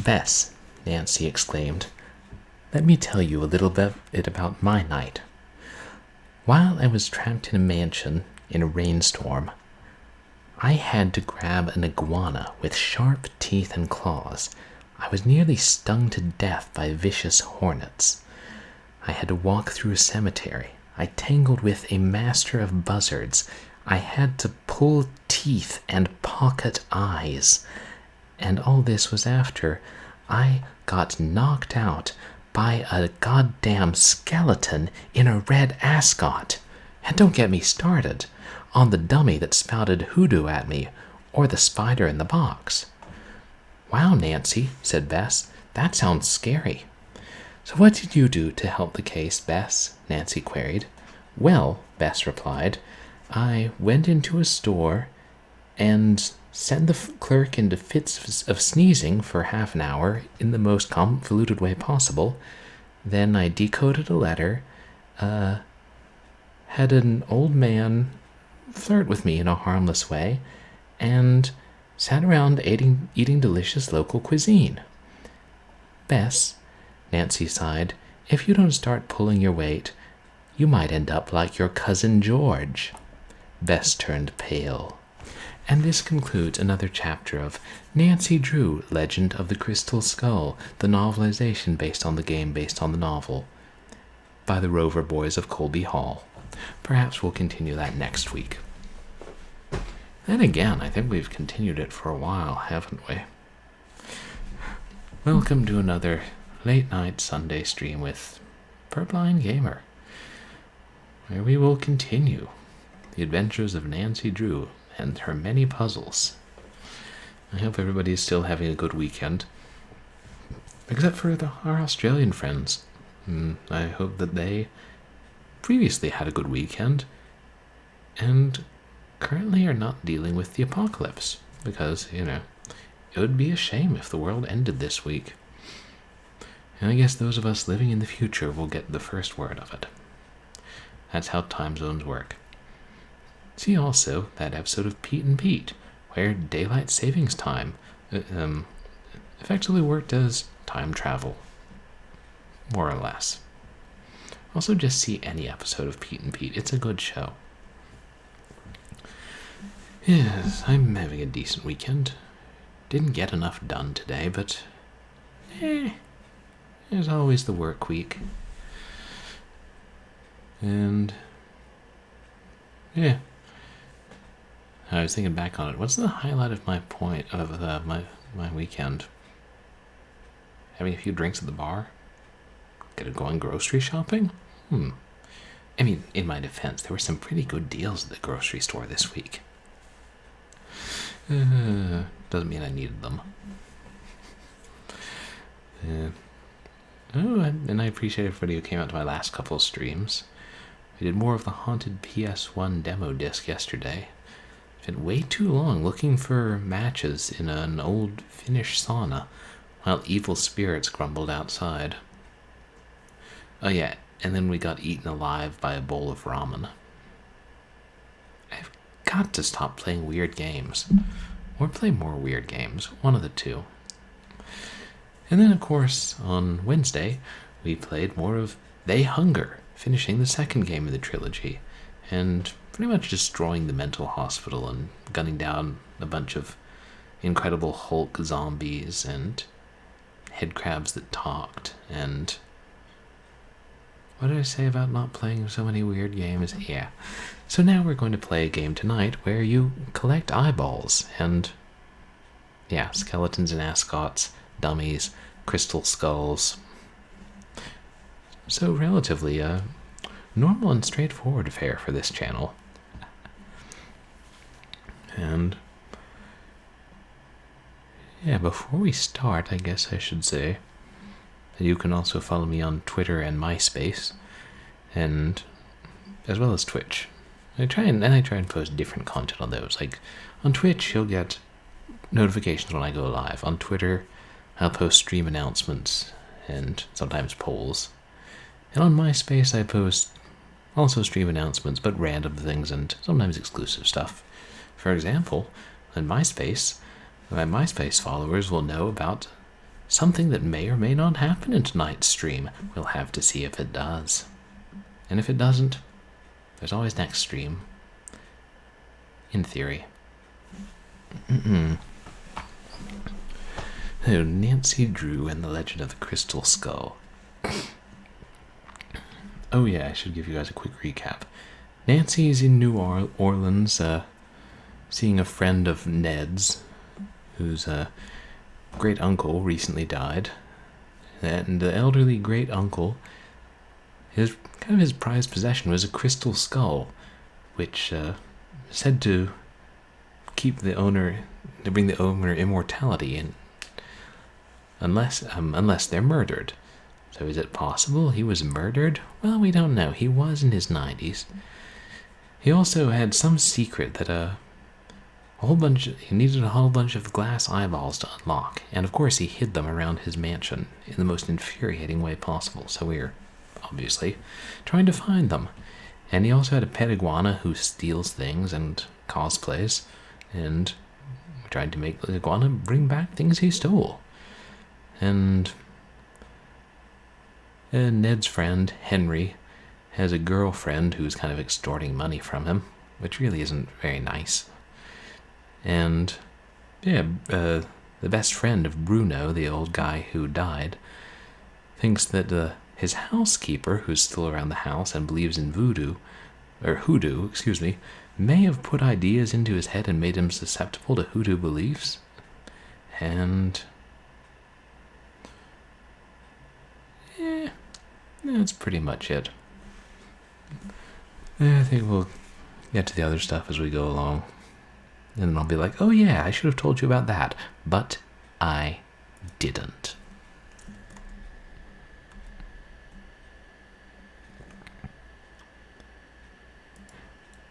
Bess, Nancy exclaimed, let me tell you a little bit about my night. While I was trapped in a mansion in a rainstorm, I had to grab an iguana with sharp teeth and claws. I was nearly stung to death by vicious hornets. I had to walk through a cemetery. I tangled with a master of buzzards. I had to pull teeth and pocket eyes. And all this was after I got knocked out by a goddamn skeleton in a red ascot. And don't get me started on the dummy that spouted hoodoo at me, or the spider in the box. Wow, Nancy, said Bess, that sounds scary. So what did you do to help the case, Bess? Nancy queried. Well, Bess replied, I went into a store and sent the clerk into fits of sneezing for half an hour in the most convoluted way possible. Then I decoded a letter, had an old man flirt with me in a harmless way, and sat around eating delicious local cuisine. Bess, Nancy sighed, if you don't start pulling your weight, you might end up like your cousin George. Bess turned pale. And this concludes another chapter of Nancy Drew, Legend of the Crystal Skull, the novelization based on the game based on the novel, by the Rover Boys of Colby Hall. Perhaps we'll continue that next week. And again, I think we've continued it for a while, haven't we? Welcome to another late night Sunday stream with Purblind Gamer, where we will continue the adventures of Nancy Drew and her many puzzles. I hope everybody is still having a good weekend, except for our Australian friends. I hope that they previously had a good weekend and currently are not dealing with the apocalypse, because, it would be a shame if the world ended this week. And I guess those of us living in the future will get the first word of it. That's how time zones work. See also that episode of Pete and Pete, where daylight savings time effectively worked as time travel, more or less. Also, just see any episode of Pete and Pete. It's a good show. Yes, I'm having a decent weekend. Didn't get enough done today, but there's always the work week. And yeah, I was thinking back on it. What's the highlight of my my weekend? Having a few drinks at the bar? Going grocery shopping? I mean, in my defense, there were some pretty good deals at the grocery store this week. Doesn't mean I needed them. And I appreciate everybody who came out to my last couple of streams. I did more of the haunted PS1 demo disc yesterday. Spent way too long looking for matches in an old Finnish sauna while evil spirits grumbled outside. Oh yeah, and then we got eaten alive by a bowl of ramen. I've got to stop playing weird games. Or play more weird games. One of the two. And then, of course, on Wednesday, we played more of They Hunger, finishing the second game of the trilogy, and pretty much destroying the mental hospital and gunning down a bunch of Incredible Hulk zombies and headcrabs that talked, and what did I say about not playing so many weird games? Yeah. So now we're going to play a game tonight where you collect eyeballs and, skeletons and ascots, dummies, crystal skulls. So relatively a normal and straightforward affair for this channel. And before we start, I guess I should say that you can also follow me on Twitter and MySpace, and as well as Twitch. I try and post different content on those. Like on Twitch, you'll get notifications when I go live. On Twitter, I'll post stream announcements and sometimes polls. And on MySpace, I post also stream announcements, but random things and sometimes exclusive stuff. For example, on MySpace, my MySpace followers will know about something that may or may not happen in tonight's stream. We'll have to see if it does. And if it doesn't, there's always next stream. In theory. Oh, Nancy Drew and the Legend of the Crystal Skull. Oh yeah, I should give you guys a quick recap. Nancy's in New Orleans, seeing a friend of Ned's, whose great uncle recently died. And the elderly great uncle, his prized possession was a crystal skull, which said to bring the owner immortality, and unless they're murdered. So is it possible he was murdered? Well, we don't know. He was in his 90s. He also had some secret that he needed a whole bunch of glass eyeballs to unlock, and of course he hid them around his mansion in the most infuriating way possible. So we're obviously trying to find them. And he also had a pet iguana who steals things and cosplays, and we tried to make the iguana bring back things he stole. And Ned's friend, Henry, has a girlfriend who's kind of extorting money from him, which really isn't very nice. And, the best friend of Bruno, the old guy who died, thinks that his housekeeper, who's still around the house and believes in hoodoo, may have put ideas into his head and made him susceptible to hoodoo beliefs. And that's pretty much it. I think we'll get to the other stuff as we go along. And then I'll be like, oh yeah, I should have told you about that. But I didn't.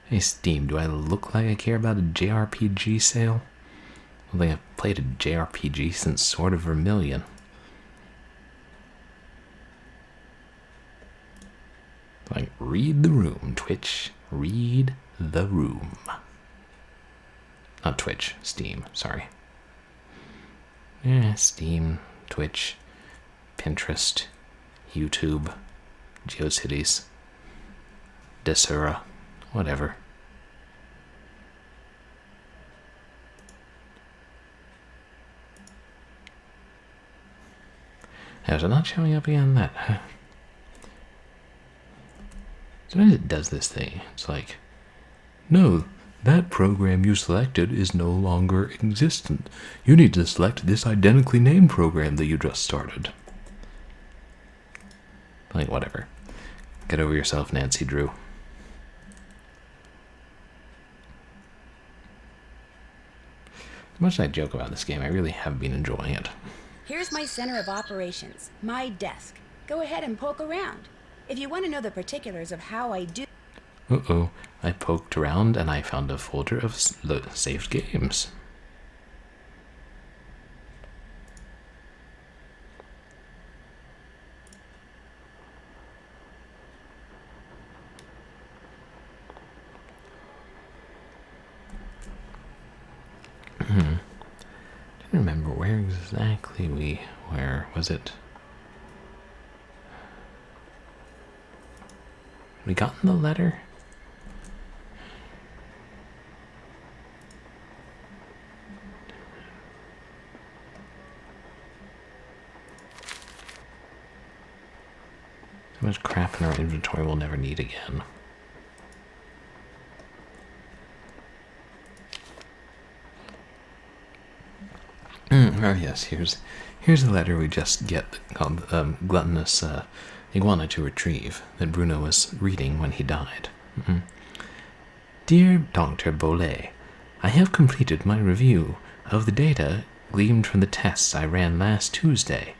Hey Steam, do I look like I care about a JRPG sale? I don't think I've played a JRPG since Sword of Vermilion. Like, read the room, Twitch. Read the room. Not Twitch, Steam, sorry. Steam, Twitch, Pinterest, YouTube, GeoCities, Desura, whatever. How's it not showing up again? That. Sometimes it does this thing. It's like, no, that program you selected is no longer existent. You need to select this identically named program that you just started. Like, whatever. Get over yourself, Nancy Drew. As much as I joke about this game, I really have been enjoying it. Here's my center of operations, my desk. Go ahead and poke around. If you want to know the particulars of how I do... Uh-oh, I poked around and I found a folder of saved games. I don't remember where exactly where was it? We gotten the letter? So much crap in our inventory we'll never need again. Oh yes, here's a letter we just get called Gluttonous Iguana to Retrieve that Bruno was reading when he died. Dear Dr. Bolet, I have completed my review of the data gleaned from the tests I ran last Tuesday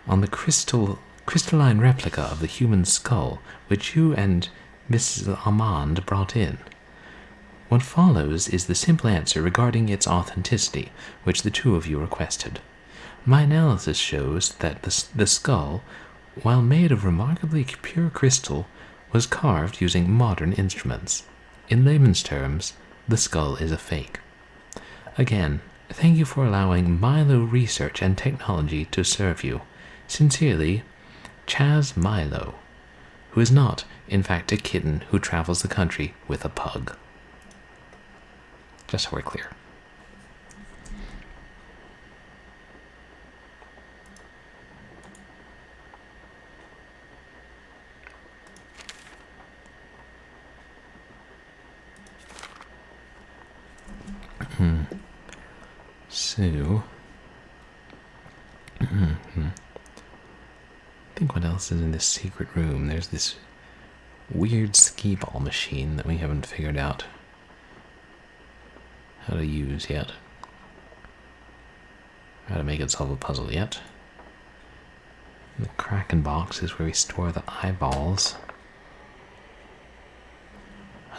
on the crystalline replica of the human skull which you and Mrs. Armand brought in. What follows is the simple answer regarding its authenticity, which the two of you requested. My analysis shows that the skull, while made of remarkably pure crystal, was carved using modern instruments. In layman's terms, the skull is a fake. Again, Thank you for allowing Milo Research and Technology to serve you. Sincerely, Chaz Milo, who is not, in fact, a kitten who travels the country with a pug. Just so we're clear. So, I think what else is in this secret room? There's this weird skee ball machine that we haven't figured out how to use yet. How to make it solve a puzzle yet. And the kraken box is where we store the eyeballs.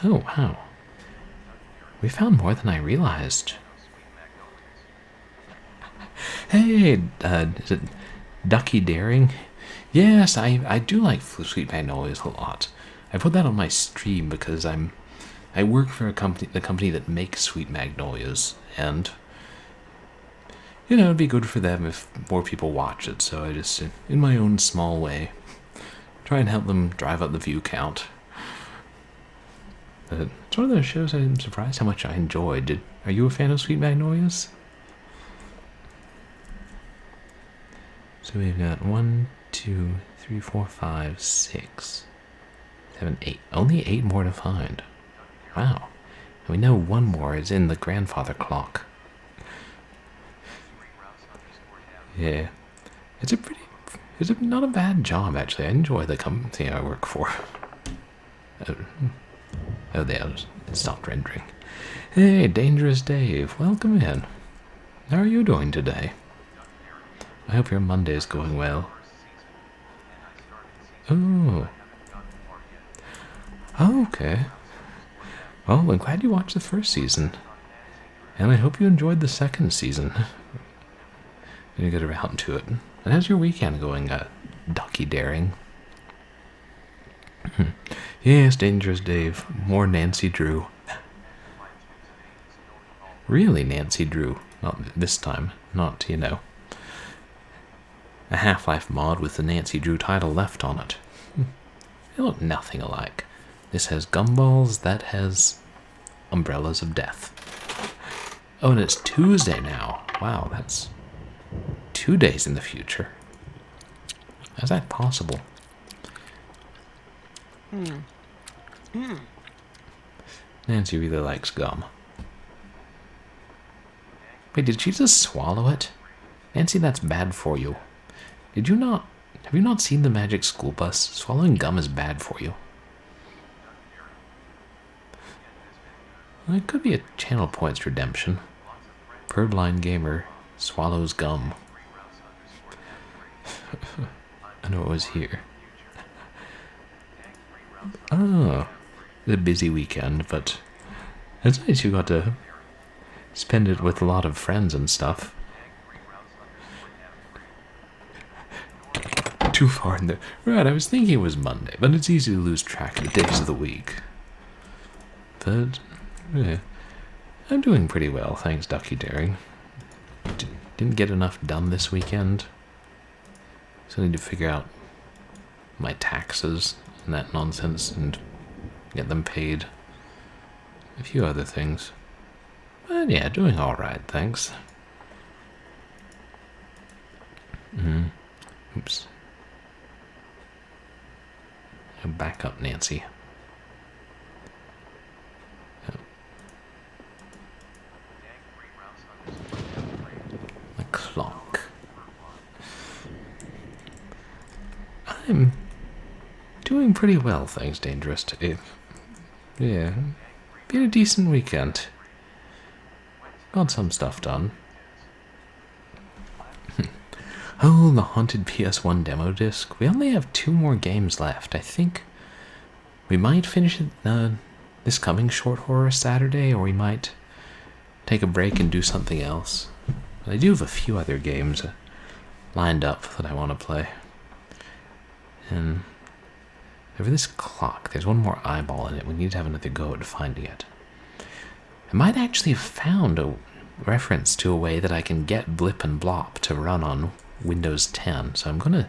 Oh, wow. We found more than I realized. Hey, is it Ducky Daring? Yes, I do like sweet magnolias a lot. I put that on my stream because I work for the company that makes sweet magnolias, and it'd be good for them if more people watch it. So I just, in my own small way, try and help them drive up the view count. It's one of those shows I'm surprised how much I enjoyed. Are you a fan of sweet magnolias? So we've got 1, 2, 3, 4, 5, 6, 7, 8. Only 8 more to find. Wow. And we know one more is in the grandfather clock. Yeah. It's not a bad job, actually. I enjoy the company I work for. Oh, there. It stopped rendering. Hey, Dangerous Dave. Welcome in. How are you doing today? I hope your Monday's going well. Oh. Oh, okay. Well, I'm glad you watched the first season. And I hope you enjoyed the second season. When you get around to it. And how's your weekend going, Ducky Daring? Yes, Dangerous Dave. More Nancy Drew. Really Nancy Drew. Not this time. Not, a Half-Life mod with the Nancy Drew title left on it. They look nothing alike. This has gumballs, that has umbrellas of death. Oh, and it's Tuesday now. Wow, that's 2 days in the future. How's that possible? Nancy really likes gum. Wait, did she just swallow it? Nancy, that's bad for you. Have you not seen the Magic School Bus? Swallowing gum is bad for you. Well, it could be a channel points redemption. Birdline Gamer swallows gum. I know it was here. Oh, it's a busy weekend, but it's nice you got to spend it with a lot of friends and stuff. Too far in there. Right, I was thinking it was Monday, but it's easy to lose track of the days of the week. But, yeah, I'm doing pretty well, thanks, Ducky Daring. Didn't get enough done this weekend. So I need to figure out my taxes and that nonsense and get them paid. A few other things. But yeah, doing alright, thanks. Oops. Back up, Nancy. The clock. I'm doing pretty well, thanks, Dangerous Dave. Yeah, been a decent weekend. Got some stuff done. Oh, the haunted PS1 demo disc. We only have 2 more games left. I think we might finish it this coming short horror Saturday, or we might take a break and do something else. But I do have a few other games lined up that I want to play. And over this clock, there's one more eyeball in it. We need to have another go at finding it. I might actually have found reference to a way that I can get Blip and Blop to run on Windows 10, so I'm going to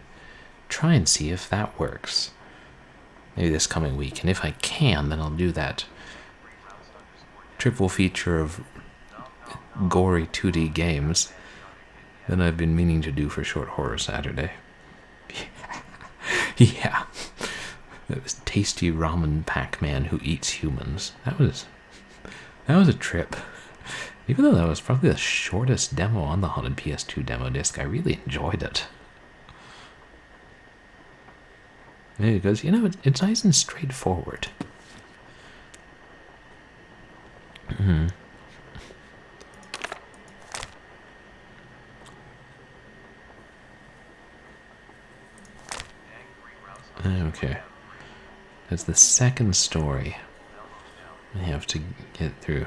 try and see if that works. Maybe this coming week, and if I can, then I'll do that triple feature of gory 2D games that I've been meaning to do for Short Horror Saturday. Yeah. It was Tasty Ramen Pac-Man Who Eats Humans. That was a trip. Even though that was probably the shortest demo on the Haunted PS2 demo disc, I really enjoyed it. Maybe because, it's nice and straightforward. Okay. That's the second story I have to get through.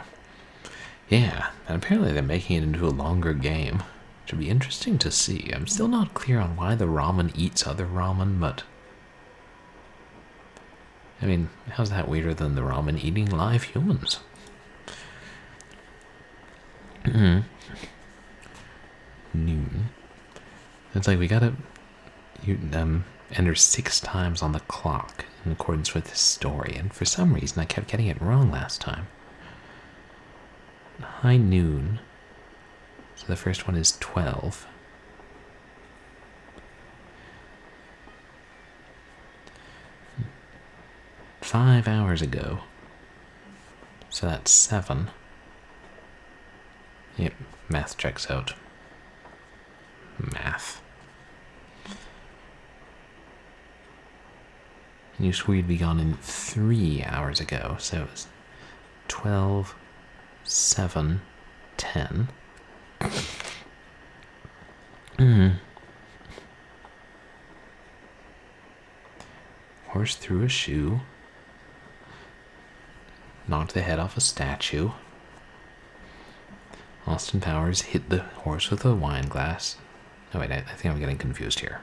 Yeah, and apparently they're making it into a longer game. Which would be interesting to see. I'm still not clear on why the ramen eats other ramen, but... I mean, how's that weirder than the ramen eating live humans? Noon. It's like we gotta enter 6 times on the clock in accordance with this story, and for some reason I kept getting it wrong last time. High noon. So the first one is 12. "5 hours ago." So that's 7. Yep, math checks out. Math. And you swore you'd be gone in 3 hours ago, so it was 12, 7, 10. Horse threw a shoe. Knocked the head off a statue. Austin Powers hit the horse with a wine glass. Oh wait, I think I'm getting confused here.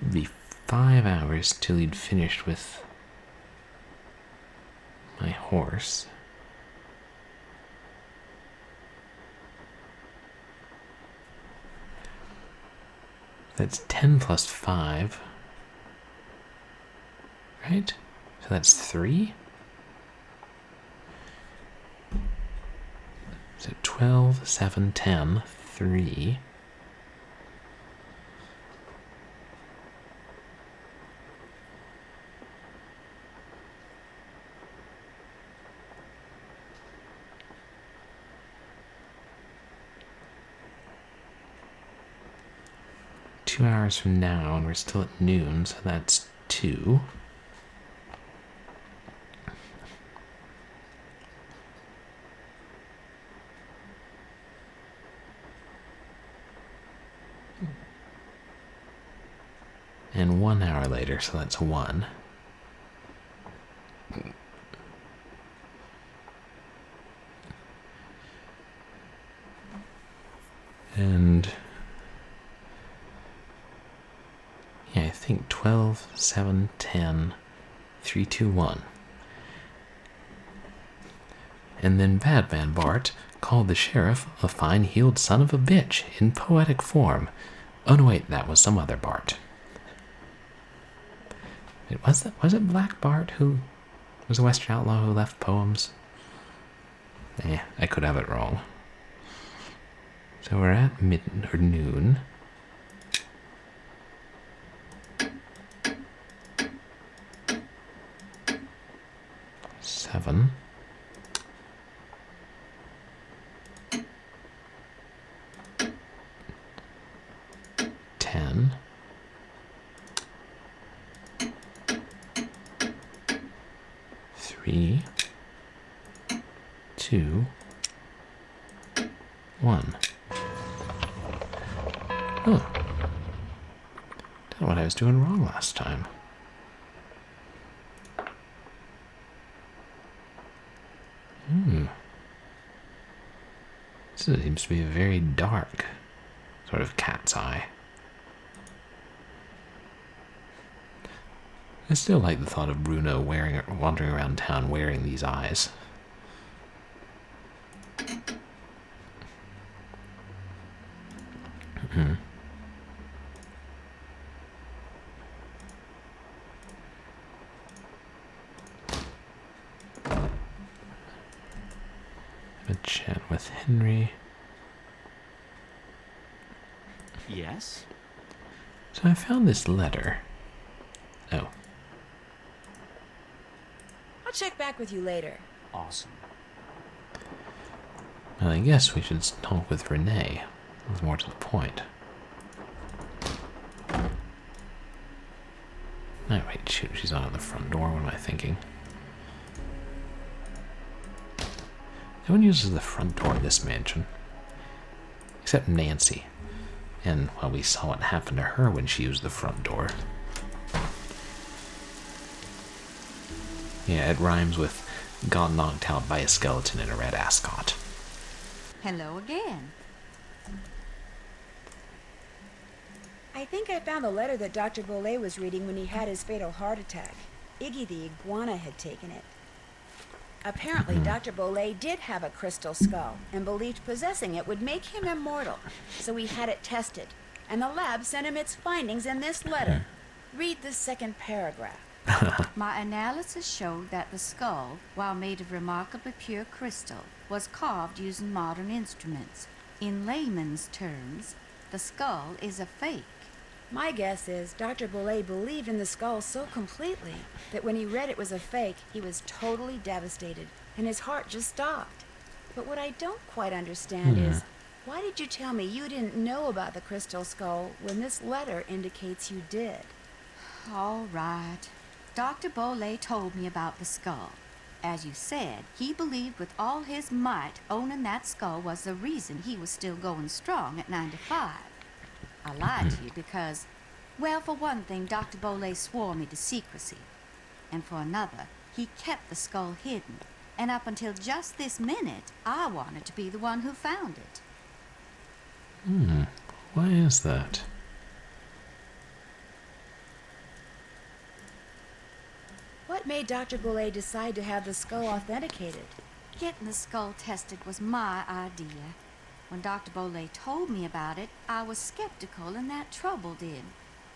It'd be 5 hours till he'd finished with my horse. That's 10 plus 5. Right? So that's 3? So 12, 7, 10, 3. Two hours from now, and we're still at noon, so that's 2. And 1 hour later, so that's 1. And yeah, I think 12, 7, 10, 3, 2, 1. And then Badman Bart called the sheriff a fine-heeled son of a bitch in poetic form. Oh no, wait, that was some other Bart. Was it Black Bart who was a Western outlaw who left poems? I could have it wrong. So we're at noon. Seven. 10. 3, 2, 1. Oh. Don't know what I was doing wrong last time. This seems to be a very dark sort of cat's eye. I still like the thought of Bruno wandering around town wearing these eyes. A chat with Henry. Yes? So I found this letter. Oh. I'll check back with you later. Awesome. Well, I guess we should talk with Renee. It's more to the point. Oh, wait, shoot, she's not at the front door. What am I thinking? No one uses the front door in this mansion. Except Nancy. And, well, we saw what happened to her when she used the front door. Yeah, it rhymes with got knocked out by a skeleton in a red ascot. Hello again. I think I found the letter that Dr. Bolet was reading when he had his fatal heart attack. Iggy the iguana had taken it. Apparently, Dr. Bolet did have a crystal skull and believed possessing it would make him immortal. So he had it tested, and the lab sent him its findings in this letter. Read the second paragraph. My analysis showed that the skull, while made of remarkably pure crystal, was carved using modern instruments. In layman's terms, the skull is a fake. My guess is Dr. Bolet believed in the skull so completely that when he read it was a fake, he was totally devastated, and his heart just stopped. But what I don't quite understand is, why did you tell me you didn't know about the crystal skull when this letter indicates you did? All right. Dr. Bolet told me about the skull. As you said, he believed with all his might owning that skull was the reason he was still going strong at 95. I lied to you because, well, for one thing, Dr. Bolet swore me to secrecy. And for another, he kept the skull hidden. And up until just this minute, I wanted to be the one who found it. Why is that? What made Dr. Bolet decide to have the skull authenticated? Getting the skull tested was my idea. When Dr. Bolet told me about it, I was skeptical and that troubled him.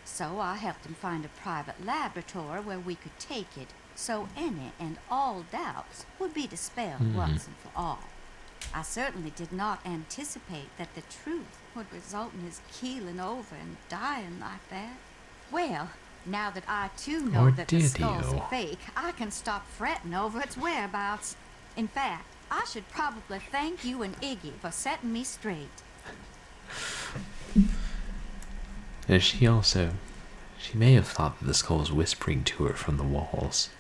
So I helped him find a private laboratory where we could take it, so any and all doubts would be dispelled once and for all. I certainly did not anticipate that the truth would result in his keeling over and dying like that. Well, now that I too know Or that the did skull's you? a fake, I can stop fretting over its whereabouts. In fact, I should probably thank you and Iggy for setting me straight. And she may have thought that the skull was whispering to her from the walls.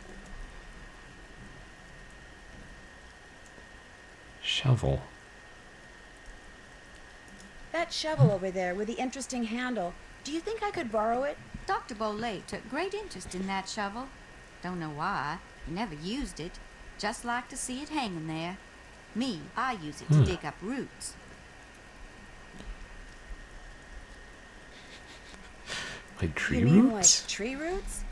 Shovel. That shovel over there with the interesting handle, do you think I could borrow it? Dr. Bolet took great interest in that shovel. Don't know why. He never used it. Just like to see it hanging there. Me, I use it to dig up roots. Like tree You mean roots? like tree roots?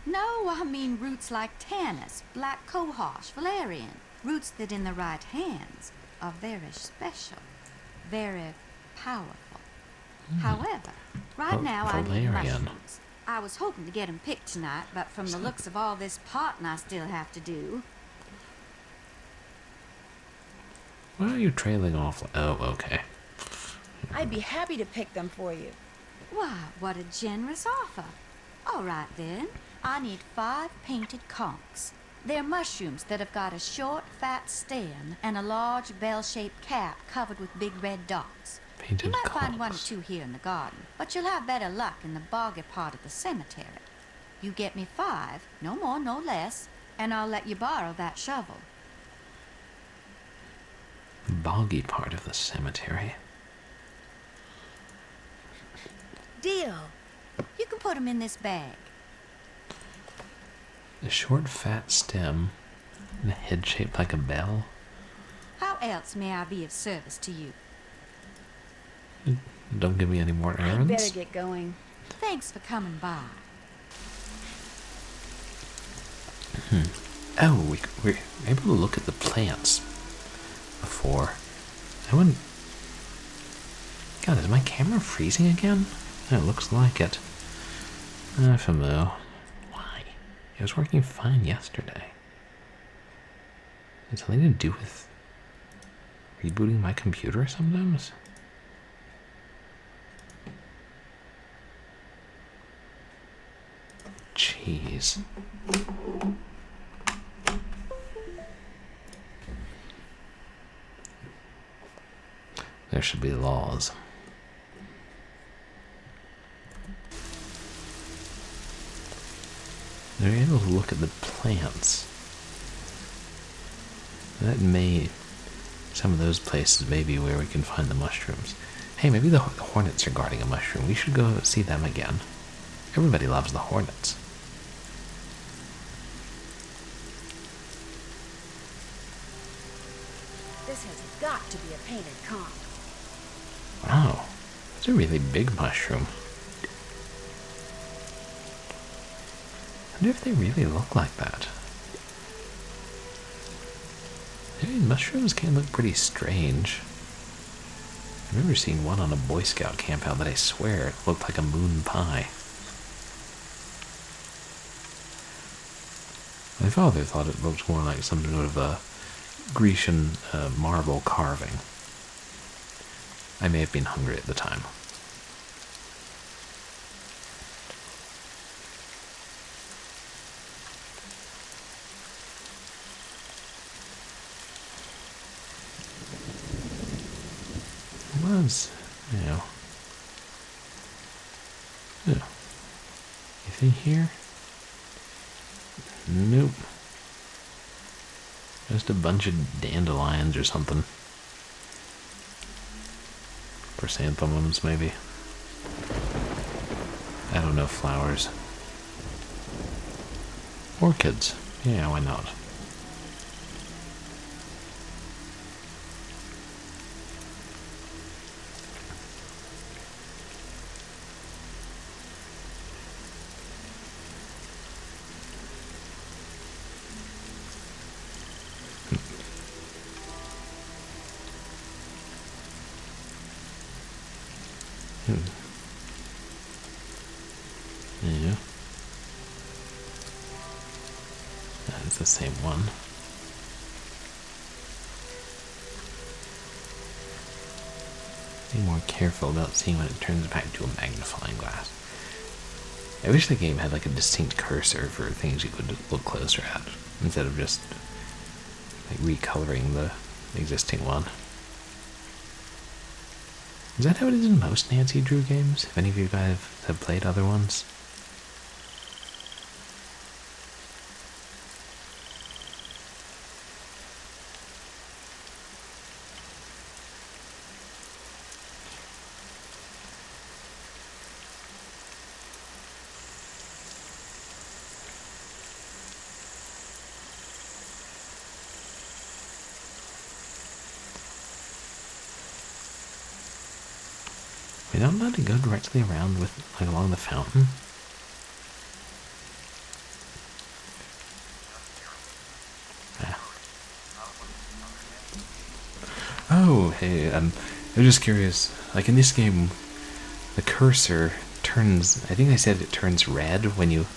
No, I mean roots like Tanis, black cohosh, valerian. Roots that in the right hands are very special. Very powerful. However, right now I need valerian. mushrooms. I was hoping to get them picked tonight, but from the looks of all this potting I still have to do, Why are you trailing off? Oh, okay. I'd be happy to pick them for you. why, what a generous offer. All right then, I need 5 painted conchs. They're mushrooms that have got a short, fat stem and a large bell-shaped cap covered with big red dots. Painted You might find 1 or conchs. 2 here in the garden, but you'll have better luck in the boggy part of the cemetery. You get me 5, no more, no less, and I'll let you borrow that shovel. Boggy part of the cemetery. Deal. You can put 'em in this bag. A short, fat stem and a head shaped like a bell. How else may I be of service to you? Don't give me any more I'd errands. better get going. Thanks for coming by. Oh, we're able to look at the plants before. I wouldn't... God, is my camera freezing again? It looks like it. FMO. Why? It was working fine yesterday. Is it something to do with rebooting my computer sometimes? Jeez. There should be laws. They're able to look at the plants. That may... Some of those places may be where we can find the mushrooms. Hey, maybe the hornets are guarding a mushroom. We should go see them again. Everybody loves the hornets. This has got to be a painted conch. Wow, that's a really big mushroom. I wonder if they really look like that. Maybe mushrooms can look pretty strange. I remember seeing one on a Boy Scout campout that I swear it looked like a moon pie. My father thought it looked more like some sort of a Grecian marble carving. I may have been hungry at the time. It was, you know. Yeah. Anything here? Nope. Just a bunch of dandelions or something. Chrysanthemums, maybe. I don't know, flowers. Orchids. Yeah, why not? Yeah. That is the same one. Be more careful about seeing when it turns back to a magnifying glass. I wish the game had like a distinct cursor for things you could look closer at, instead of just like recoloring the existing one. Is that how it is in most Nancy Drew games? If any of you guys have played other ones? We're not allowed to go directly around with, like, along the fountain. Ah. Oh, hey, I was just curious. Like in this game, the cursor turns, I think they said it turns red when you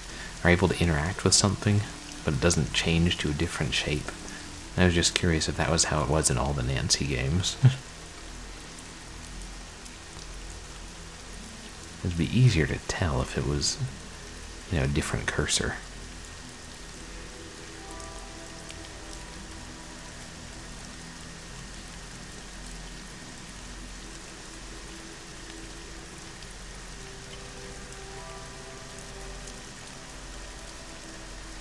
are able to interact with something, but it doesn't change to a different shape. I was just curious if that was how it was in all the Nancy games. It'd be easier to tell if it was, you know, a different cursor.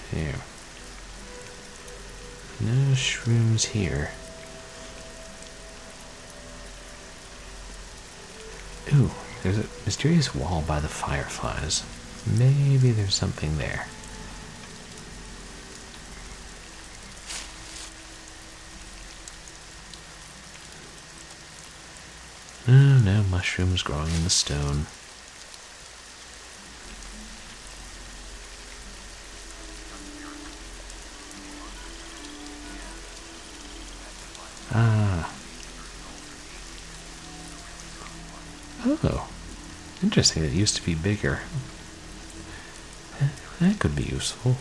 Here. No shrooms here. Ooh. There's a mysterious wall by the fireflies. Maybe there's something there. Oh, no mushrooms growing in the stone. Ah. Oh. Interesting, it used to be bigger. That could be useful.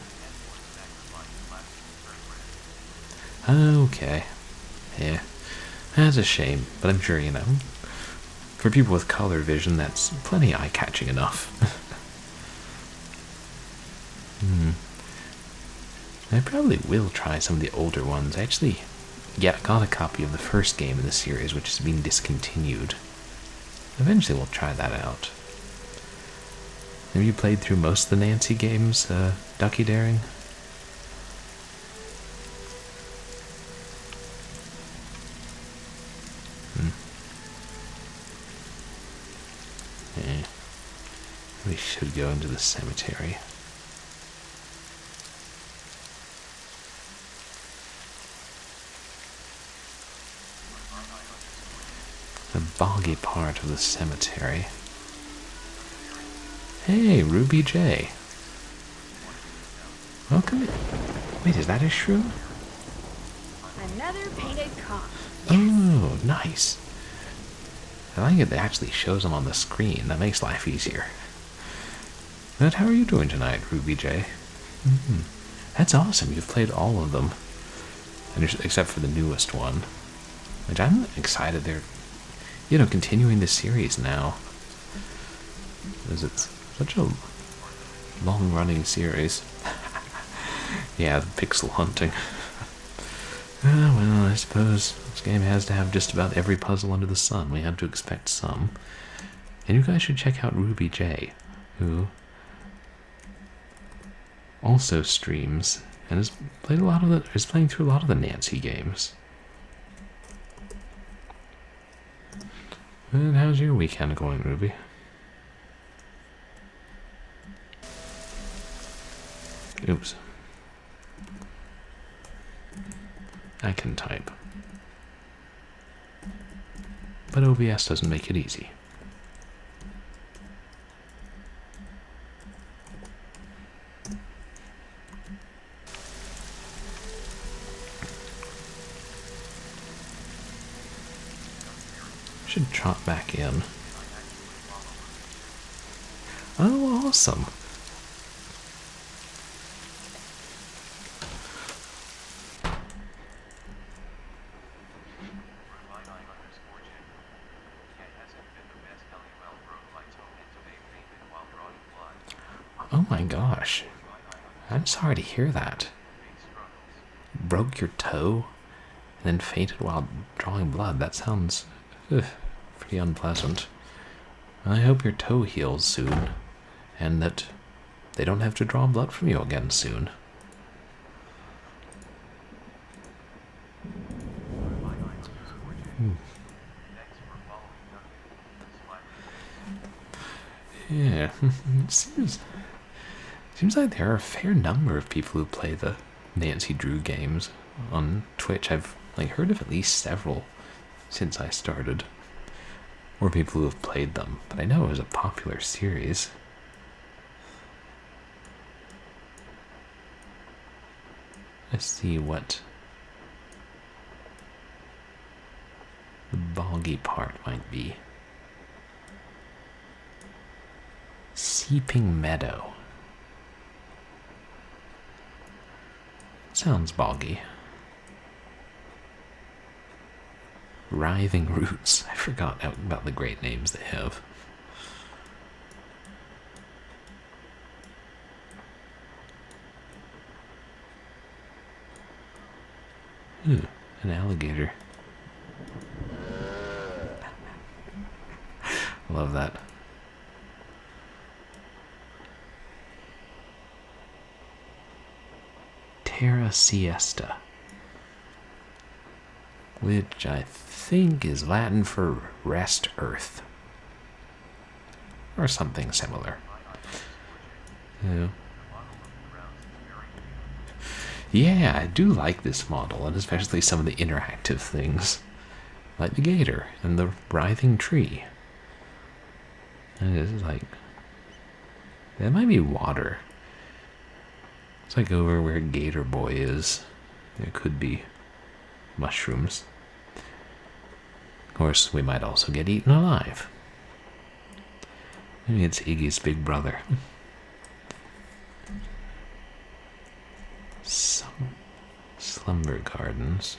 Okay. Yeah. That's a shame, but I'm sure, for people with color vision, that's plenty eye-catching enough. I probably will try some of the older ones. I actually got a copy of the first game in the series, which is being discontinued. Eventually we'll try that out. Have you played through most of the Nancy games, Ducky Daring? Yeah. We should go into the cemetery. The boggy part of the cemetery. Hey, Ruby J. Welcome in. Wait, is that a shroom? Another painted conch. Oh, nice. I like it actually shows them on the screen. That makes life easier. But how are you doing tonight, Ruby J? That's awesome. You've played all of them. Except for the newest one. Which I'm excited they're, continuing this series now. Because it's such a long-running series. Yeah, the pixel hunting. Well, I suppose this game has to have just about every puzzle under the sun. We have to expect some. And you guys should check out Ruby J, who also streams and is playing through a lot of the Nancy games. And how's your weekend going, Ruby? Oops. I can type. But OBS doesn't make it easy. Should trot back in. Oh, awesome. Oh my gosh. I'm sorry to hear that. Broke your toe and then fainted while drawing blood. That sounds pretty unpleasant. I hope your toe heals soon and that they don't have to draw blood from you again soon. Yeah, it seems like there are a fair number of people who play the Nancy Drew games on Twitch. I've heard of at least several since I started, or people who have played them, but I know it was a popular series. Let's see what the boggy part might be. Seeping Meadow. Sounds boggy. Writhing Roots. I forgot about the great names they have. An alligator. Love that. Terra Siesta, which I think is Latin for rest earth, or something similar. Yeah, I do like this model, and especially some of the interactive things, like the gator and the writhing tree. And it's that might be water. It's over where Gator Boy is. There could be mushrooms. course, we might also get eaten alive. Maybe it's Iggy's big brother. Some slumber gardens.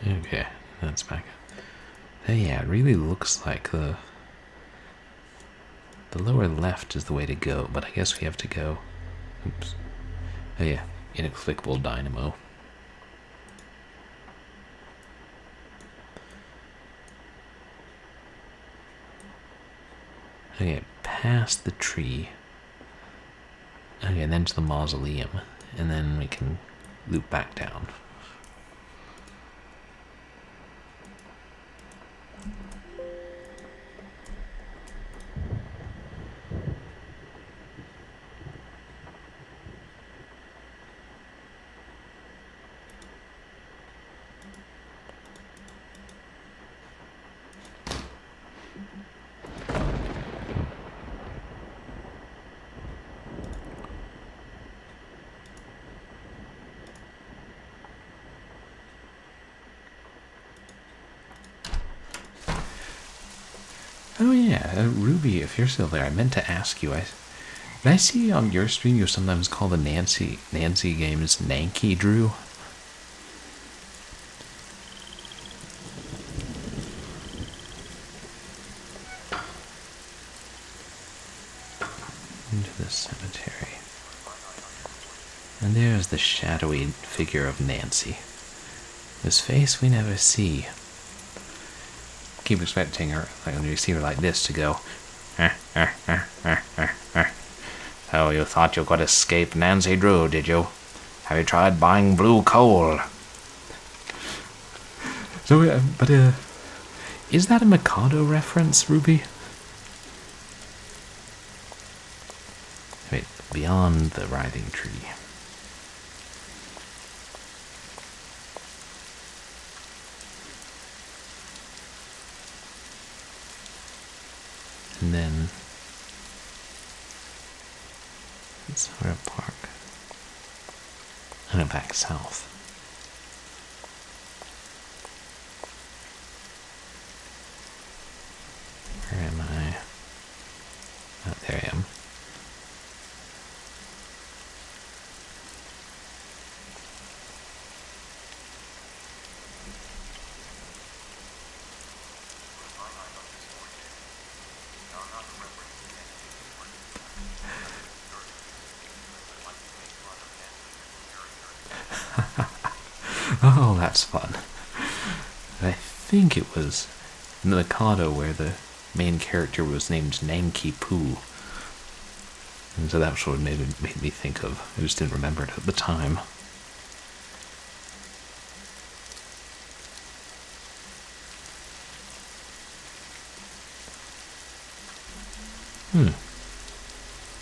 Okay, that's back. Hey, yeah, it really looks like the lower left is the way to go, but I guess we have to go. Oops. Oh yeah, inexplicable dynamo. Okay, past the tree. Okay, and then to the mausoleum, and then we can loop back down. Oh yeah, Ruby, if you're still there, I meant to ask you. Did I see on your stream you sometimes call the Nancy games Nanky Drew? Into the cemetery. And there's the shadowy figure of Nancy. Whose face we never see. Keep expecting her, like when you see her like this, to go, Oh, you thought you could escape Nancy Drew, did you? Have you tried buying blue coal? So, is that a Mikado reference, Ruby? Wait, beyond the writhing tree. And then it's our park. And back south. Where am I? Oh, there I am. Oh, that's fun. I think it was in the Mikado where the main character was named Nanki Poo. And so that's what made me think of. I just didn't remember it at the time.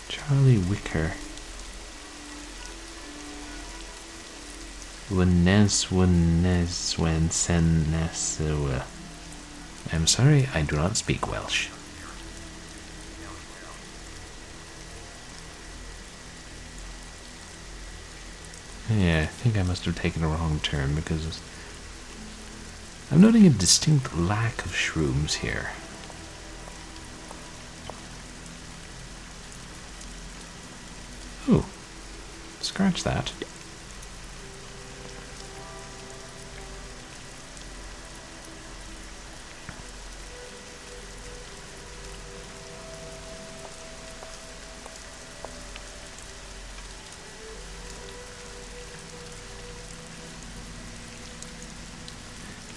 Charlie Wicker. I'm sorry, I do not speak Welsh. Yeah, I think I must have taken a wrong turn because I'm noting a distinct lack of shrooms here. Ooh, scratch that.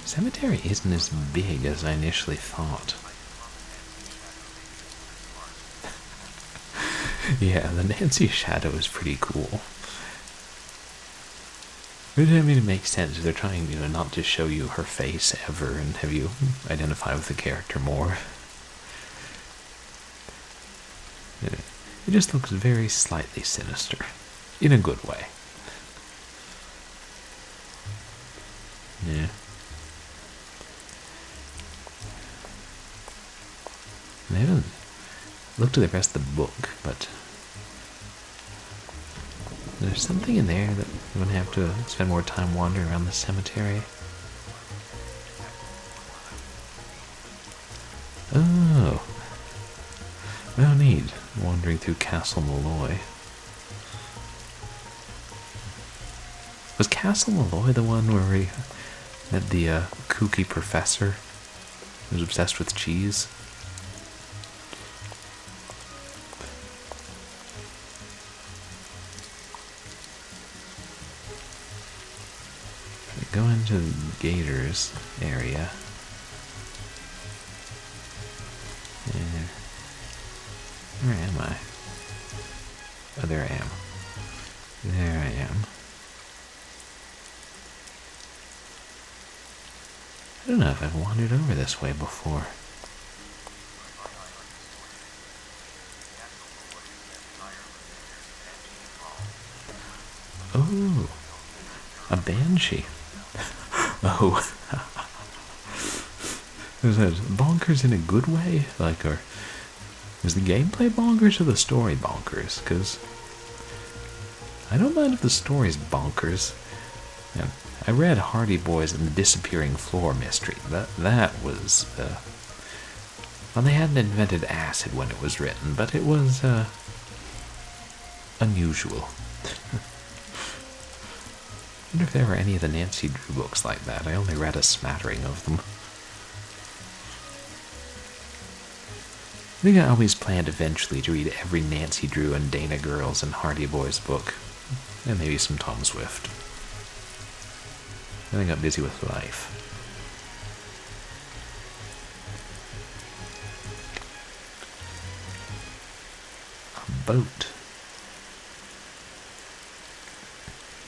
Cemetery isn't as big as I initially thought. Yeah, the Nancy shadow is pretty cool. But I mean, it makes sense. They're trying, not to show you her face ever and have you identify with the character more. It just looks very slightly sinister. In a good way. Yeah. look to the rest of the book, but there's something in there that I'm going to have to spend more time wandering around the cemetery. Oh. No need wandering through Castle Malloy. Was Castle Malloy the one where we met the kooky professor who was obsessed with cheese? Go into the Gators area. Where am I? Oh, there I am. There I am. I don't know if I've wandered over this way before. Oh, a banshee. Oh. Is that bonkers in a good way? Like, or is the gameplay bonkers or the story bonkers? Because I don't mind if the story's bonkers. Yeah, I read Hardy Boys and the Disappearing Floor Mystery. That was, well, they hadn't invented acid when it was written, but it was, unusual. I wonder if there were any of the Nancy Drew books like that. I only read a smattering of them. I think I always planned eventually to read every Nancy Drew and Dana Girls and Hardy Boys book, and maybe some Tom Swift. Then I got busy with life. A boat.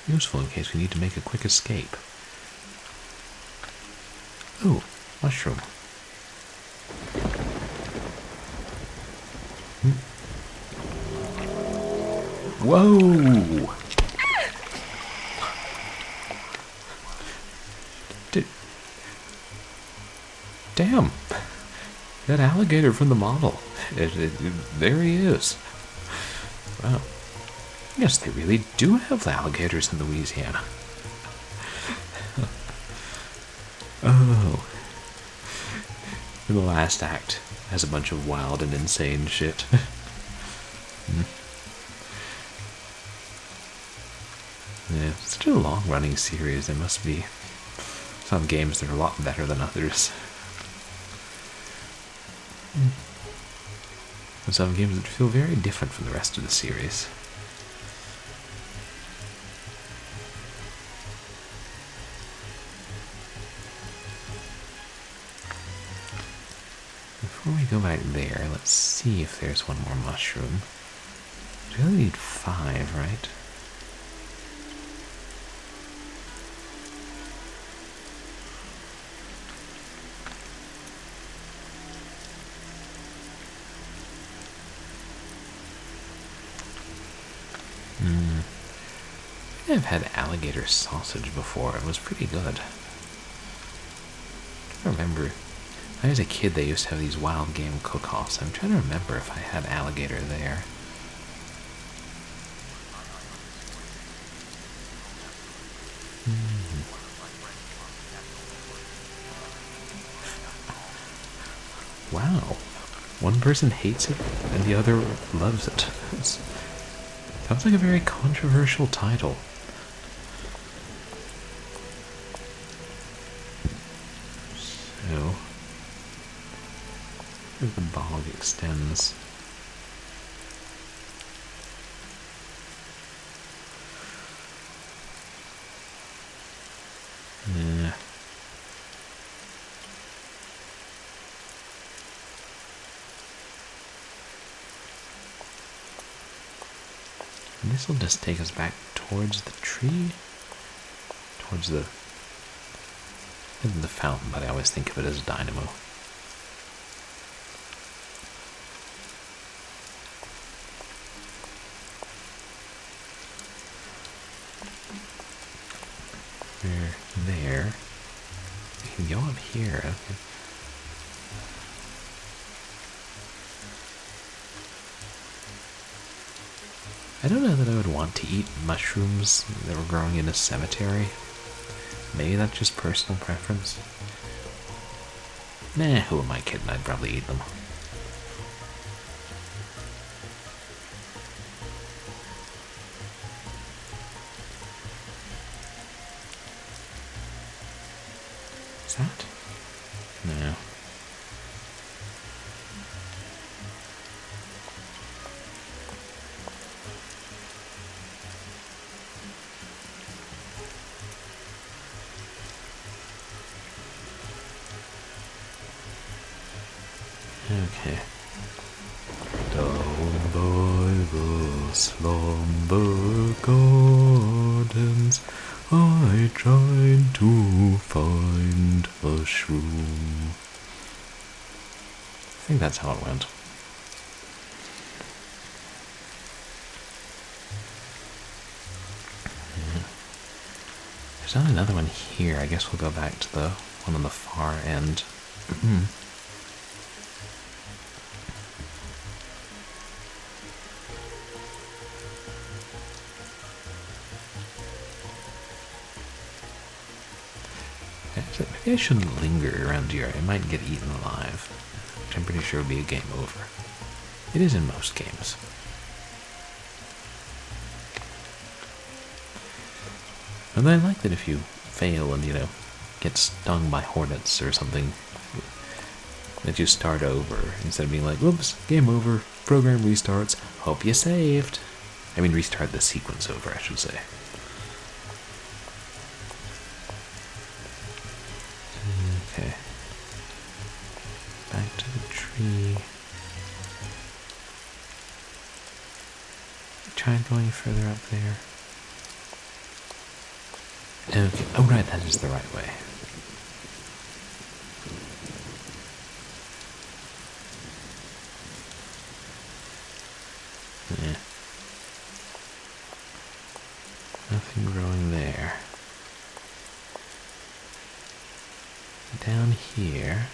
Useful in case we need to make a quick escape. Ooh, mushroom. Whoa! Damn! That alligator from the model. There he is. Wow. I guess they really do have alligators in Louisiana. Oh. The last act has a bunch of wild and insane shit. Yeah, it's such a long-running series. There must be some games that are a lot better than others. And some games that feel very different from the rest of the series. Before we go back there, let's see if there's one more mushroom. We only need 5, right? I've had alligator sausage before. It was pretty good. I remember, when I was a kid, they used to have these wild game cook-offs. I'm trying to remember if I had alligator there. Wow. One person hates it and the other loves it. Sounds like a very controversial title. So, as the bog extends. Yeah. And this will just take us back towards the tree, towards the fountain, but I always think of it as a dynamo. We're there. We can go up here. Okay. I don't know that I would want to eat mushrooms that were growing in a cemetery. Maybe that's just personal preference. Nah, who am I kidding? I'd probably eat them. Is that? No. Okay. Down by the slumber gardens, I tried to find a shroom. I think that's how it went. Yeah. There's not another one here. I guess we'll go back to the one on the far end. Maybe I shouldn't linger around here. I might get eaten alive, which I'm pretty sure would be a game over. It is in most games. And I like that if you fail and, get stung by hornets or something, that you start over instead of being like, whoops, game over, program restarts, hope you saved. I mean, restart the sequence over, I should say. Okay. Back to the tree. Try going further up there. Okay. Oh, right, that is the right way. Yeah. Nothing growing there. Down here.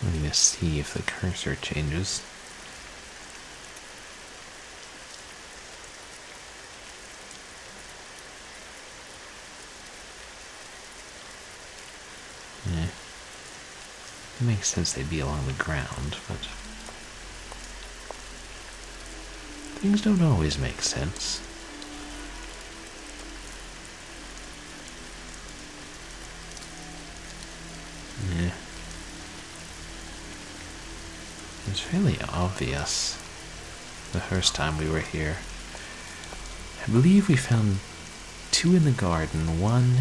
I'm going to see if the cursor changes. Yeah. It makes sense they'd be along the ground, but things don't always make sense. Yeah. It's fairly obvious the first time we were here. I believe we found 2 in the garden, 1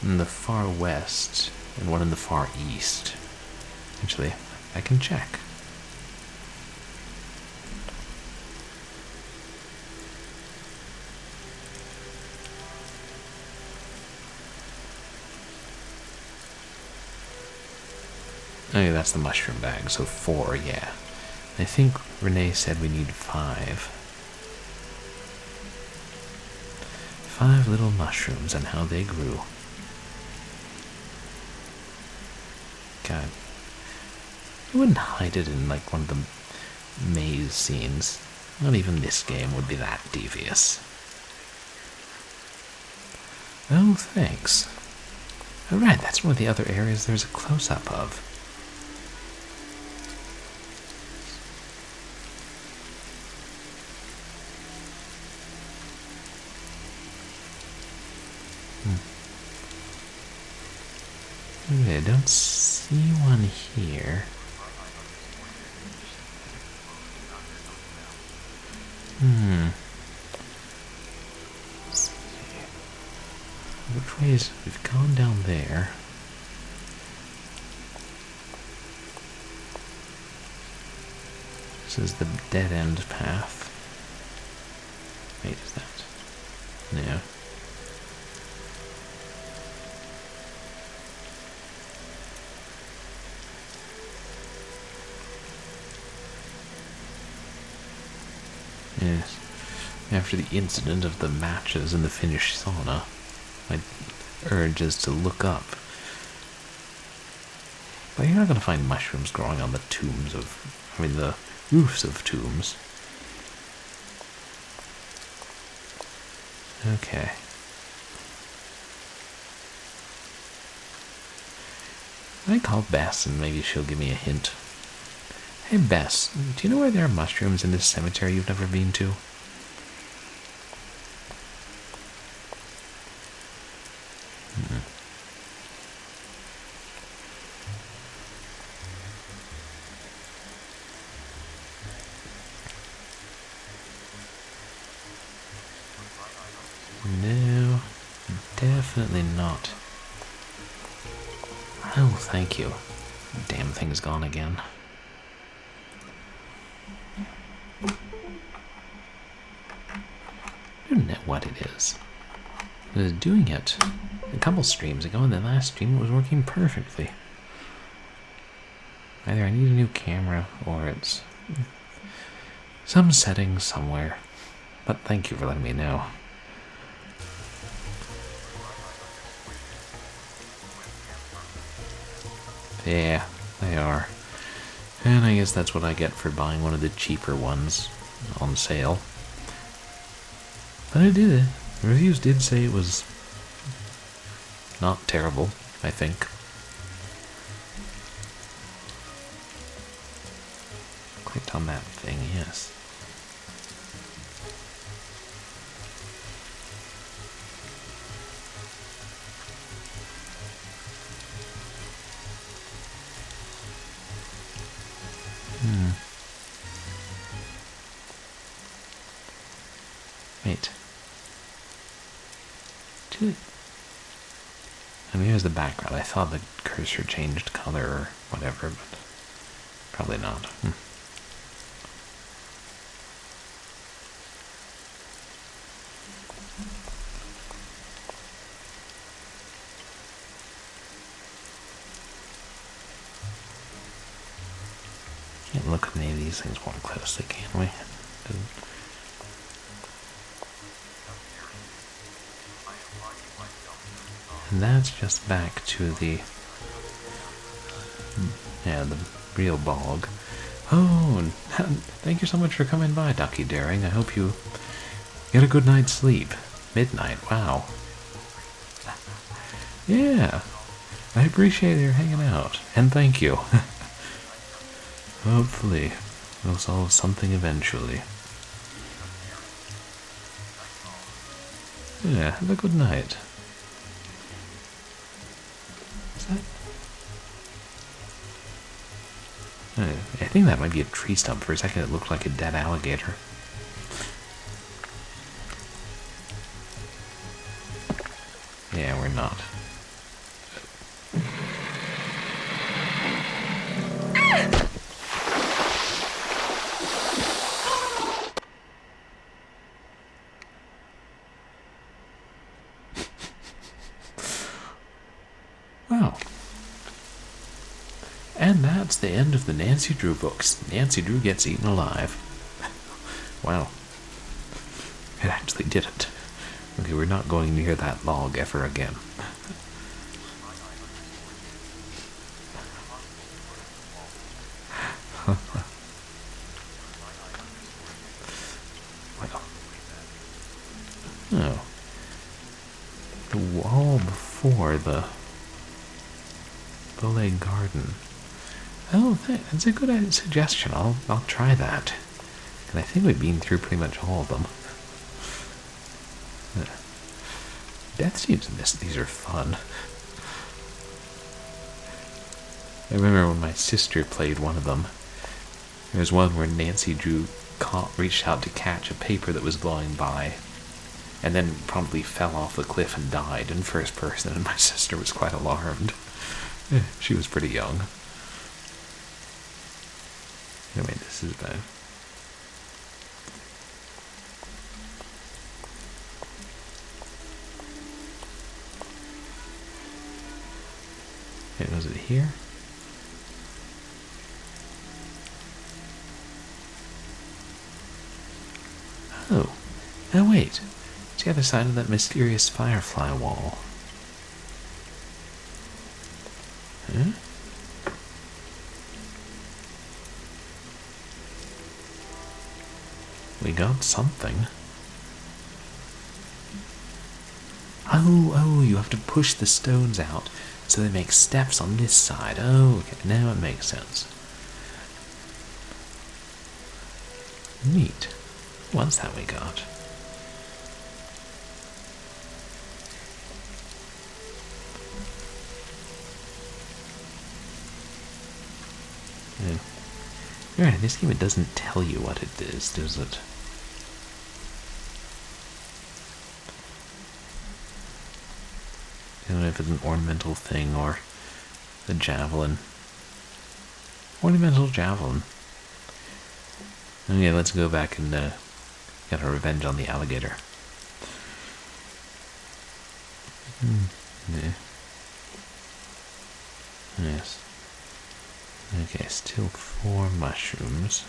in the far west and 1 in the far east. Actually, I can check. Oh yeah, that's the mushroom bag, so 4, yeah. I think Renee said we need 5. 5 little mushrooms and how they grew. God. You wouldn't hide it in like one of the maze scenes. Not even this game would be that devious. Oh, thanks. Alright, that's one of the other areas there's a close-up of. Okay, I don't see one here. Let's see. Which way is... We've gone down there. This is the dead-end path. Wait, is that... No. Yes. After the incident of the matches in the Finnish sauna, my urge is to look up. But you're not going to find mushrooms growing on the the roofs of tombs. Okay. I call Bess and maybe she'll give me a hint. Hey Bess, do you know where there are mushrooms in this cemetery you've never been to? No, definitely not. Oh, thank you. Damn thing's gone again. I don't know what it is. I was doing it a couple streams ago, and the last stream was working perfectly. Either I need a new camera, or it's some settings somewhere. But thank you for letting me know. Yeah, they are. And I guess that's what I get for buying one of the cheaper ones on sale. But I did it. The reviews did say it was not terrible, I think. Clicked on that thing, yes. Wait. I mean, here's the background. I thought the cursor changed color or whatever, but probably not. Can't look at any of these things more closely, can we? And that's just back to the real bog. Oh, and thank you so much for coming by, Ducky Daring. I hope you get a good night's sleep. Midnight, wow. Yeah, I appreciate your hanging out, and thank you. Hopefully, we'll solve something eventually. Yeah, have a good night. I think that might be a tree stump. For a second it looked like a dead alligator. Yeah, we're not. Wow. And that's the end of the Nancy Drew books. Nancy Drew gets eaten alive. Wow. It actually didn't. Okay, we're not going near that log ever again. Well. Oh. The wall before the Bolet garden. Oh, that's a good suggestion. I'll try that. And I think we've been through pretty much all of them. Death scenes in these are fun. I remember when my sister played one of them. There was one where Nancy Drew reached out to catch a paper that was blowing by, and then promptly fell off the cliff and died in first person, and my sister was quite alarmed. She was pretty young. Anyway, this is bad. Wait, was it here? Oh. Oh, wait. It's the other side of that mysterious firefly wall. Huh? We got something. Oh, you have to push the stones out so they make steps on this side. Oh, okay, now it makes sense. Neat. What's that we got? Yeah. Right, this game, it doesn't tell you what it is, does it? I don't know if it's an ornamental thing or the javelin. Ornamental javelin. Okay, let's go back and get our revenge on the alligator. Yeah. Yes. Okay, still 4 mushrooms.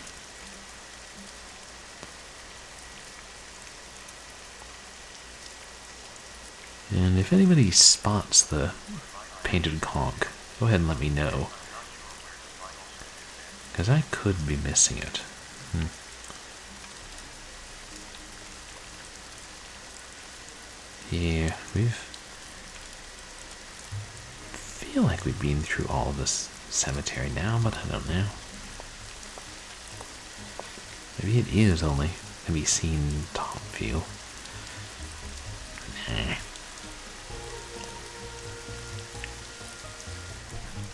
And if anybody spots the painted conch, go ahead and let me know. Because I could be missing it. Yeah, feel like we've been through all of this cemetery now, but I don't know. Maybe it is only to be seen top view. Nah.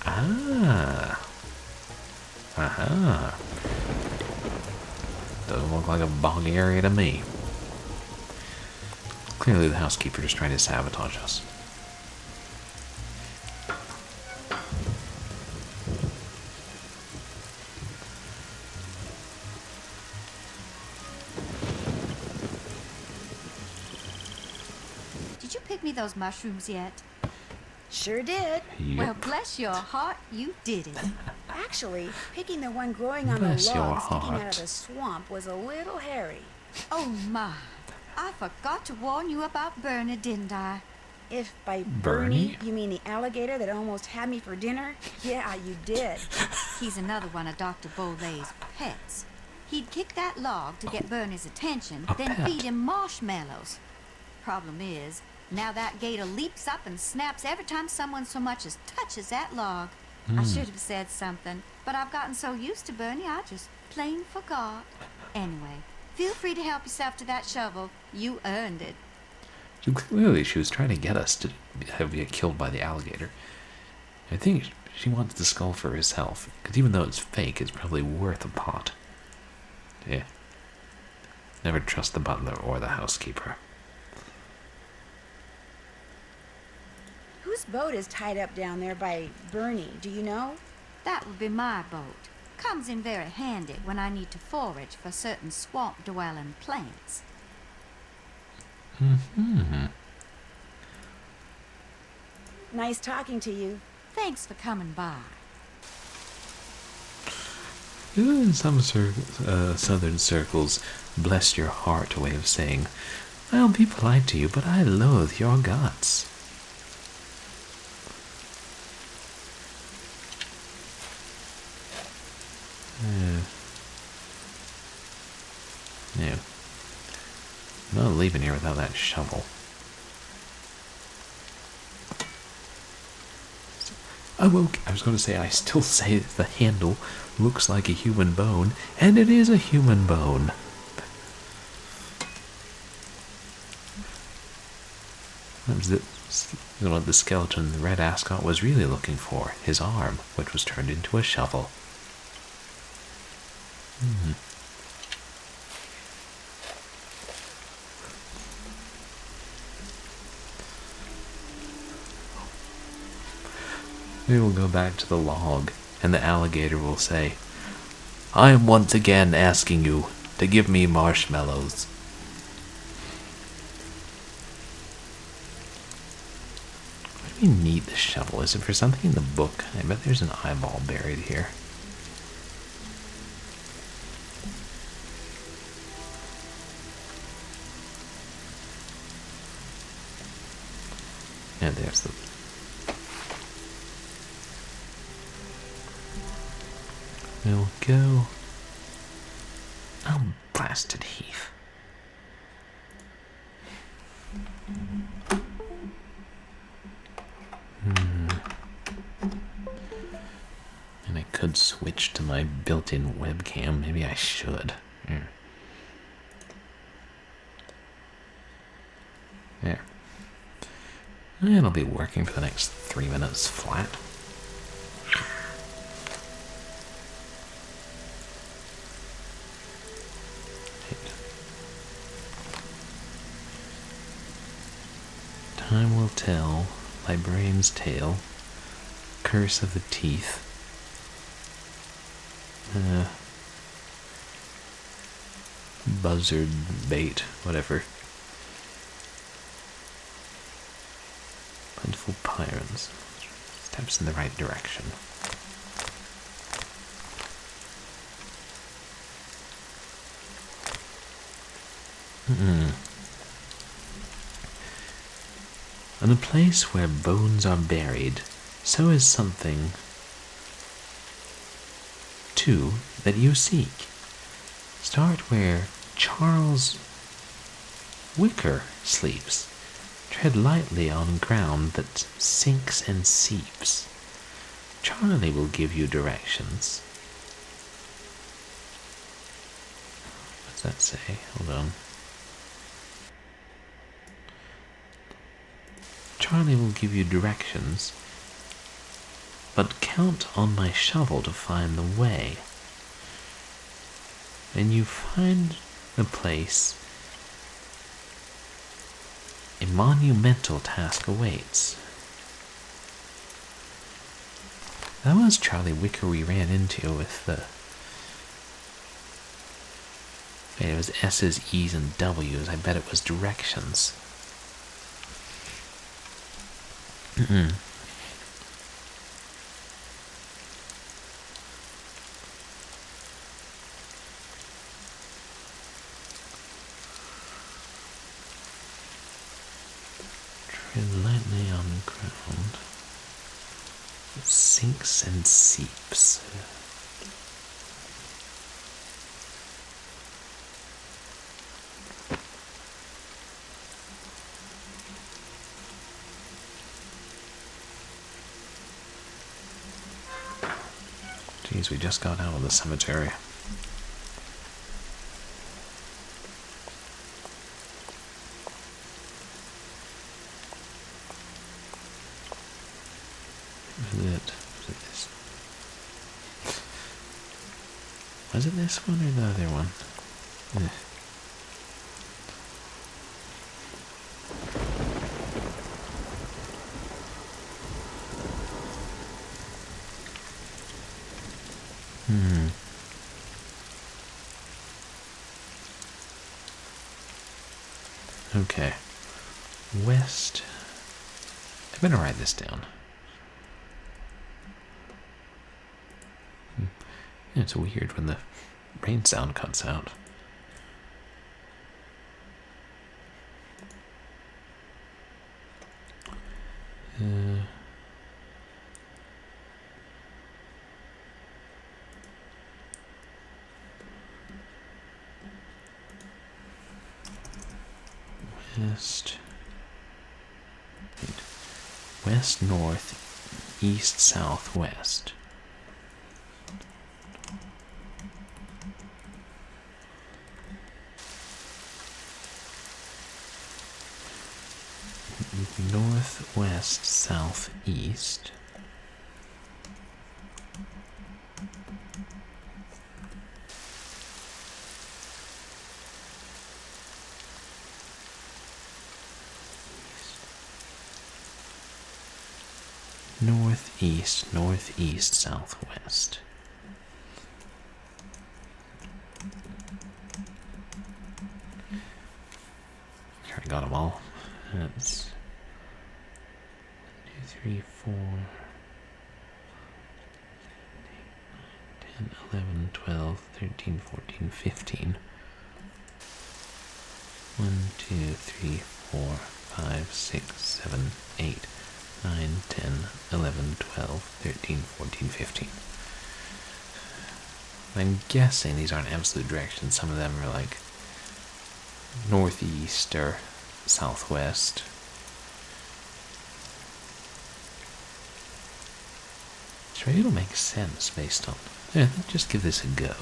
Ah. Aha. Doesn't look like a bog area to me. Clearly the housekeeper is trying to sabotage us. Did you pick me those mushrooms yet? Sure did. Yep. Well, bless your heart, you did it. Actually, picking the one growing on Bless the your log sticking out heart. of the swamp was a little hairy. Oh, my. I forgot to warn you about Bernie, didn't I? If by Bernie? Bernie you mean the alligator that almost had me for dinner, yeah, you did. He's another one of Dr. Bolet's pets. He'd kick that log to get Bernie's attention, A then pet? feed him marshmallows. Problem is, now that gator leaps up and snaps every time someone so much as touches that log. I should have said something, but I've gotten so used to Bernie, I just plain forgot. Anyway, feel free to help yourself to that shovel. You earned it. So clearly she was trying to get us to get killed by the alligator. I think she wants the skull for herself, because even though it's fake, it's probably worth a pot. Yeah. Never trust the butler or the housekeeper. Whose boat is tied up down there by Bernie, do you know? That would be my boat. Comes in very handy when I need to forage for certain swamp-dwelling plants. Nice talking to you. Thanks for coming by. In some southern circles, bless your heart way of saying, I'll be polite to you, but I loathe your guts. No. I'm not leaving here without that shovel. Oh, okay. I was going to say, I still say the handle looks like a human bone, and it is a human bone. That was what the skeleton the red ascot was really looking for, his arm, which was turned into a shovel. We will go back to the log, and the alligator will say, I am once again asking you to give me marshmallows. Why do we need the shovel? Is it for something in the book? I bet there's an eyeball buried here. And there's the... We'll go... Oh, blasted Heath. And I could switch to my built-in webcam. Maybe I should. There. It'll be working for the next 3 minutes flat. Time will tell. Librarian's tale. Curse of the teeth. Buzzard bait, whatever. Plentiful pirates. Steps in the right direction. In a place where bones are buried, so is something, too, that you seek. Start where Charles Wicker sleeps. Tread lightly on ground that sinks and seeps. Charlie will give you directions. What's that say? Hold on. Charlie will give you directions, but count on my shovel to find the way. When you find the place, a monumental task awaits. That was Charlie Wicker we ran into with the... It was S's, E's, and W's. I bet it was directions. Tread lightly on ground. It sinks and seeps. Jeez, we just got out of the cemetery. Was it this one or the other one? Okay. West. I better write this down. It's weird when the rain sound cuts out. West, north, east, south, west. Northwest, southeast. Northeast, northeast, southwest. Sure, I got them all. That's 2, 3, 4, 10, 11, 12, 13, 14, 15. 1, 2, 3, 4, 5, 6, 7, 8, 9, 10, 11, 12, 13, 14, 15. I'm guessing these aren't absolute directions. Some of them are like northeast or southwest. Which maybe it'll make sense based on... Yeah, let's just give this a go.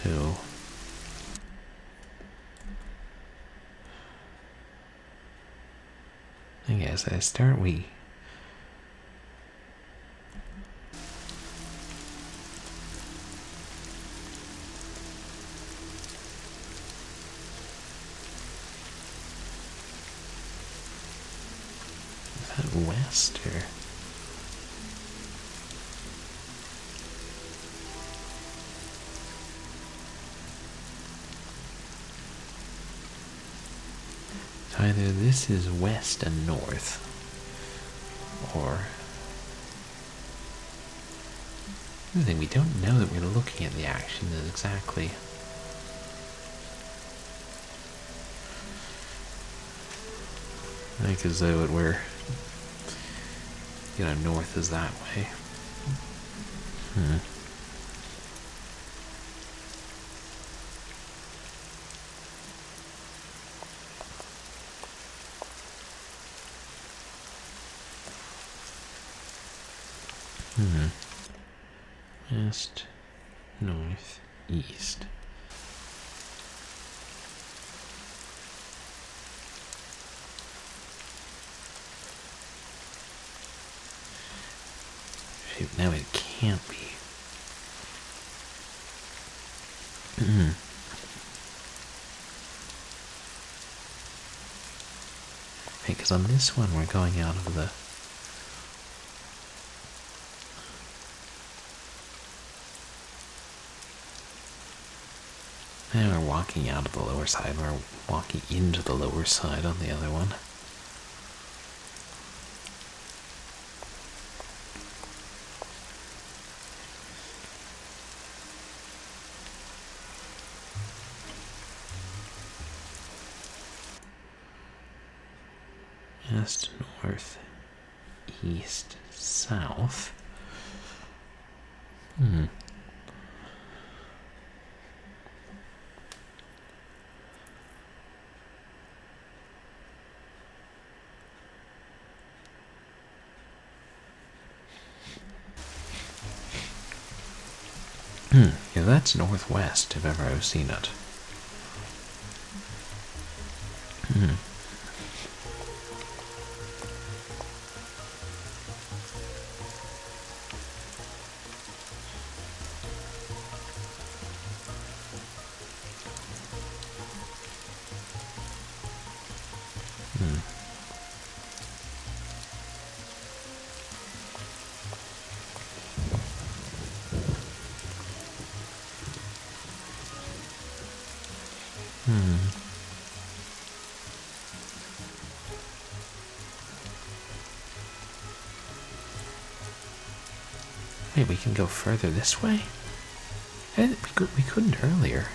So... I guess I start we... west or... So either this is west and north, or... The thing, we don't know that we're looking at the action is exactly... Like as though it were... You know, north is that way. West, north, east. Shoot, now it can't be. Because on this one we're going out of the... Now we're walking out of the lower side, we're walking into the lower side on the other one. West, north, east, south. Yeah, that's northwest, if ever I've seen it. Wait, we can go further this way? We couldn't earlier.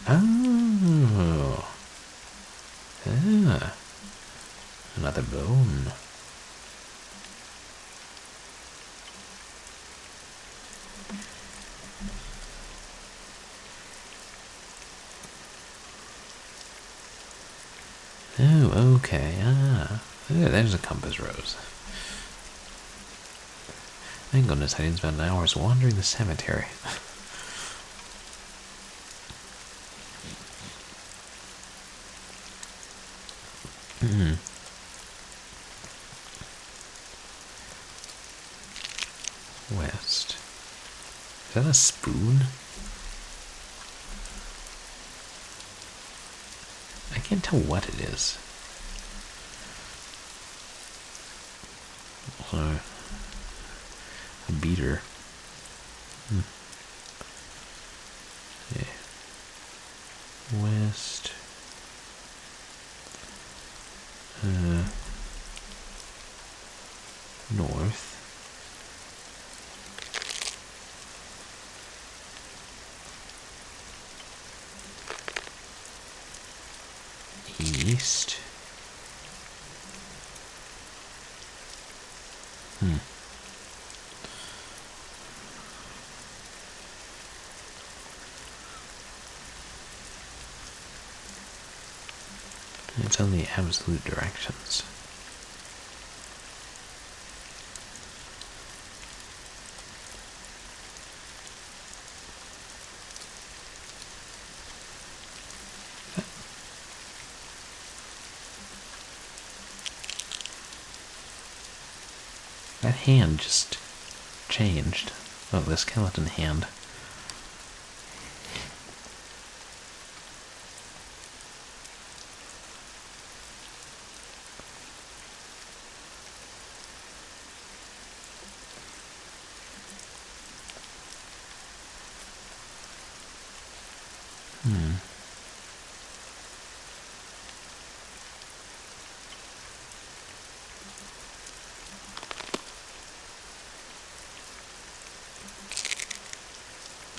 Oh. Ah. Another bone. Oh, okay. Ah. There's a compass rose. Thank goodness I didn't spend hours wandering the cemetery. West. Is that a spoon? I can't tell what it is. Or a beater. Okay. West. North. east. It's only absolute directions. That hand just changed. Oh, the skeleton hand.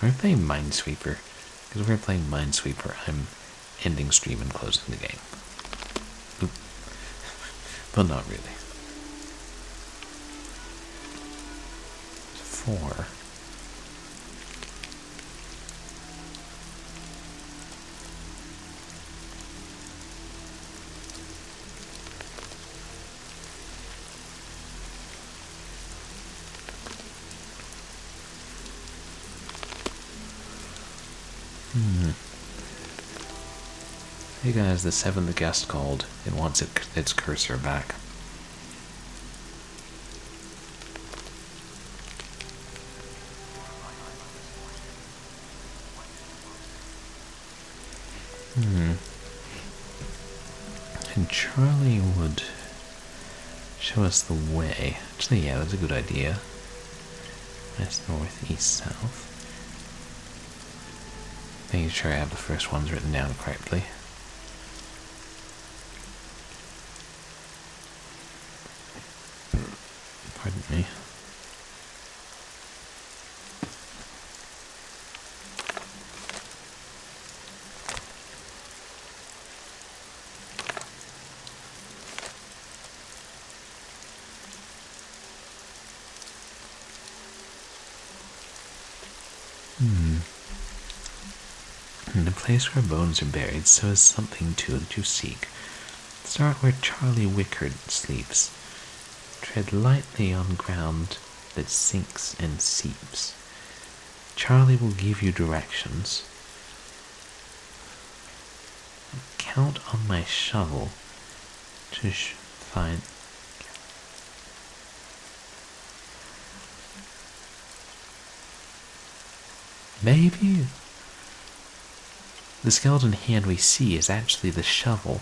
Are we playing Minesweeper? Because if we're playing Minesweeper, I'm ending stream and closing the game. Oop. But not really. 4. Hey guys, the 7th guest called. It wants its cursor back. And Charlie would show us the way. Actually, yeah, that's a good idea. West, north, east, south. Making sure I have the first ones written down correctly. Pardon me. In the place where bones are buried, so is something too that you seek. Start where Charlie Wickard sleeps. Tread lightly on ground that sinks and seeps. Charlie will give you directions. Count on my shovel to find. Maybe the skeleton hand we see is actually the shovel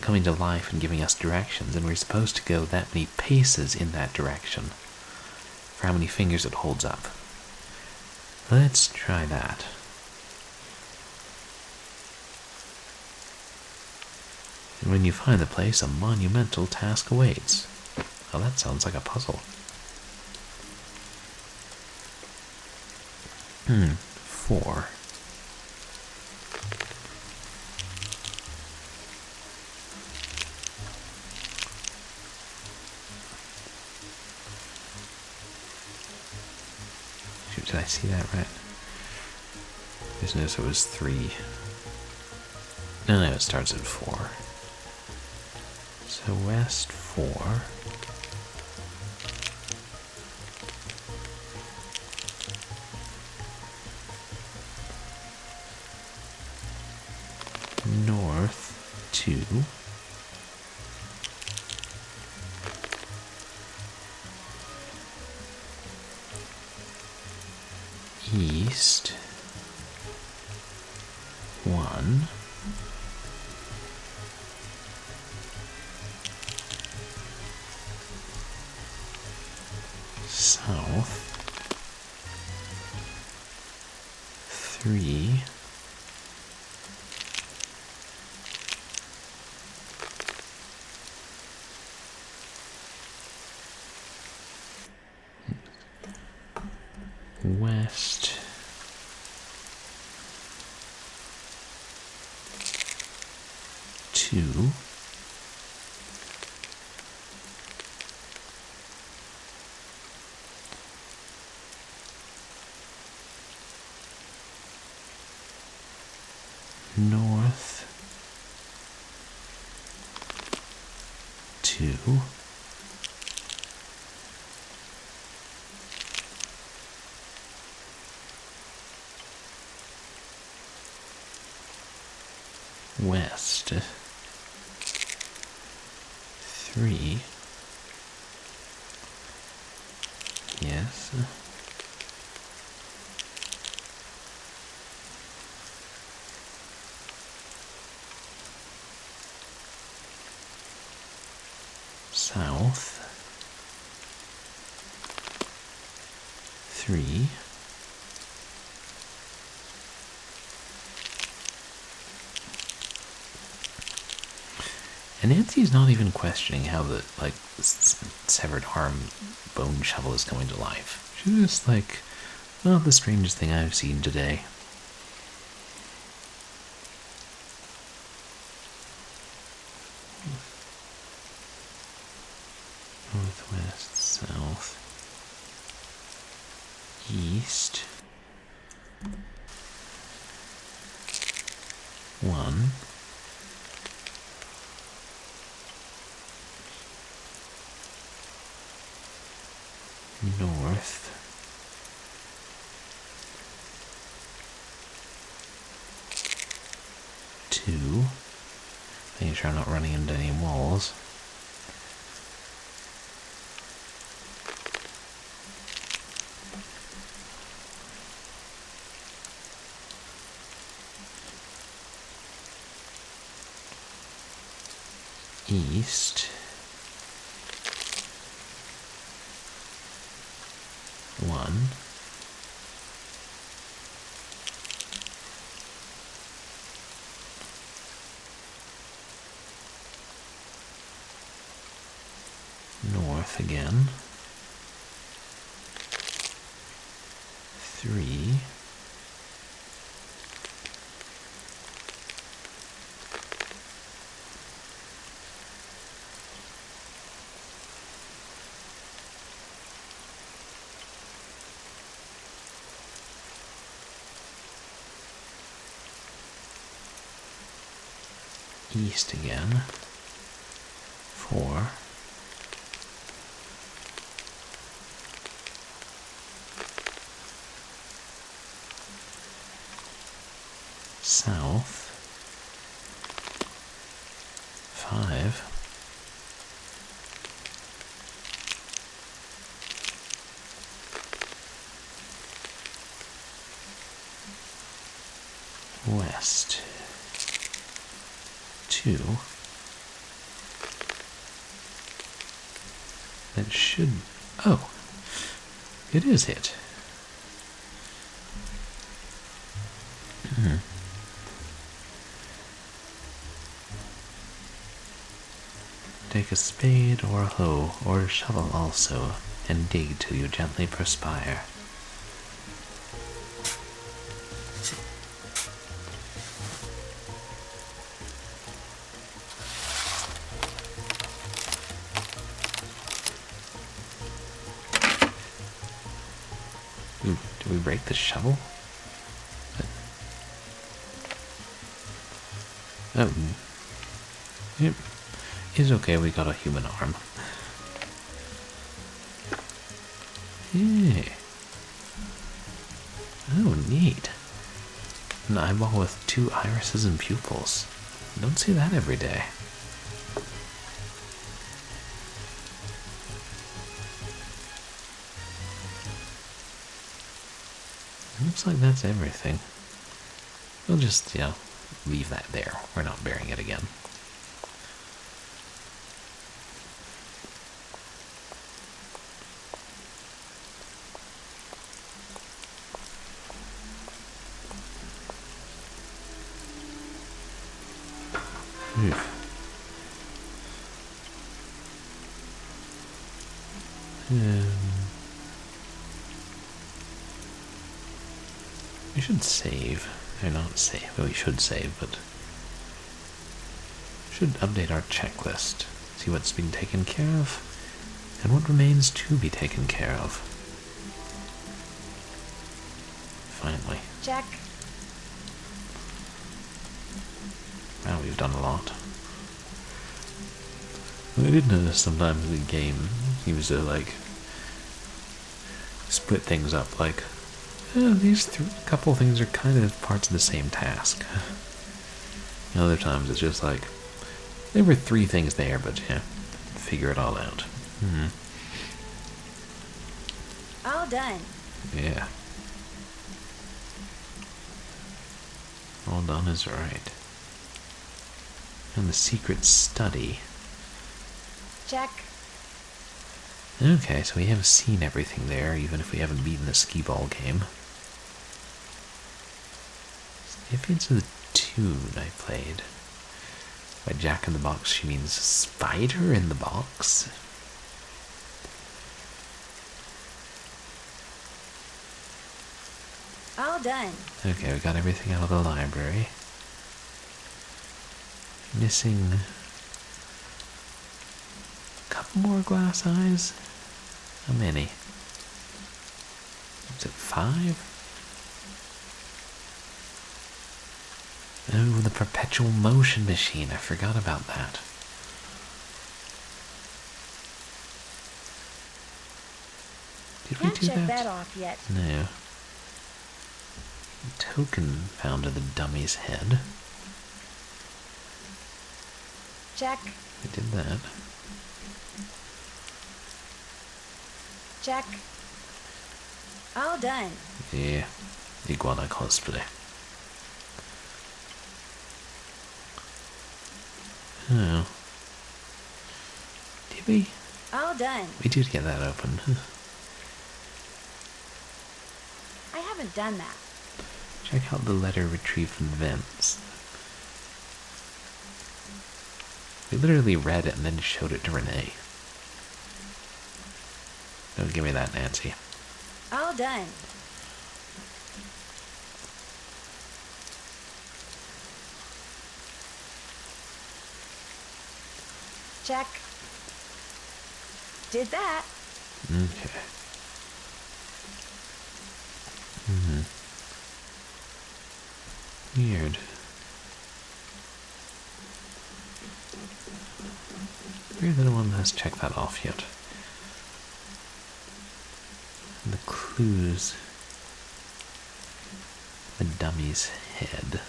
coming to life and giving us directions, and we're supposed to go that many paces in that direction for how many fingers it holds up. Let's try that. And when you find the place, a monumental task awaits. Oh, that sounds like a puzzle. 4. Shoot, did I see that right? Just noticed it was 3. No, it starts at 4. So west 4. North 2. East 1. South 3. West 2. 2. North 2. West 3. Yes. South 3. And Nancy's not even questioning how the severed arm bone shovel is coming to life. She's just like, not the strangest thing I've seen today. Northwest, south, east. 1. North. 2. Making sure I'm not running into any walls. East. 1. North again. 3. East again. 4. South. 5. West. 2. That should... Oh! It is hit. Take a spade or a hoe or a shovel also, and dig till you gently perspire. Ooh, did we break the shovel? Oh. It is okay, we got a human arm. Yeah. Oh, neat. An eyeball with 2 irises and pupils. Don't see that every day. Looks like that's everything. We'll just, leave that there. We're not burying it again. We should save. Or not save. Well, we should save, but should update our checklist. See what's been taken care of, and what remains to be taken care of. Finally. Check. Wow, we've done a lot. I did notice sometimes in the game seems to like split things up. Like, these couple things are kind of parts of the same task. And other times it's just like there were 3 things there, but yeah, figure it all out. All done. Yeah. All done is right. And the secret study. Check. Okay, so we have seen everything there, even if we haven't beaten the skee-ball game. If it's the tune I played. By Jack in the Box, she means spider in the box? All done. Okay, we got everything out of the library. Missing a couple more glass eyes. How many? Is it 5? Oh, the perpetual motion machine. I forgot about that. Did we Can't do check that? that off yet. No. Token found in the dummy's head. Check. We did that. Check. All done. Yeah. Iguana cosplay. Oh. Did we? All done. We did get that open. I haven't done that. Check out the letter retrieved from Vince. We literally read it and then showed it to Renee. Don't give me that, Nancy. All done. Check. Did that. Okay. Weird. Weird that no one has checked that off yet. And the clues. The dummy's head.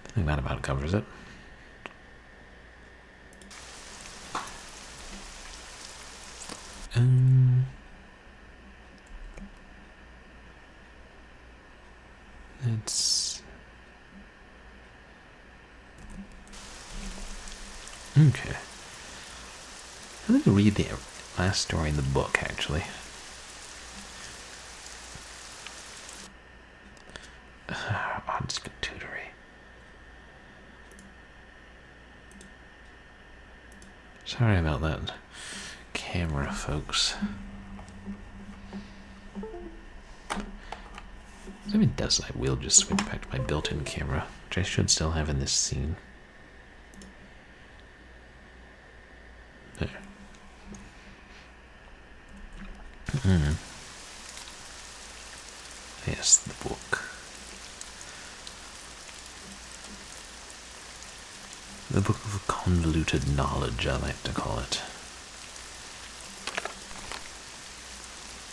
I think that about covers it. It's okay. I think I'll read the last story in the book, actually. Odd spitootery. Sorry about that camera, folks. If it does, I will just switch back to my built-in camera, which I should still have in this scene. There. Yes, the book. The book of convoluted knowledge, I like to call it.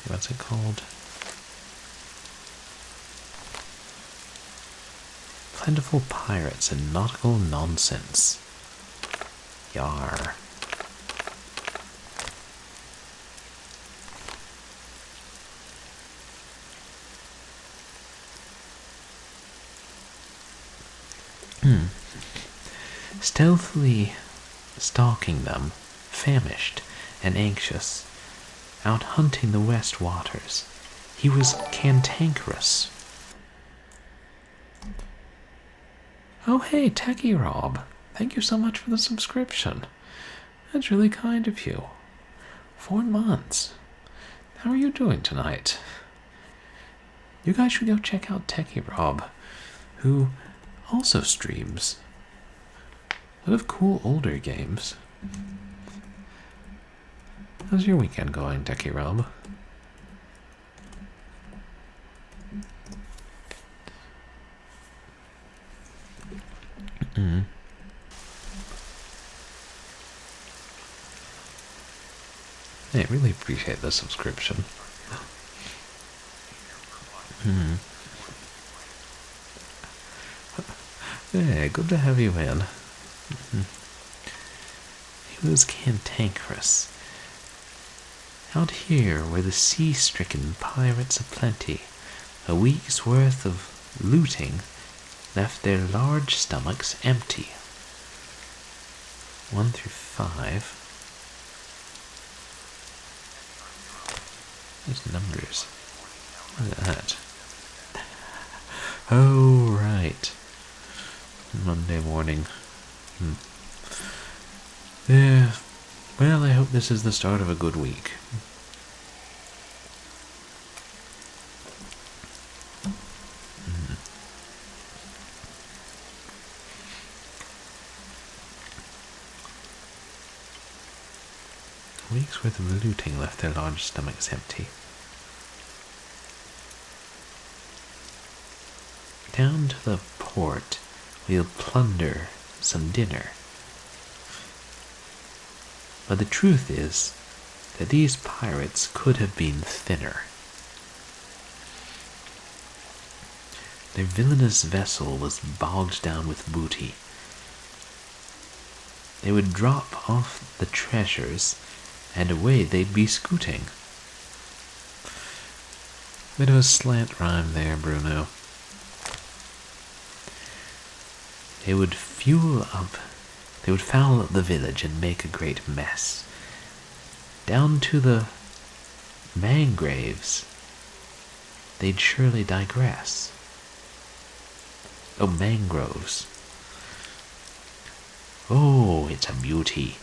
What's it called? Plentiful Pirates and Nautical Nonsense. Yar. Stealthily stalking them, famished and anxious, out hunting the west waters, he was cantankerous, Oh, hey, Techie Rob. Thank you so much for the subscription. That's really kind of you. 4 months. How are you doing tonight? You guys should go check out Techie Rob, who also streams a lot of cool older games. How's your weekend going, Techie Rob? I really appreciate the subscription. Yeah, good to have you in. He was cantankerous. Out here where the sea-stricken pirates aplenty, a week's worth of looting left their large stomachs empty. 1 through 5. Those numbers. What is that? Oh, right. Monday morning. Yeah. Well, I hope this is the start of a good week. A week's worth of looting left their large stomachs empty. Down to the port, we'll plunder some dinner. But the truth is that these pirates could have been thinner. Their villainous vessel was bogged down with booty. They would drop off the treasures, and away they'd be scooting. Bit of a slant rhyme there, Bruno. They would foul up the village and make a great mess. Down to the mangroves, they'd surely digress. Oh, mangroves. Oh, it's a beauty.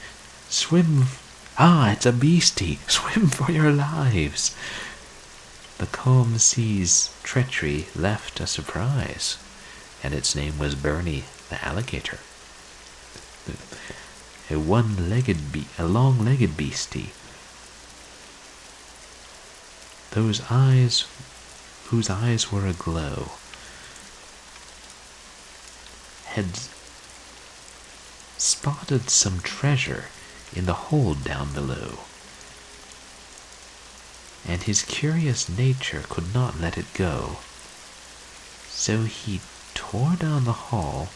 Swim. Ah, it's a beastie. Swim for your lives. The calm sea's treachery left a surprise, and its name was Bernie the alligator. A long-legged beastie. Whose eyes were aglow, had spotted some treasure in the hold down below, and his curious nature could not let it go. So he tore down the hull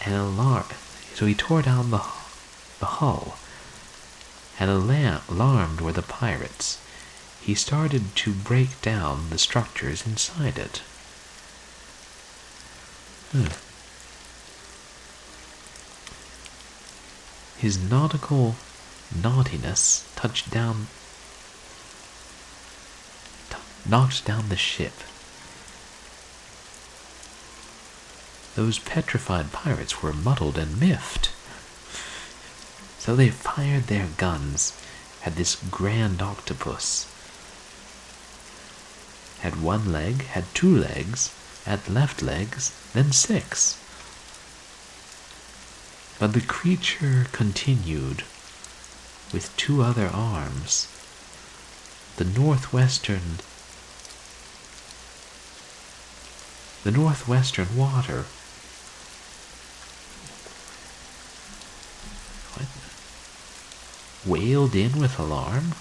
and alarmed were the pirates. He started to break down the structures inside it. His nautical naughtiness knocked down the ship. Those petrified pirates were muddled and miffed. So they fired their guns at this grand octopus. Had 1 leg, had 2 legs, had left legs, then 6. But the creature continued with 2 other arms. The northwestern water. What? Wailed in with alarm?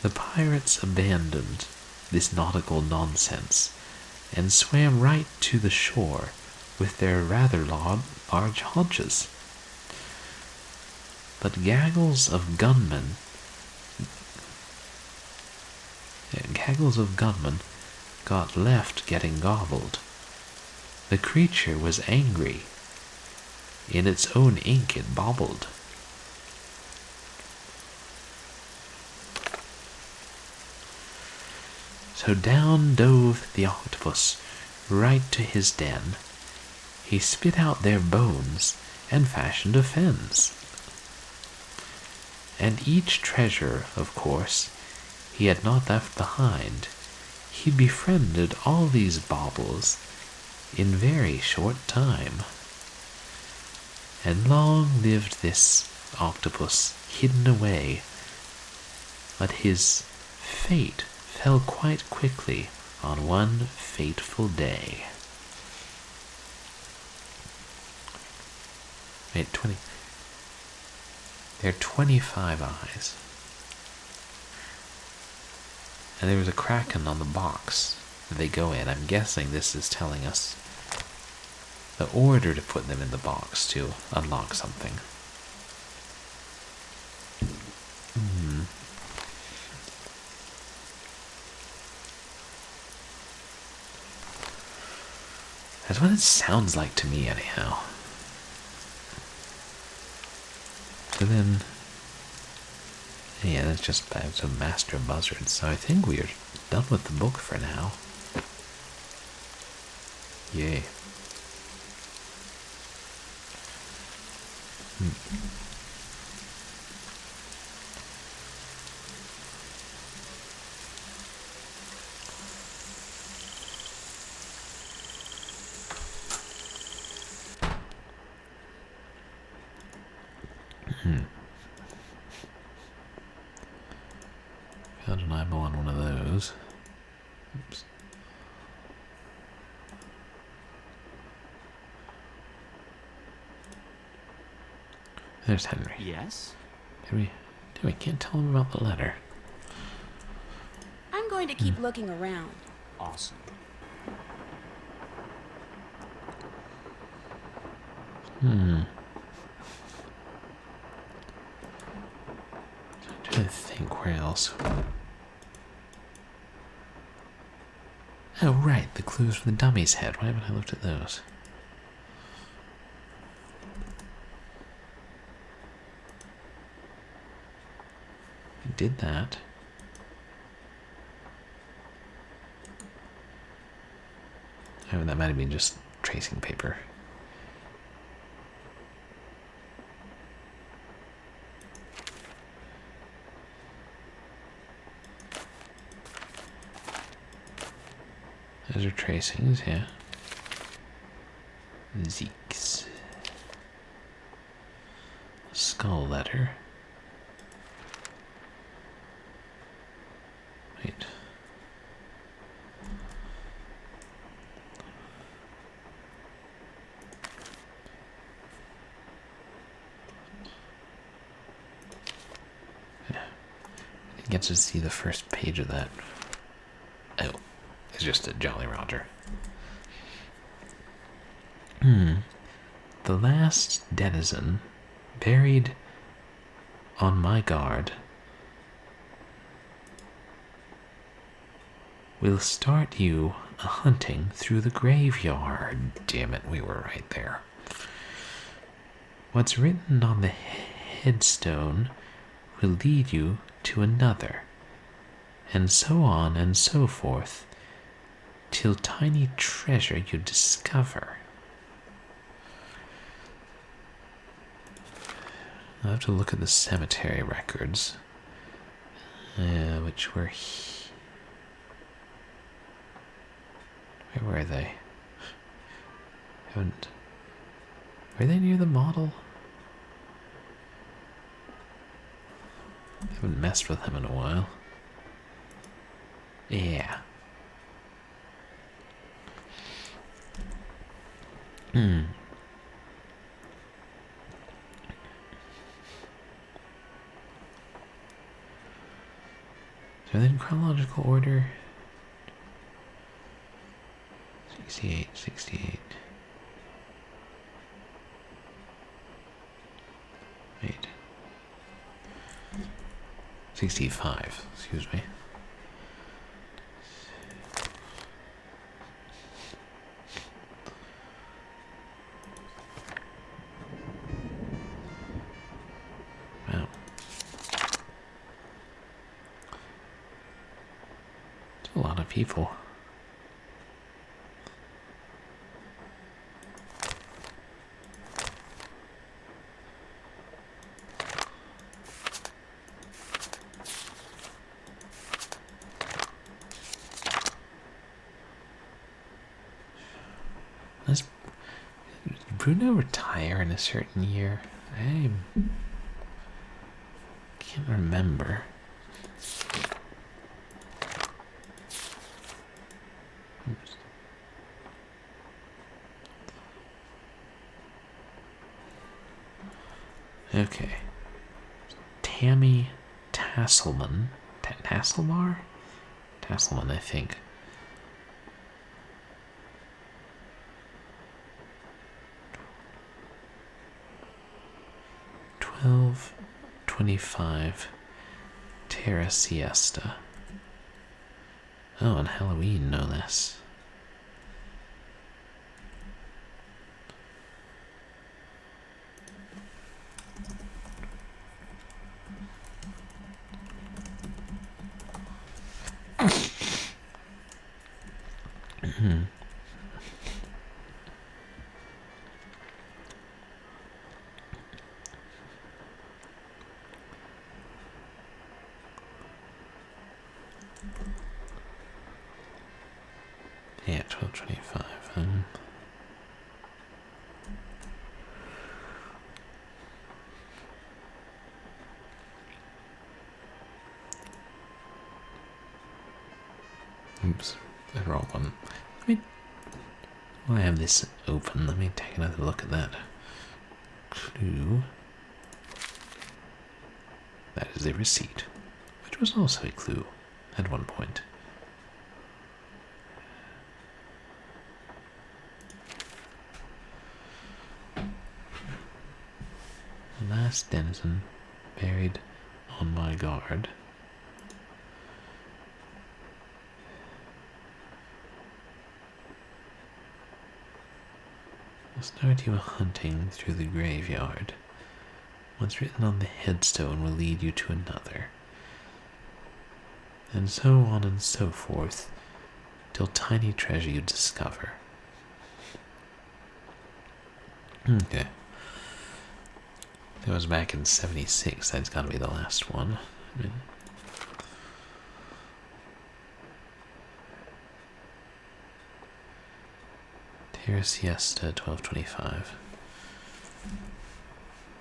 The pirates abandoned this nautical nonsense and swam right to the shore with their rather large haunches. But gaggles of gunmen got left getting gobbled. The creature was angry. In its own ink it bobbled. So down dove the octopus right to his den. He spit out their bones and fashioned a fence. And each treasure, of course, he had not left behind. He befriended all these baubles in very short time. And long lived this octopus hidden away, but his fate fell quite quickly on one fateful day. Wait, 20. There are 25 eyes. And there was a kraken on the box that they go in. I'm guessing this is telling us the order to put them in the box to unlock something. That's what it sounds like to me, anyhow. So then, yeah, that's just a master of buzzards. So I think we are done with the book for now. Yay. Found an eyeball on one of those. Oops. There's Henry. Yes? We can't tell him about the letter. I'm going to keep looking around. Awesome. I'm trying to think where else. Oh, right, the clues from the dummy's head. Why haven't I looked at those? I did that. Oh, that might have been just tracing paper. Those are tracings, yeah. Zeeks. Skull letter. Wait. Yeah. I didn't get to see the first page of that. Oh. It's just a Jolly Roger. The last denizen buried on my guard will start you a hunting through the graveyard. Damn it, we were right there. What's written on the headstone will lead you to another, and so on and so forth, till tiny treasure you discover. I'll have to look at the cemetery records, which were where were they? Were they near the model? Haven't messed with them in a while. Yeah. So then chronological order. 68, 68. Wait. 65, excuse me. lot of people. Does Bruno retire in a certain year? I can't remember. Oops. Okay. Tammy Tasselman. Tasselmar? Tasselman, I think. 12:25 Terra Siesta. Oh, on Halloween, no less. Yeah, 12:25. Oops, the wrong one. While I have this open, let me take another look at that clue. That is a receipt, which was also a clue at one point. The last denizen buried on my guard. Last night you were hunting through the graveyard. What's written on the headstone will lead you to another. And so on and so forth, till tiny treasure you discover. Okay. That was back in 76, that's gotta be the last one. Terra Siesta, 12:25.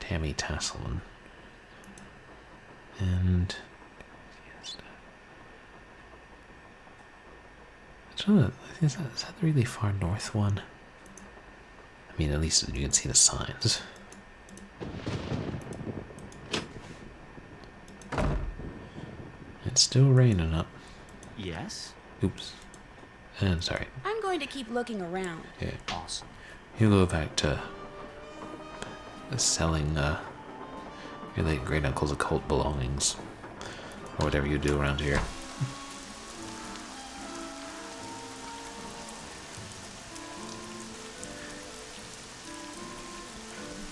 Tammy Tasselman. And Siesta. Is that the really far north one? I mean, at least you can see the signs. It's still raining up. Yes? Oops. And sorry. I'm going to keep looking around. Yeah. Awesome. You go back to selling your late great uncle's occult belongings, or whatever you do around here.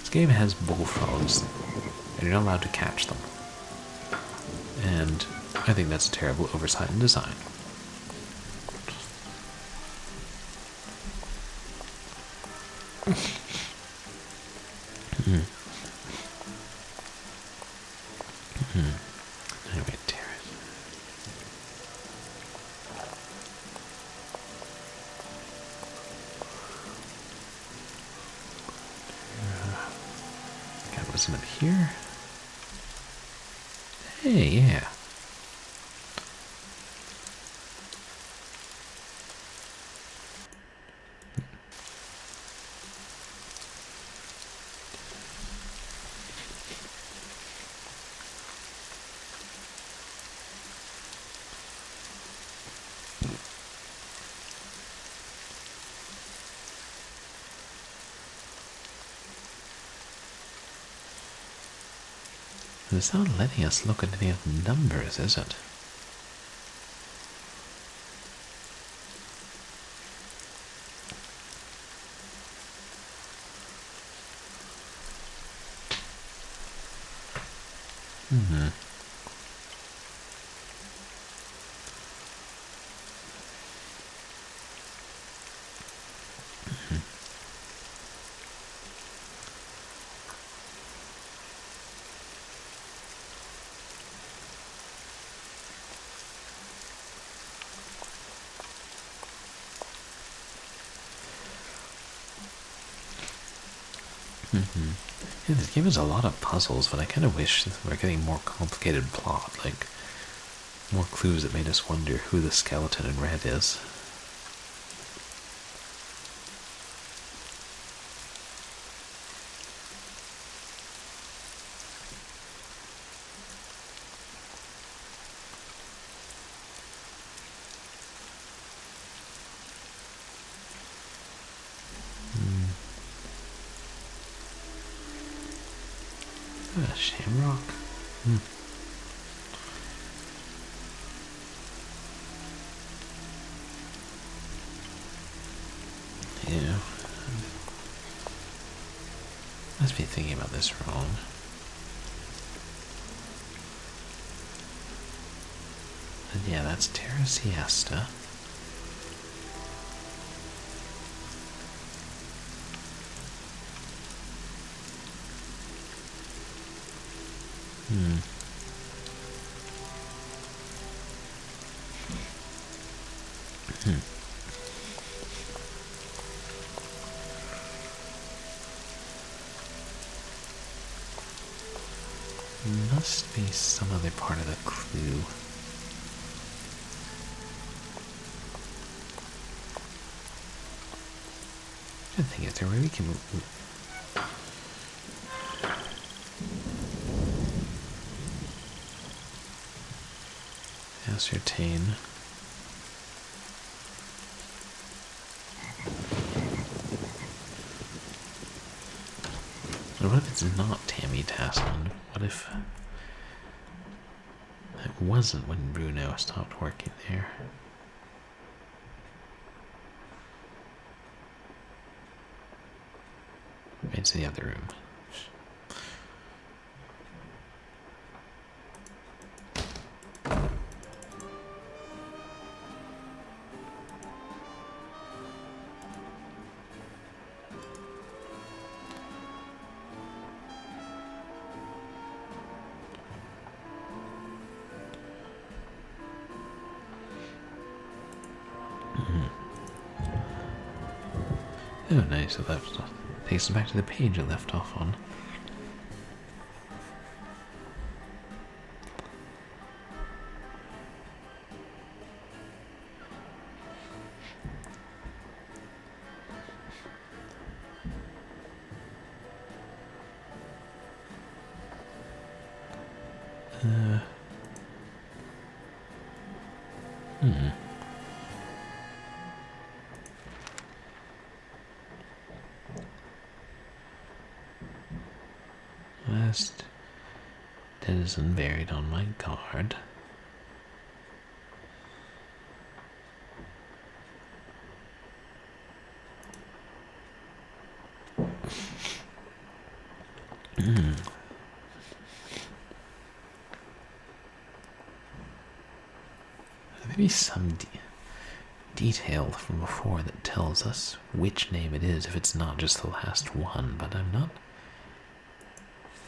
This game has bullfrogs, and you're not allowed to catch them. And I think that's a terrible oversight in design. Anyway, terrace. Got what's up here? Hey, yeah. It's not letting us look at any of the numbers, is it? Yeah, this game has a lot of puzzles, but I kind of wish we're getting more complicated plot, like more clues that made us wonder who the skeleton in red is. Shamrock? Yeah. Must be thinking about this wrong. And yeah, that's Terra Siesta. Must be some other part of the clue. I think, is there a way we can ascertain? Or what if it's not Tammy Tasman? What if that wasn't when Bruno stopped working there? It's in the other room. Oh, nice. It left off. Takes us back to the page it left off on. Last denizen buried on my guard. Maybe some detail from before that tells us which name it is if it's not just the last one, but I'm not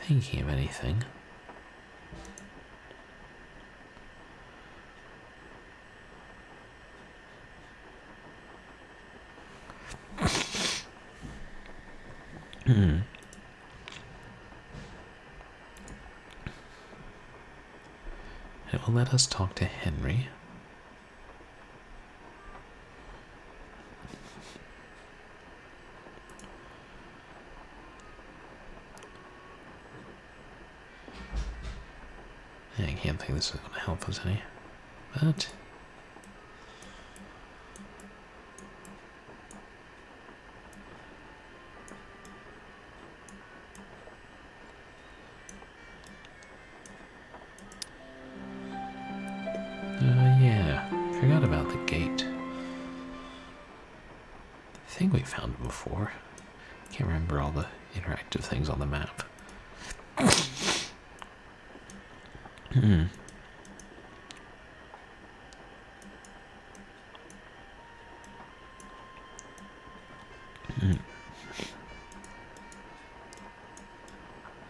thinking of anything. It will let us talk to Henry. I can't think this is going to help us any, but yeah, forgot about the gate. I think we found it before. Can't remember all the interactive things on the map.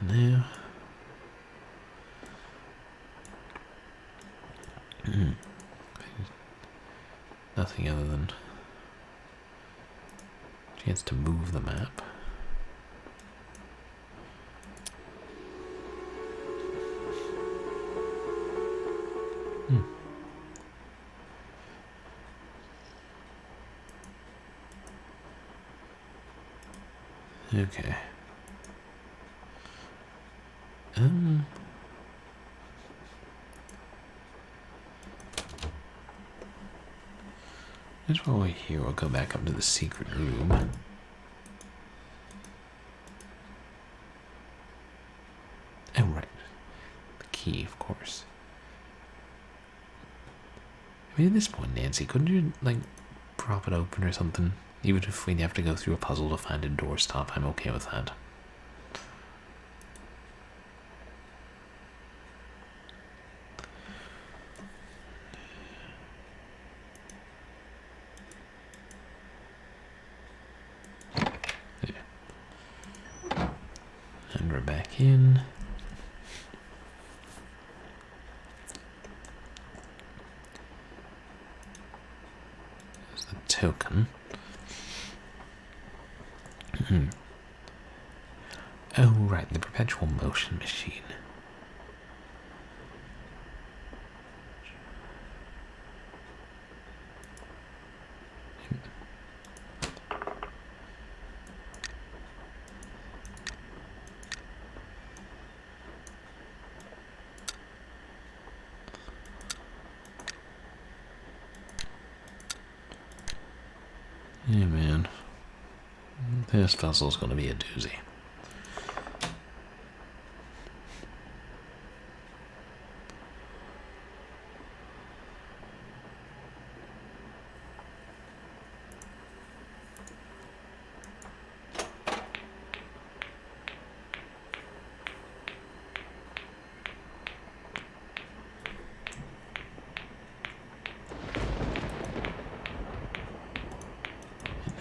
No. Nothing other than a chance to move the map. Okay. Just while we're here, we'll go back up to the secret room. Oh, right. The key, of course. I mean, at this point, Nancy, couldn't you, like, prop it open or something? Even if we'd have to go through a puzzle to find a doorstop, I'm okay with that. And we're back in. There's the token. Oh, right, the perpetual motion machine. Yeah, man. This puzzle's gonna be a doozy.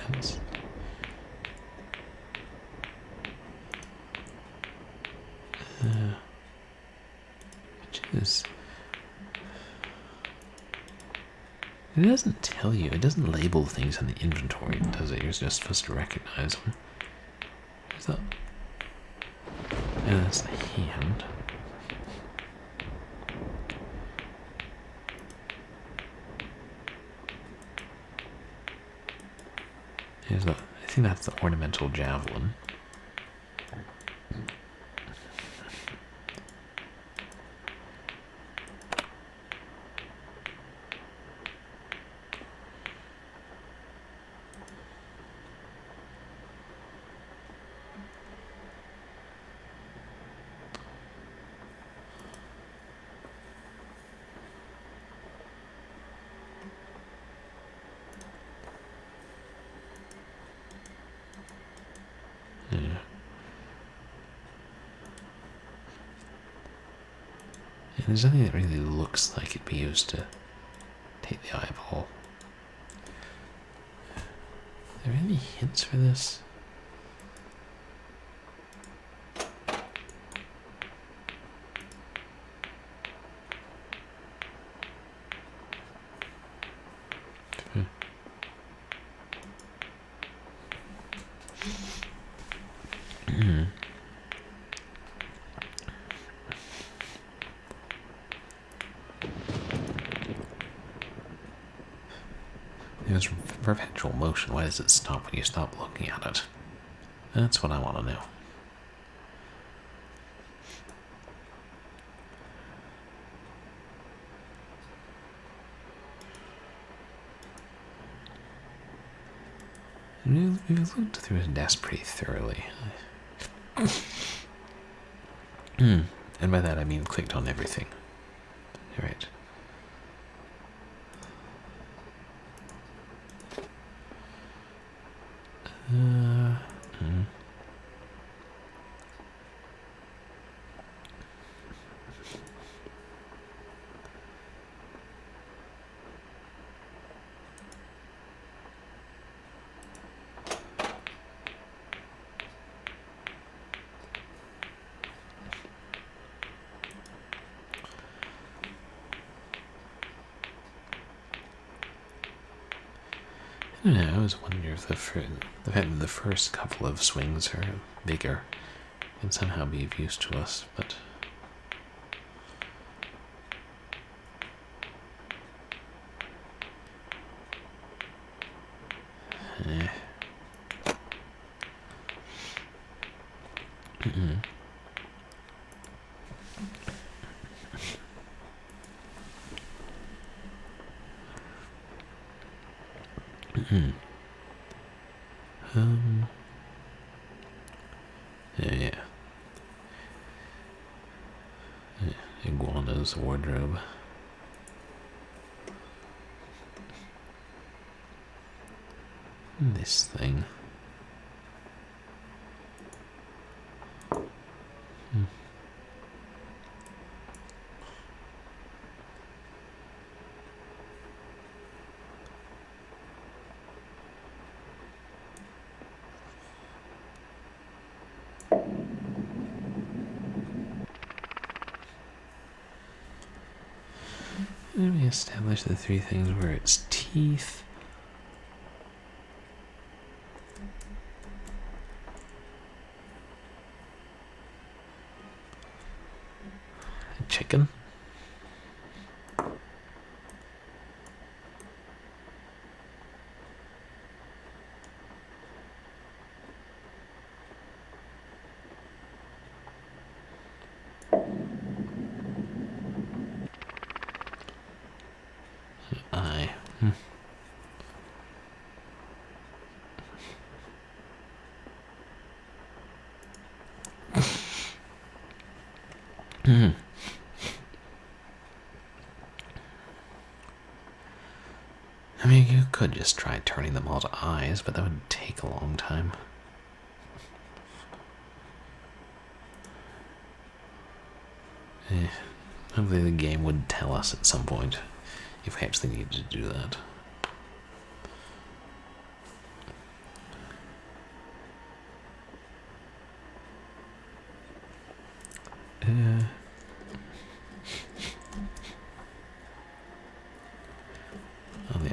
That's... which is... It doesn't tell you, it doesn't label things in the inventory, does it? You're just supposed to recognize them. Is that... Oh, that's the hand. Here's the... I think that's the ornamental javelin. Yeah. And there's nothing that really looks like it'd be used to take the eyeball. Are there any hints for this? There's perpetual motion. Why does it stop when you stop looking at it? That's what I want to know. We've looked through his desk pretty thoroughly. And by that I mean clicked on everything. Right. I don't know, I was wondering if the fact that the first couple of swings are bigger can somehow be of use to us, but Yeah. Iguana's wardrobe. This thing. Let me establish the three things where its teeth. A chicken. Eye. I mean, you could just try turning them all to eyes, but that would take a long time. Hopefully the game would tell us at some point if we actually needed to do that.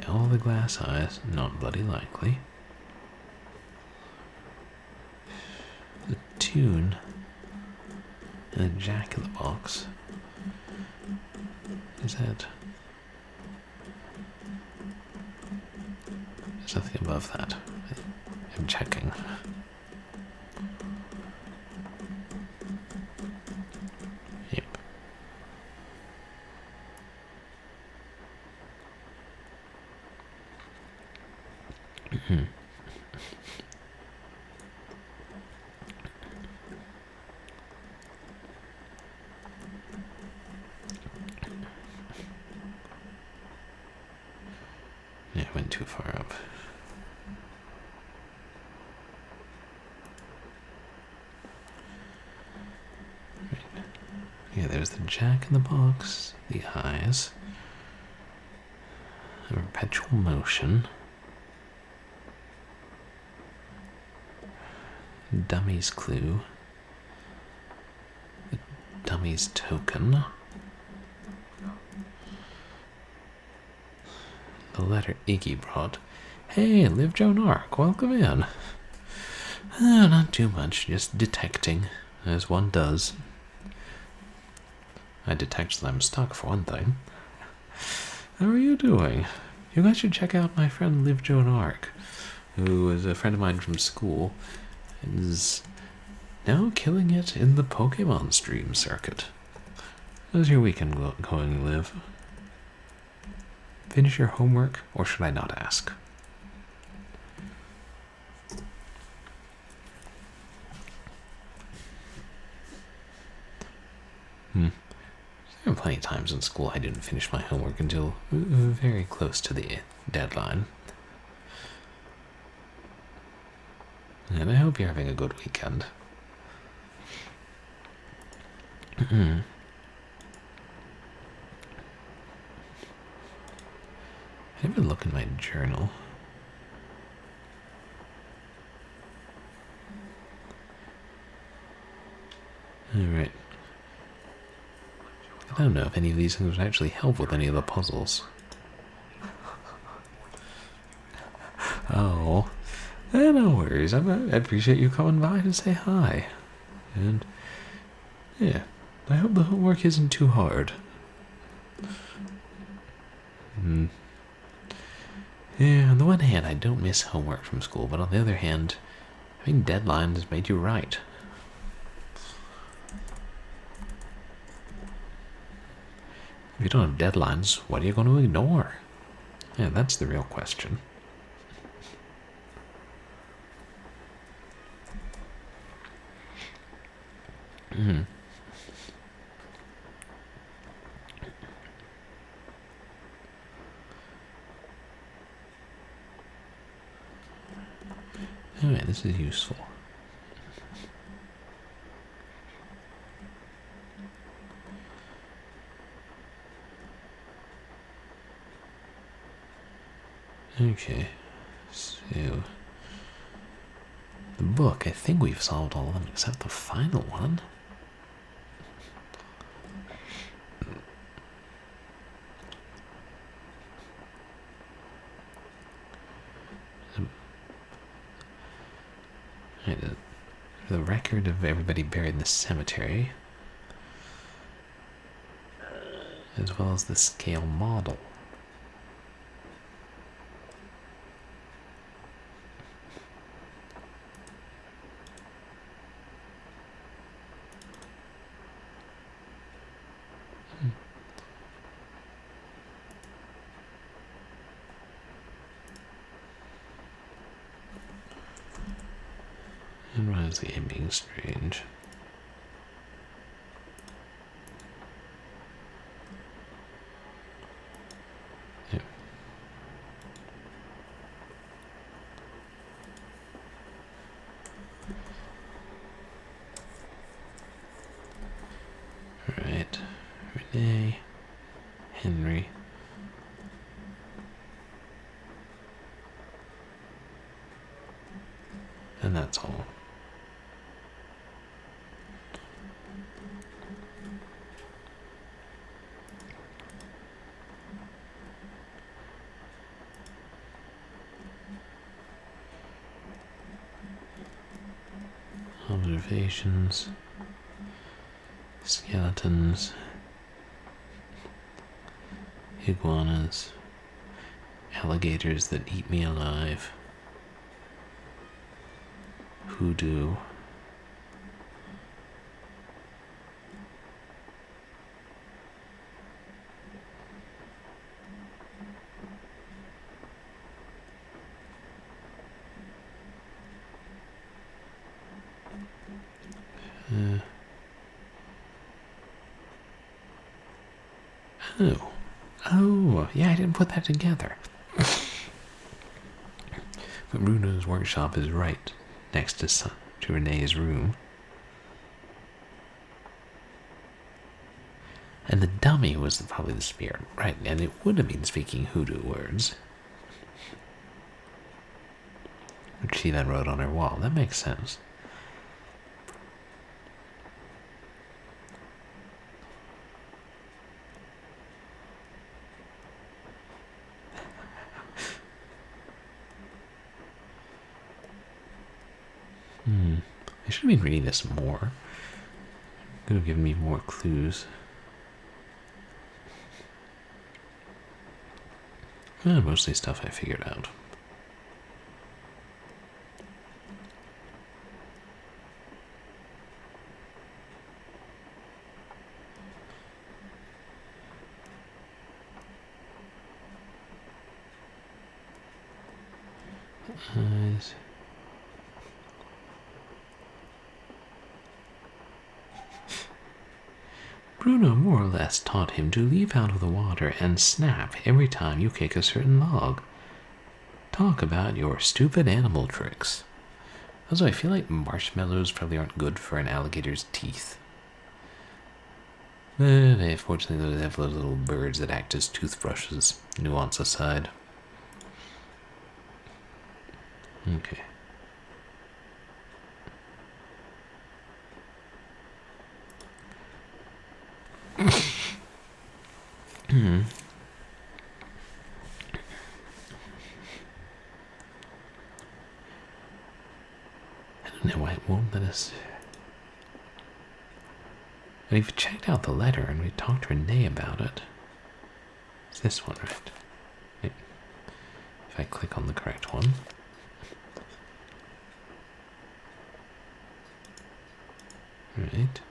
All the glass eyes, not bloody likely. The tune and a jack in the box. Is that? There's nothing above that. I'm checking. Yep. Yeah, I went too far up. Right. Yeah, there's the jack in the box, the eyes, a perpetual motion, dummy's clue, the dummy's token, the letter Iggy brought. Hey, Liv Joan Arc, welcome in. Not too much, just detecting, as one does. I detect that I'm stuck, for one thing. How are you doing? You guys should check out my friend Liv Joan Arc, who is a friend of mine from school, and is now killing it in the Pokemon stream circuit. How's your weekend going, Liv? Finish your homework, or should I not ask? There were plenty of times in school I didn't finish my homework until very close to the deadline. And I hope you're having a good weekend. I haven't looked in my journal. Alright. I don't know if any of these things would actually help with any of the puzzles. Oh. No worries. I appreciate you coming by to say hi. And, yeah, I hope the homework isn't too hard. Yeah, on the one hand, I don't miss homework from school, but on the other hand, having deadlines made you right. If you don't have deadlines, what are you going to ignore? Yeah, that's the real question. Alright, this is useful. Okay, so the book, I think we've solved all of them except the final one. Right, the record of everybody buried in the cemetery, as well as the scale model. And why is the game being strange? Yep. Alright. Renee. Henry. And that's all. Observations, skeletons, iguanas, alligators that eat me alive, hoodoo, Oh, yeah, I didn't put that together. But Bruno's workshop is right next to Renee's room. And the dummy was probably the spirit, right? And it would have been speaking hoodoo words, which she then wrote on her wall. That makes sense. I should have been reading this more. Could have given me more clues. Mostly stuff I figured out. Eyes. Bruno more or less taught him to leap out of the water and snap every time you kick a certain log. Talk about your stupid animal tricks. Also, I feel like marshmallows probably aren't good for an alligator's teeth. But fortunately, they have those little birds that act as toothbrushes. Nuance aside. Okay. I don't know why it won't let us. We've checked out the letter and we talked to Renee about it. It's this one, right? Wait. If I click on the correct one. Right.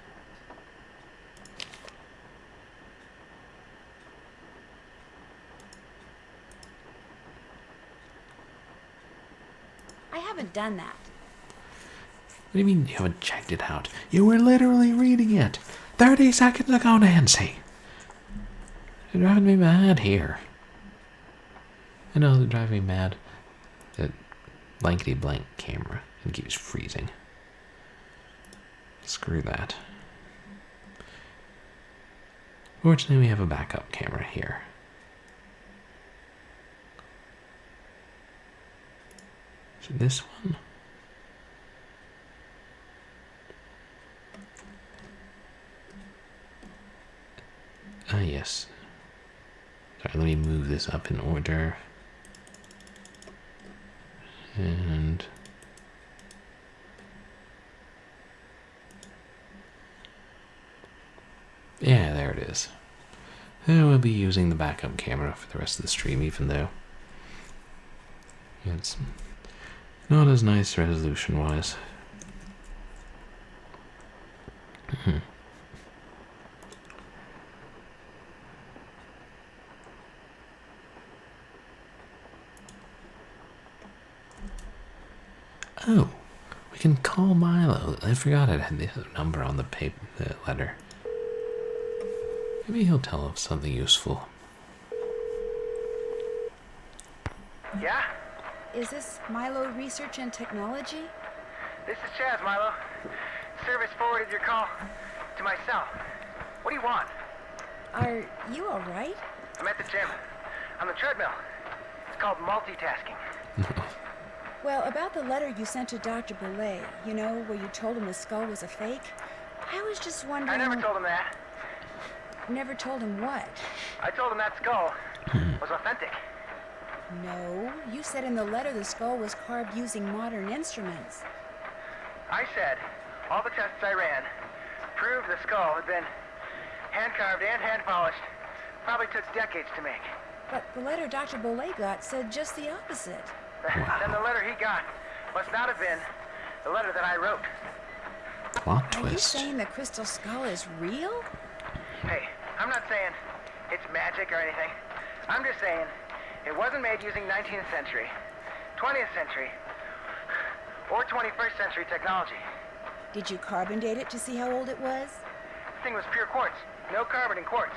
I haven't done that. do you mean you haven't checked it out? You were literally reading it 30 seconds ago, Nancy. You're driving me mad here. I know they're driving me mad. That blankety blank camera and keeps freezing. Screw that. Fortunately, we have a backup camera here. Is it this one? Ah, yes. Sorry, let me move this up in order. And yeah, there it is. And we'll be using the backup camera for the rest of the stream, even though it's not as nice resolution-wise. Oh, we can call Milo. I forgot I had the number on the letter. Maybe he'll tell us something useful. Yeah? Is this Milo Research and Technology? This is Chaz, Milo. Service forwarded your call to my cell. What do you want? Are you all right? I'm at the gym. On the treadmill. It's called multitasking. Well, about the letter you sent to Dr. Bolet, you know, where you told him the skull was a fake, I was just wondering... I never told him that. Never told him what? I told him that skull was authentic. No, you said in the letter the skull was carved using modern instruments. I said all the tests I ran proved the skull had been hand-carved and hand-polished. Probably took decades to make. But the letter Dr. Bolet got said just the opposite. Then the letter he got must not have been the letter that I wrote. Plot Are you twist. saying the crystal skull is real? Hey, I'm not saying it's magic or anything. I'm just saying it wasn't made using 19th century, 20th century, or 21st century technology. Did you carbon date it to see how old it was? This thing was pure quartz. No carbon in quartz.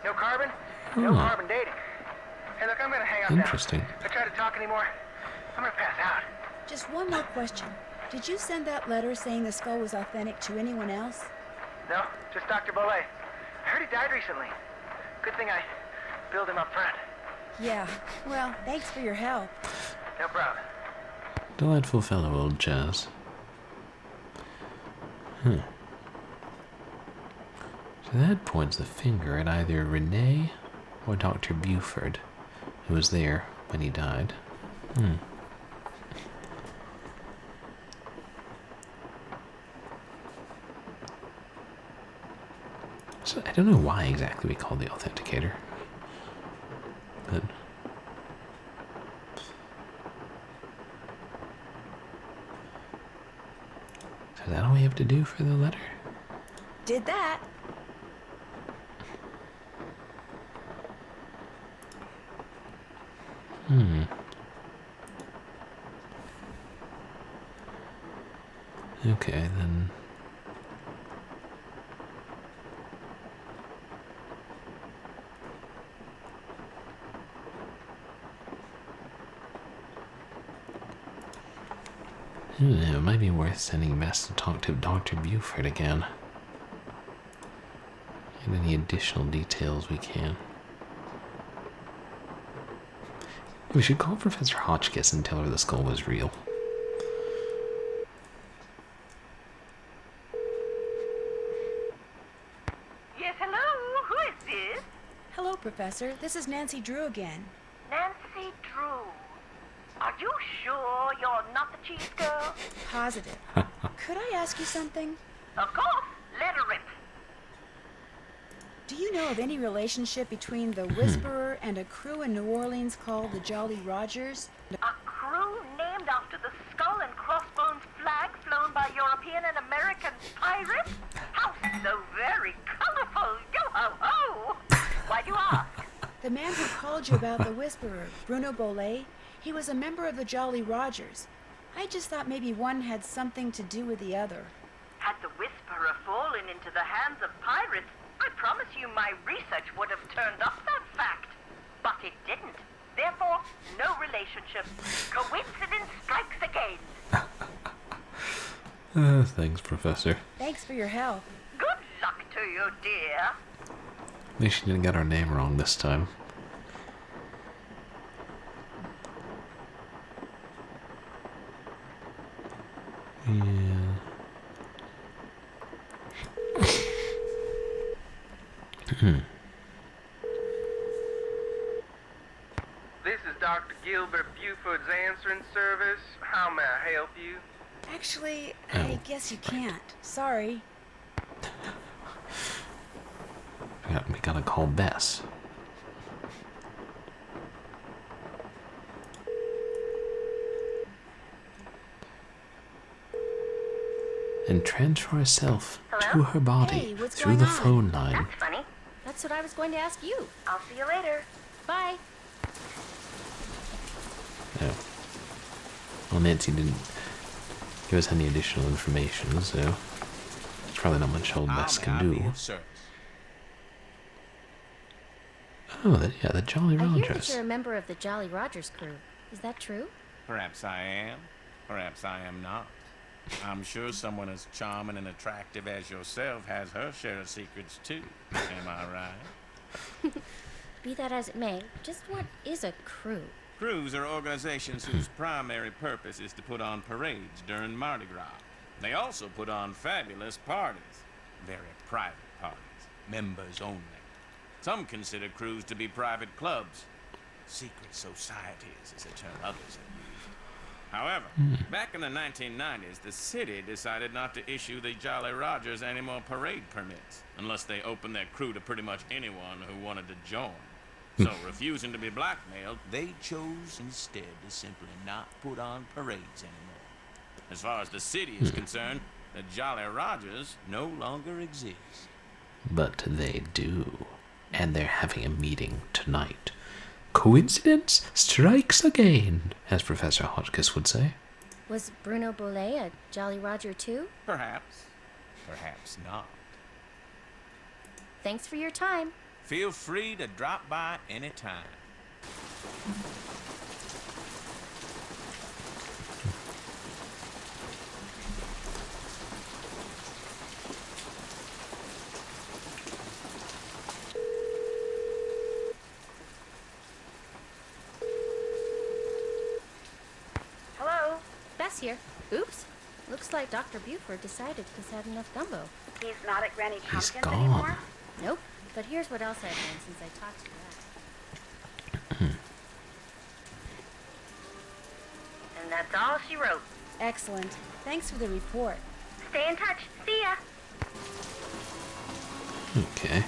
No carbon, no carbon dating. Hey, look, I'm gonna hang up now. Interesting. If I try to talk anymore, I'm gonna pass out. Just one more question. Did you send that letter saying the skull was authentic to anyone else? No, just Dr. Bolet. I heard he died recently. Good thing I billed him up front. Yeah, well, thanks for your help. No problem. Delightful fellow, old Chaz. So that points the finger at either Renee or Dr. Buford, who was there when he died. So I don't know why exactly we call the authenticator, but so is that all we have to do for the letter? Did that. Okay, then. I don't know, it might be worth sending Bess to talk to Dr. Buford again. Get any additional details we can. We should call Professor Hotchkiss and tell her the skull was real. Yes, hello? Who is this? Hello, Professor. This is Nancy Drew again. Nancy Drew. Are you sure you're not the cheese girl? Positive. Could I ask you something? Of course. Let her rip. Do you know of any relationship between the Whisperer and a crew in New Orleans called the Jolly Rogers? A crew named after the skull and crossbones flag flown by European and American pirates? How so very colorful. Yo-ho-ho. Why do you ask? The man who called you about the Whisperer, Bruno Bolet, he was a member of the Jolly Rogers. I just thought maybe one had something to do with the other. Had the Whisperer fallen into the hands of pirates, I promise you my research would have turned up that fact. But it didn't. Therefore, no relationship. Coincidence strikes again. Thanks, Professor. Thanks for your help. Good luck to you, dear. At least she didn't get our name wrong this time. Yeah. This is Dr. Gilbert Buford's answering service. How may I help you? Actually, I guess you can't. Sorry. We gotta call Bess. And transfer herself to Hello? her body Hey, what's through going the on? phone line. That's funny. That's what I was going to ask you. I'll see you later. Bye. Oh. Well, Nancy didn't give us any additional information, so there's probably not much old Bess can do. Oh, the Jolly I hear that Rogers. you're a member of the Jolly Rogers crew. Is that true? Perhaps I am, perhaps I am not. I'm sure someone as charming and attractive as yourself has her share of secrets too. Am I right? Be that as it may, just what is a crew? Crews are organizations whose primary purpose is to put on parades during Mardi Gras. They also put on fabulous parties. Very private parties. Members only. Some consider crews to be private clubs. Secret societies is a term others have used. However, back in the 1990s, the city decided not to issue the Jolly Rogers any more parade permits, unless they opened their crew to pretty much anyone who wanted to join. So, refusing to be blackmailed, they chose instead to simply not put on parades anymore. As far as the city is concerned, the Jolly Rogers no longer exist. But they do. And they're having a meeting tonight. Coincidence strikes again, as Professor Hotchkiss would say. Was Bruno Bolet a Jolly Roger too? Perhaps. Perhaps not. Thanks for your time. Feel free to drop by anytime. Hello? Bess here. Oops. Looks like Dr. Buford decided he's had enough gumbo. He's not at Granny He's Tompkins gone. anymore? Nope. But here's what else I've learned since I talked to you. And that's all she wrote. Excellent. Thanks for the report. Stay in touch. See ya. Okay.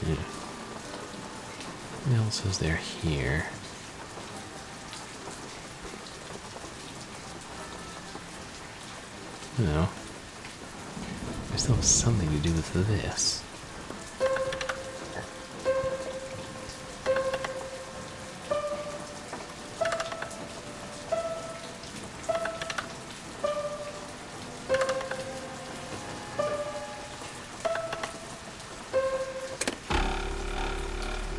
Yeah. What else is there here? No. There's still something to do with this.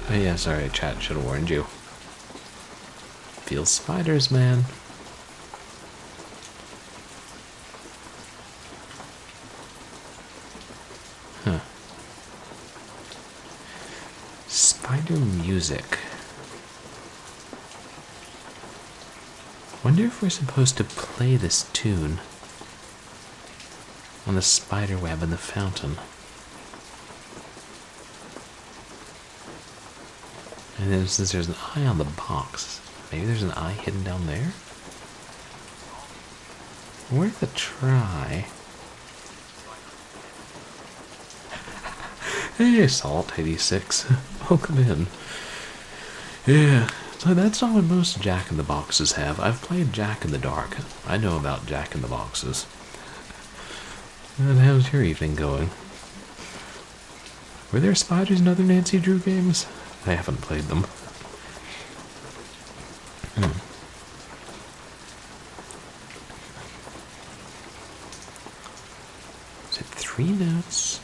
Oh yeah, sorry, chat should have warned you. Feel spiders, man. Huh. Spider music. Wonder if we're supposed to play this tune on the spider web in the fountain. And then since there's an eye on the box, maybe there's an eye hidden down there? Worth a try. Hey, Salt 86. Welcome in. Yeah, so that's not what most Jack in the Boxes have. I've played Jack in the Dark. I know about Jack in the Boxes. And how's your evening going? Were there spiders in other Nancy Drew games? I haven't played them. Is it 3 notes?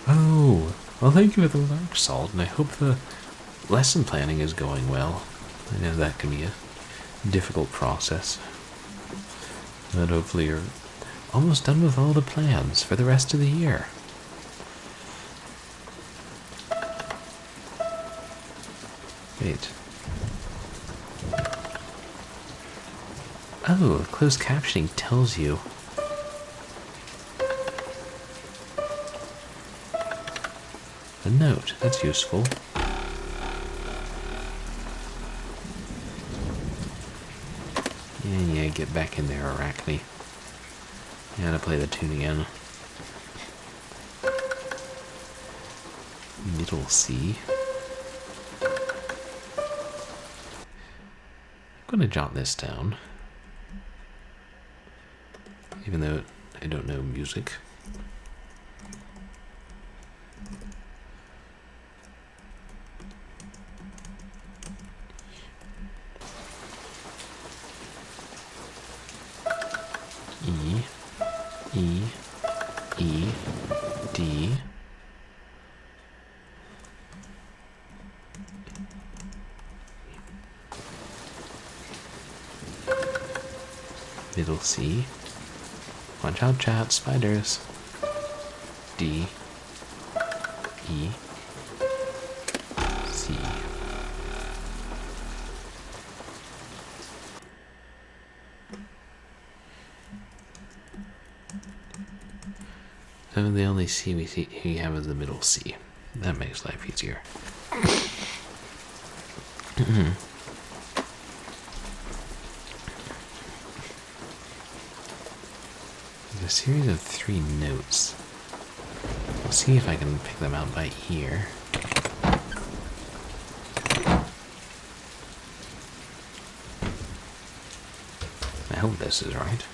Oh, well, thank you for the lark salt, and I hope the lesson planning is going well. I know that can be a difficult process, but hopefully you're almost done with all the plans for the rest of the year. Wait. Oh, closed captioning tells you. A note, that's useful. Yeah, get back in there, Arachne. You gotta play the tune again. Middle C. I'm gonna jot this down. Even though I don't know music. E, D. Middle C. Watch out, chat, spiders. D, E, C. So the only C we have is the middle C. That makes life easier. There's a series of 3 notes. I'll see if I can pick them out by ear. I hope this is right.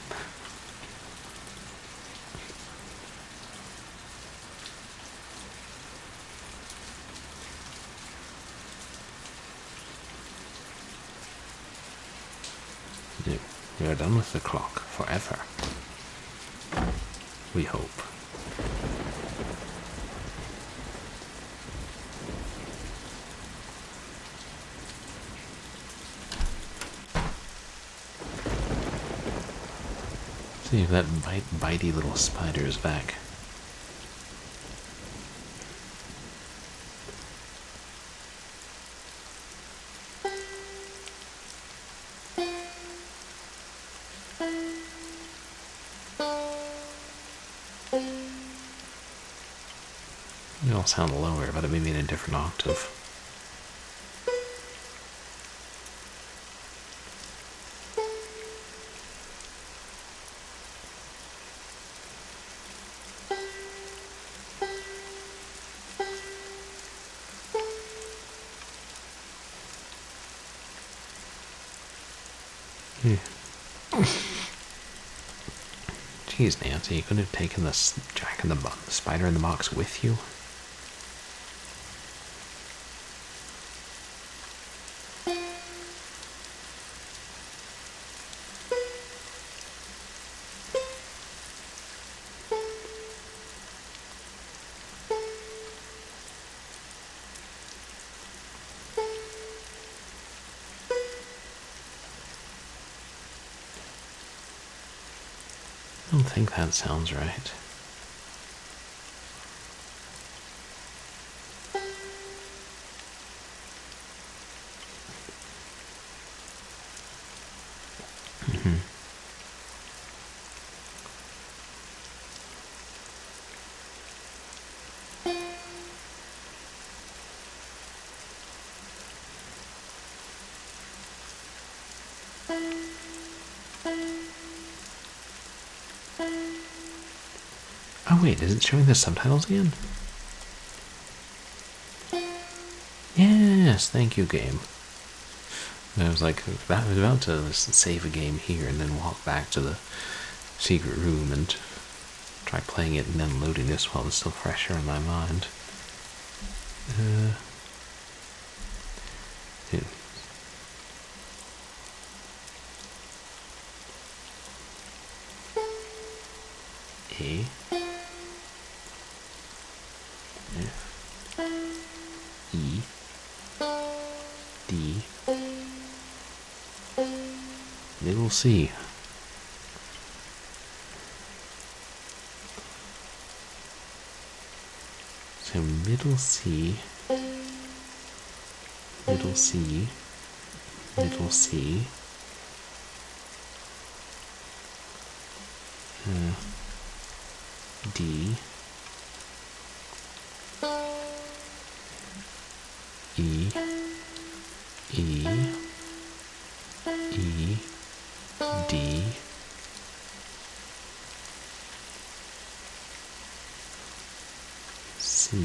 We are done with the clock forever. We hope. See if that bitey little spider is back. They all sound lower, but it may be in a different octave. Jeez, Nancy, you couldn't have taken the spider in the box with you? I don't think that sounds right. Oh wait, is it showing the subtitles again? Yes, thank you, game. I was like, I was about to save a game here and then walk back to the secret room and try playing it and then loading this while it's still fresher in my mind. Yeah. A F E D little C. So middle C, middle C, middle C. D E E E D C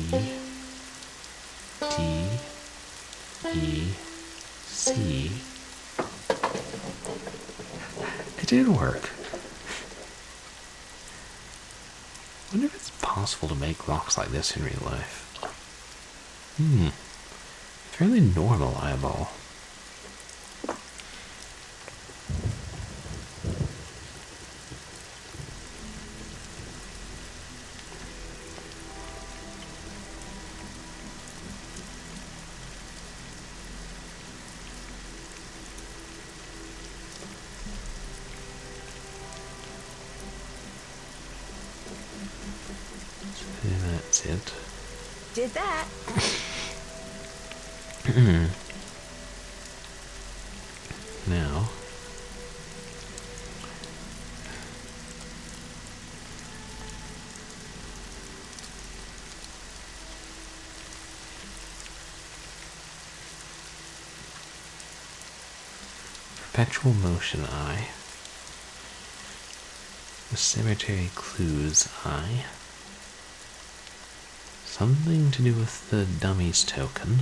D E C. It did work. I wonder if it's possible to make locks like this in real life. Fairly normal eyeball. And that's it. Did that. Now, perpetual motion eye, the cemetery clues eye, something to do with the dummies token.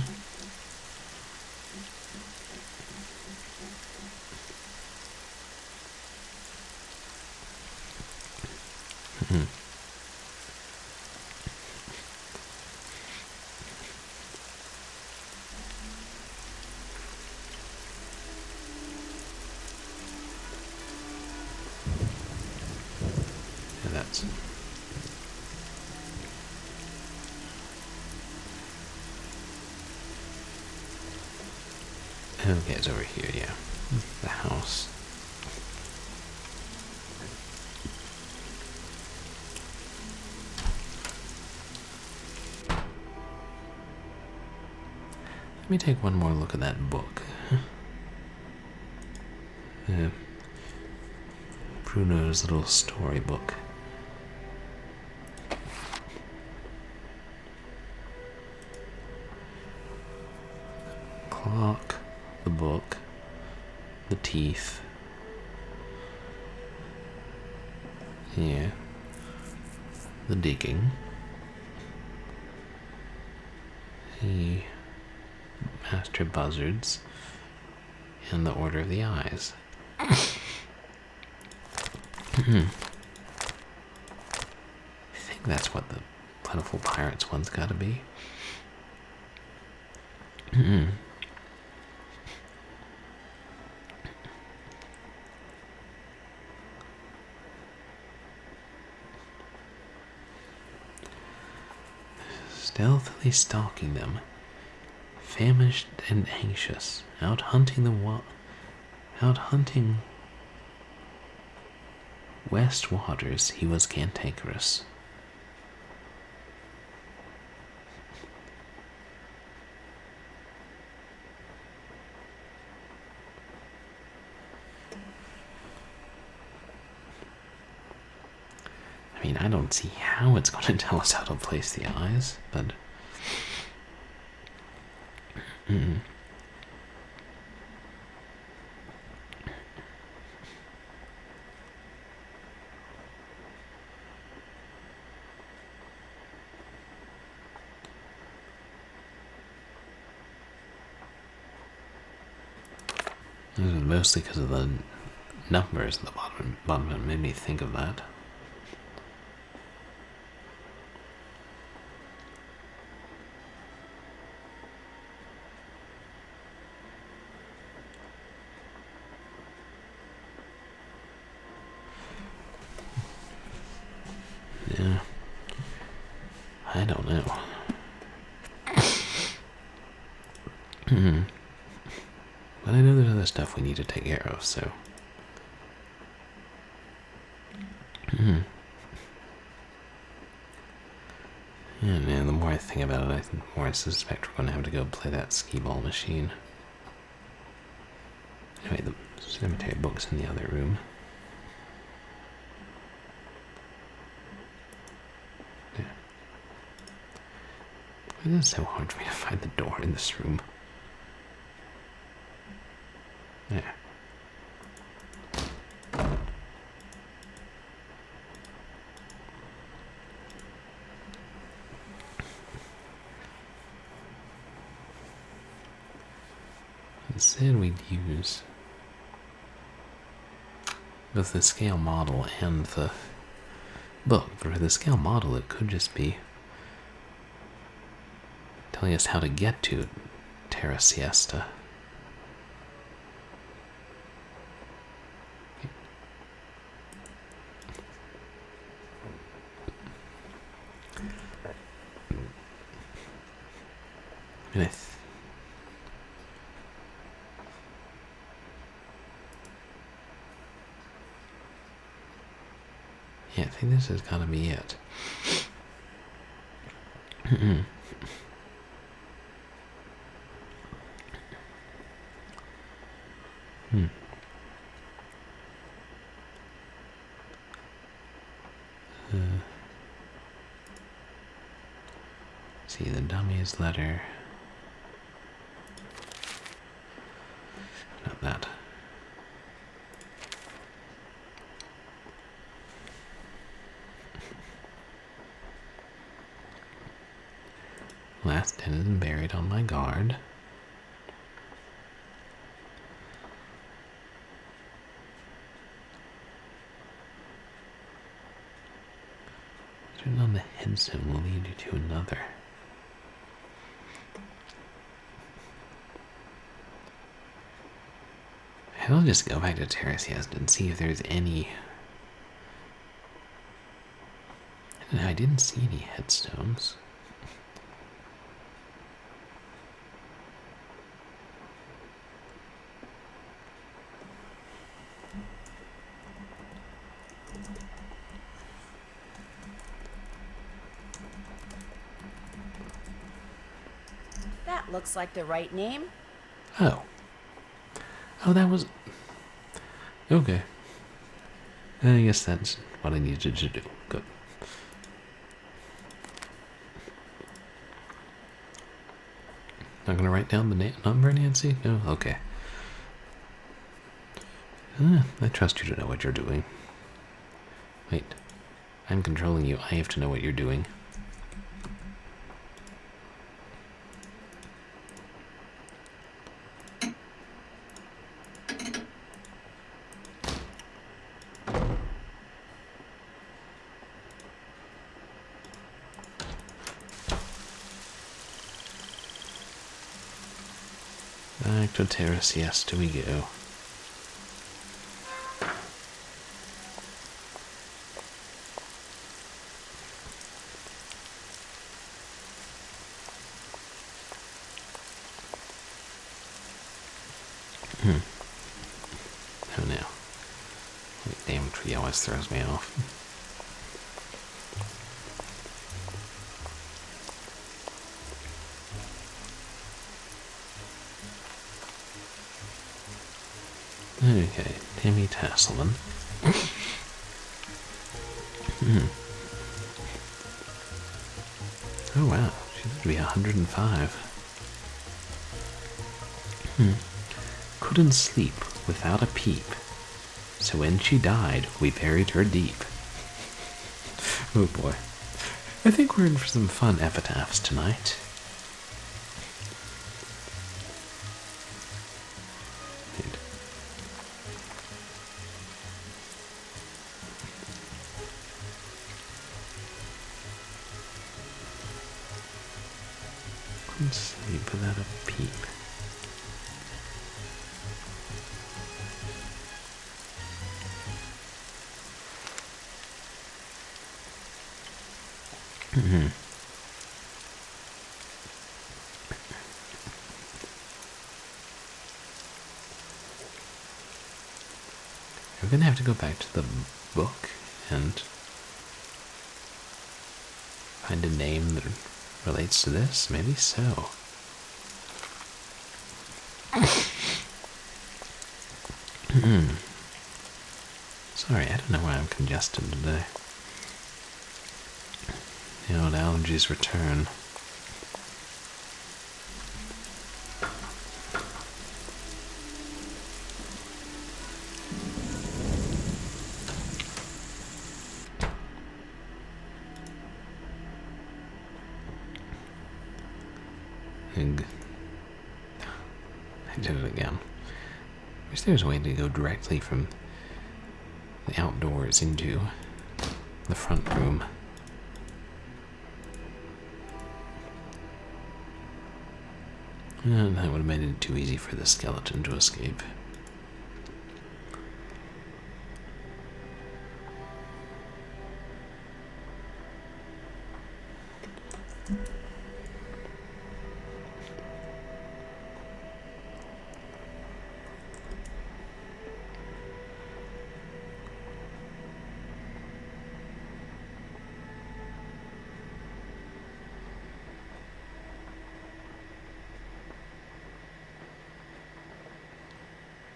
Yeah, that's okay. It's over here. Yeah, the house. Let me take one more look at that book. Bruno's little storybook. Clock, the book, the teeth. Yeah. The digging. The master buzzards. And the order of the eyes. I think that's what the Plentiful Pirates one's gotta be. Stealthily stalking them, famished and anxious, out hunting west waters, he was cantankerous. I mean, I don't see how it's going to tell us how to place the eyes, but This is mostly because of the numbers at the bottom. It made me think of that. Yeah. I don't know. But I know there's other stuff we need to take care of, so. And man, the more I think about it, the more I suspect we're going to have to go play that skee-ball machine. Anyway, the cemetery book's in the other room. Yeah. Why is it so hard for me to find the door in this room? There. Instead, we'd use both the scale model and the book. For the scale model, it could just be telling us how to get to Terra Siesta. I mean, yeah, I think this has got to be it. See the dummy's letter. Not that. Last tenant and buried on my guard. Turn on the headstone will lead you to another. I'll just go back to Terra Siesta and see if there's any. I didn't see any headstones. That looks like the right name. Oh. Oh, that was... Okay. I guess that's what I needed to do. Good. Not gonna write down the number, Nancy? No? Okay. I trust you to know what you're doing. Wait. I'm controlling you. I have to know what you're doing. Back to Terra Siesta we go. Oh no. That damn tree always throws me off. Okay, Timmy Tasselman. Oh wow, she lived to be 105. Couldn't sleep without a peep, so when she died, we buried her deep. Oh boy. I think we're in for some fun epitaphs tonight. Sleep without a peep. We're gonna have to go back to the book and find a name that relates to this. Maybe so. Sorry, I don't know why I'm congested today. The old allergies return. I did it again. Wish there was a way to go directly from the outdoors into the front room. And that would have made it too easy for the skeleton to escape.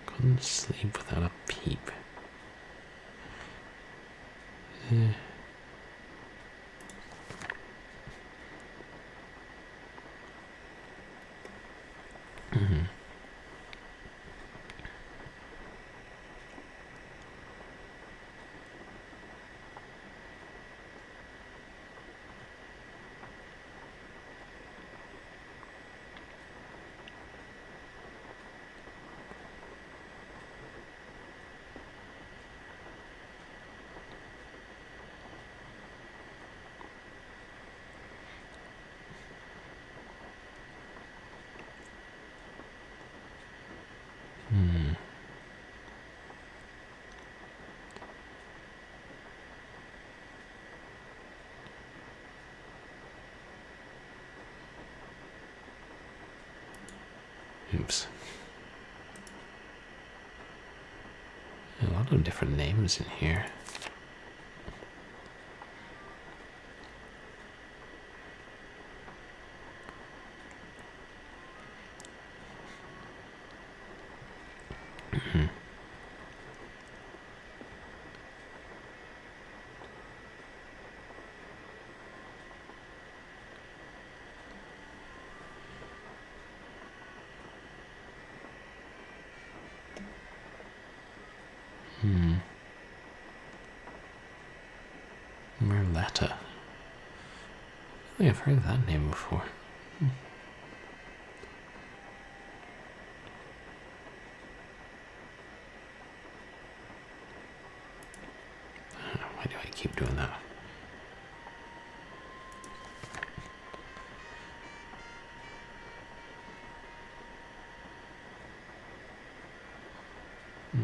Couldn't sleep without a peep. Oops. A lot of different names in here. Merletta. I think I've heard that name before. Why do I keep doing that?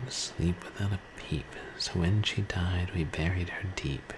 Sleep without a peep. So when she died, we buried her deep.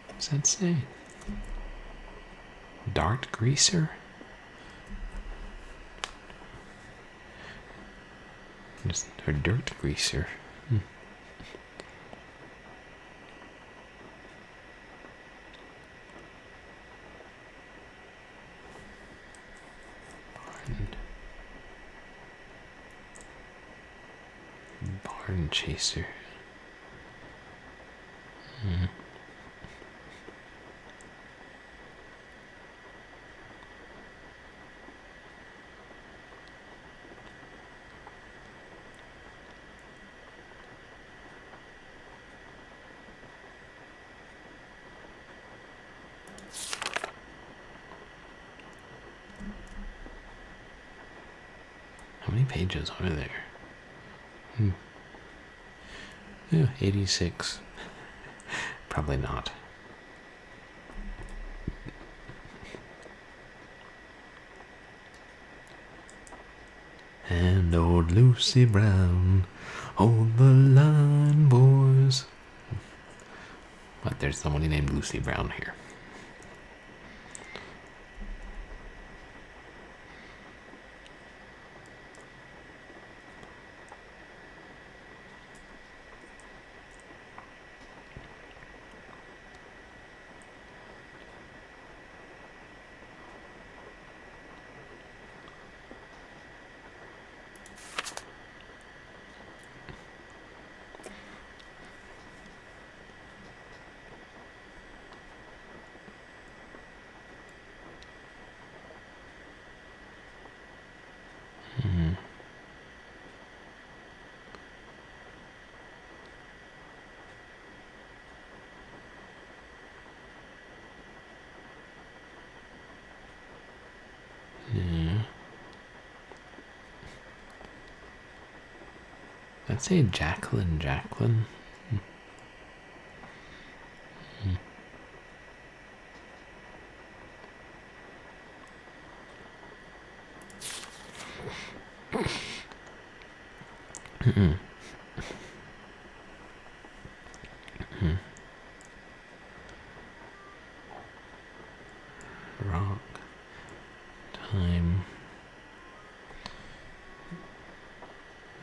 What's that say? Dart greaser? Or dirt greaser. Garden chaser. How many pages are there? Yeah, 86. Probably not. And old Lucy Brown, hold the line, boys. But there's somebody named Lucy Brown here. Yeah. I'd say Jacqueline. Rock. Time.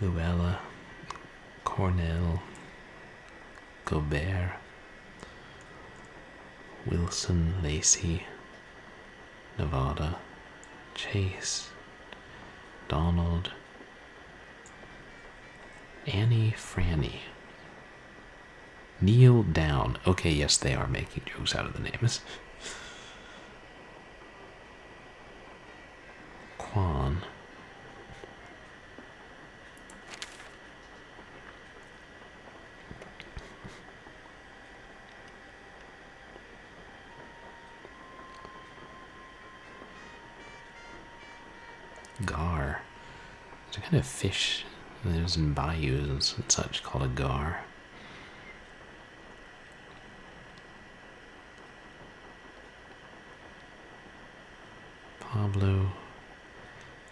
Luella. Cornell. Gobert. Wilson, Lacey. Nevada. Chase. Donald. Annie, Franny. Kneel down. Okay, yes, they are making jokes out of the names. Quan. Gar. There's a kind of fish that lives in bayous and such called a gar. Pablo,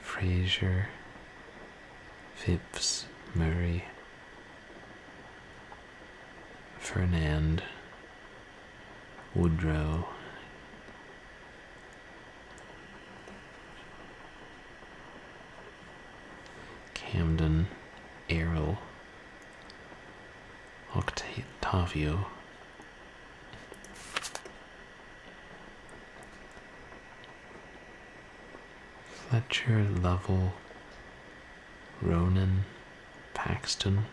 Fraser, Phipps, Murray, Fernand, Woodrow, Camden, Errol, Octavio, Fletcher, Lovell, Ronan, Paxton,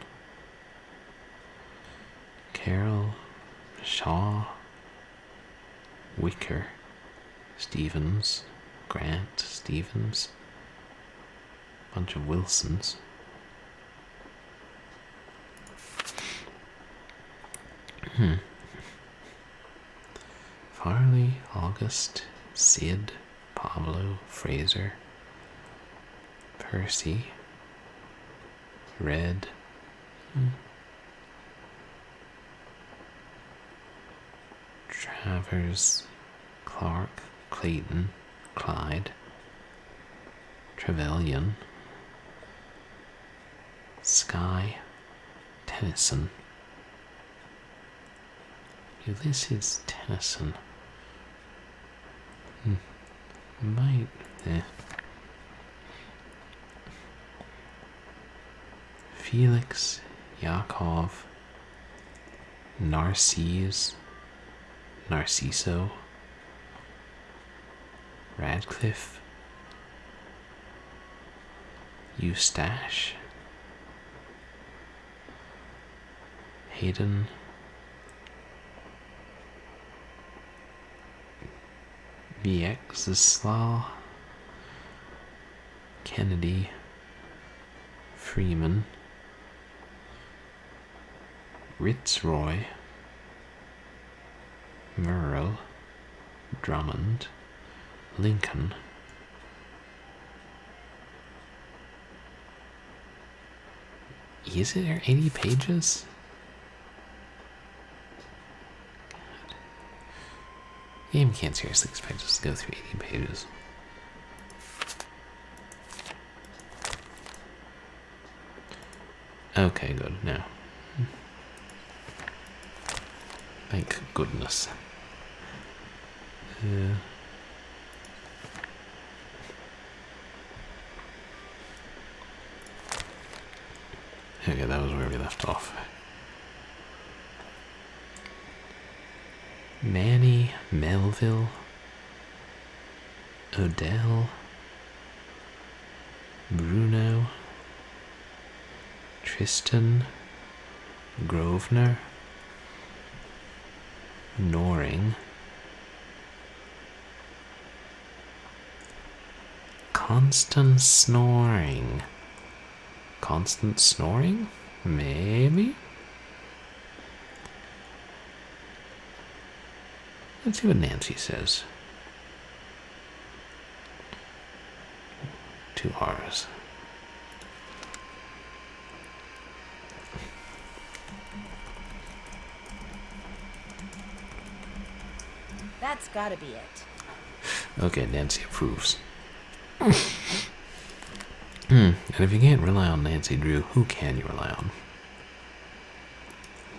Carroll, Shaw, Wicker, Stevens, Grant, Stevens, bunch of Wilsons. Farley, August, Sid, Pablo, Fraser, Percy, Red, Travers, Clark, Clayton, Clyde, Trevelyan, Sky, Tennyson, Ulysses Tennyson. Might, Felix, Yakov, Narcisse, Narciso, Radcliffe, Eustache, Hayden. BX is Slaw. Kennedy. Freeman. Ritzroy. Merle. Drummond. Lincoln. Is it 80 pages? God. Game can't seriously expect us to go through 80 pages. Okay, good. No. Thank goodness. Okay, that was where we left off. Manny, Melville, Odell, Bruno, Tristan, Grosvenor, Noring, Constant Snoring. Constant snoring? Maybe? Let's see what Nancy says. 2 R's. That's gotta be it. Okay, Nancy approves. And if you can't rely on Nancy Drew, who can you rely on?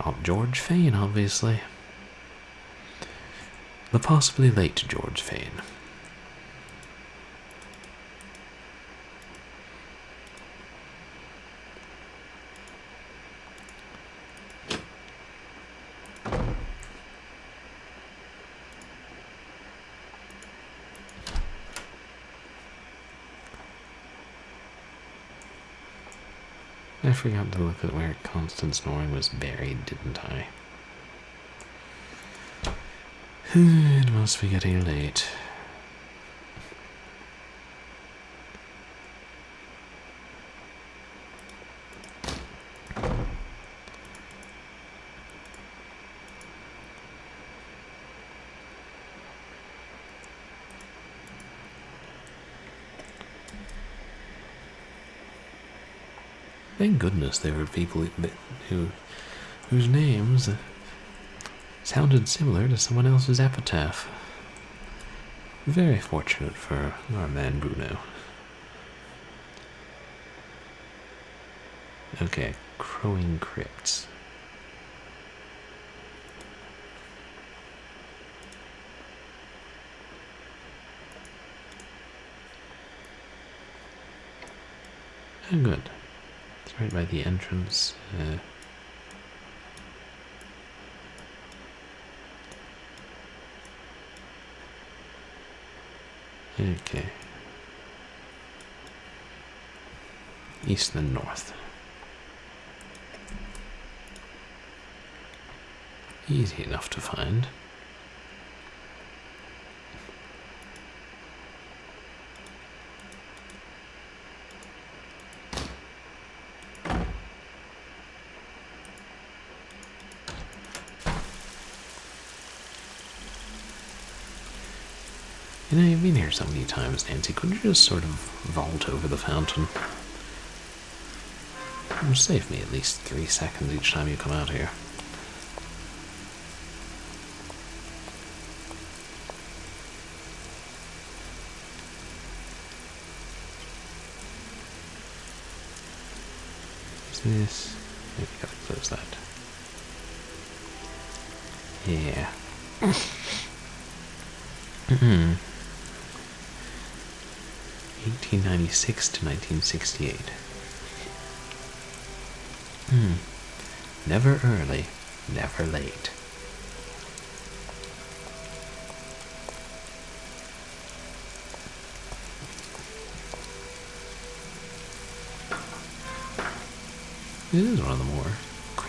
Oh, George Fane, obviously. The possibly late George Fane. I forgot to look at where Constant Snoring was buried, didn't I? It must be getting late. Thank goodness there were people whose names sounded similar to someone else's epitaph. Very fortunate for our man Bruno. Okay, Crowing Crypts. Oh, good. It's right by the entrance. Okay. East and north. Easy enough to find. You know, you've been here so many times, Nancy. Couldn't you just sort of vault over the fountain? It'll save me at least 3 seconds each time you come out here. What's this? Maybe gotta close that. Yeah. 1896 to 1968. Never early, never late. It is one of the more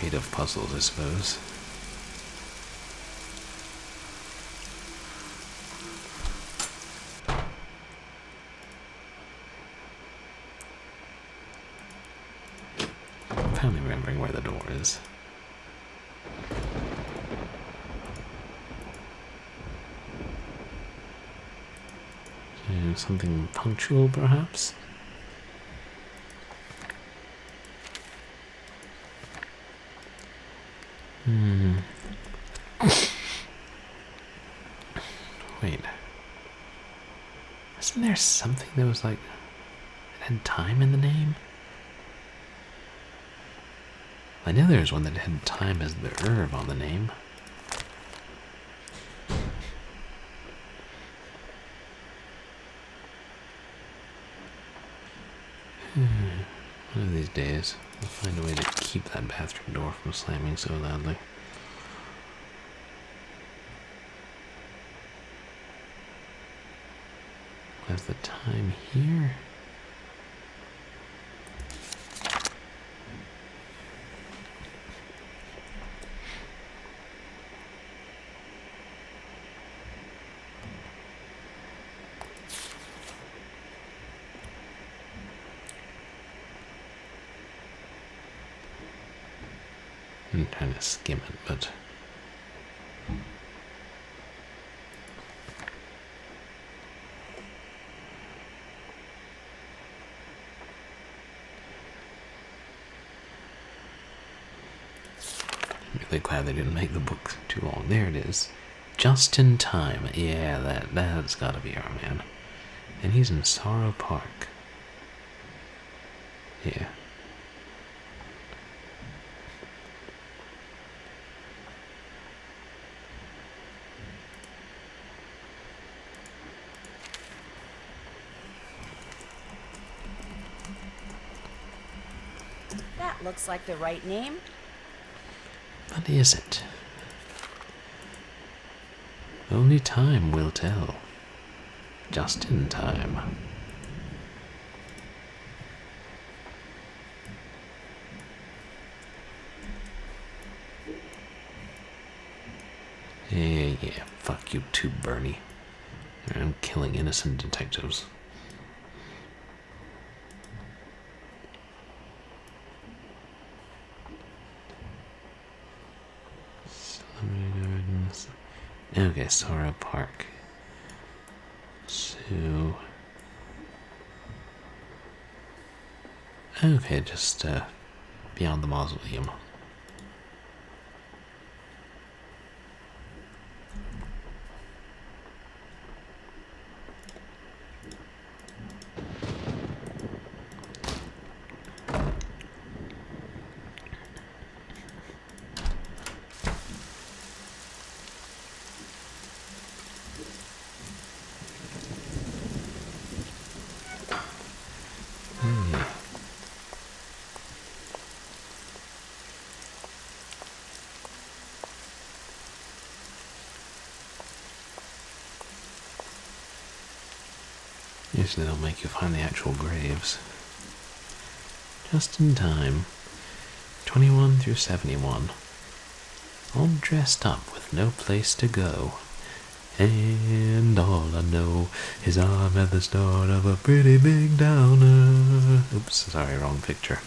creative puzzles, I suppose. Finally remembering where the door is. Something punctual, perhaps? Wait. Isn't there something that was like... it had time in the name? I know there was one that had time as the herb on the name. One of these days, I'll find a way to keep that bathroom door from slamming so loudly. Has the time here? I'm trying to skim it, but... I'm really glad they didn't make the book too long. There it is. Just in time. Yeah, that's gotta be our man. And he's in Sorrow Park. Yeah. That looks like the right name. But is it? Only time will tell. Just in time. Yeah, fuck you too, Bernie. I'm killing innocent detectives. Okay, Sorrow Park. So... okay, just beyond the mausoleum. Usually they'll make you find the actual graves. Just in time. 21 through 71. All dressed up with no place to go. And all I know is I'm at the start of a pretty big downer. Oops, sorry, wrong picture.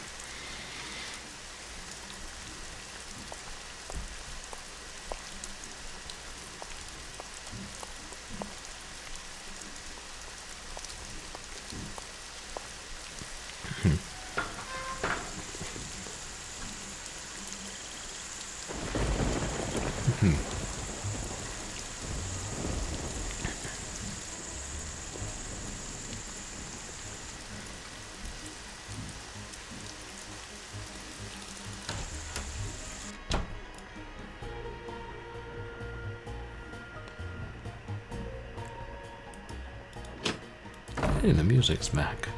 Hey, the music's back.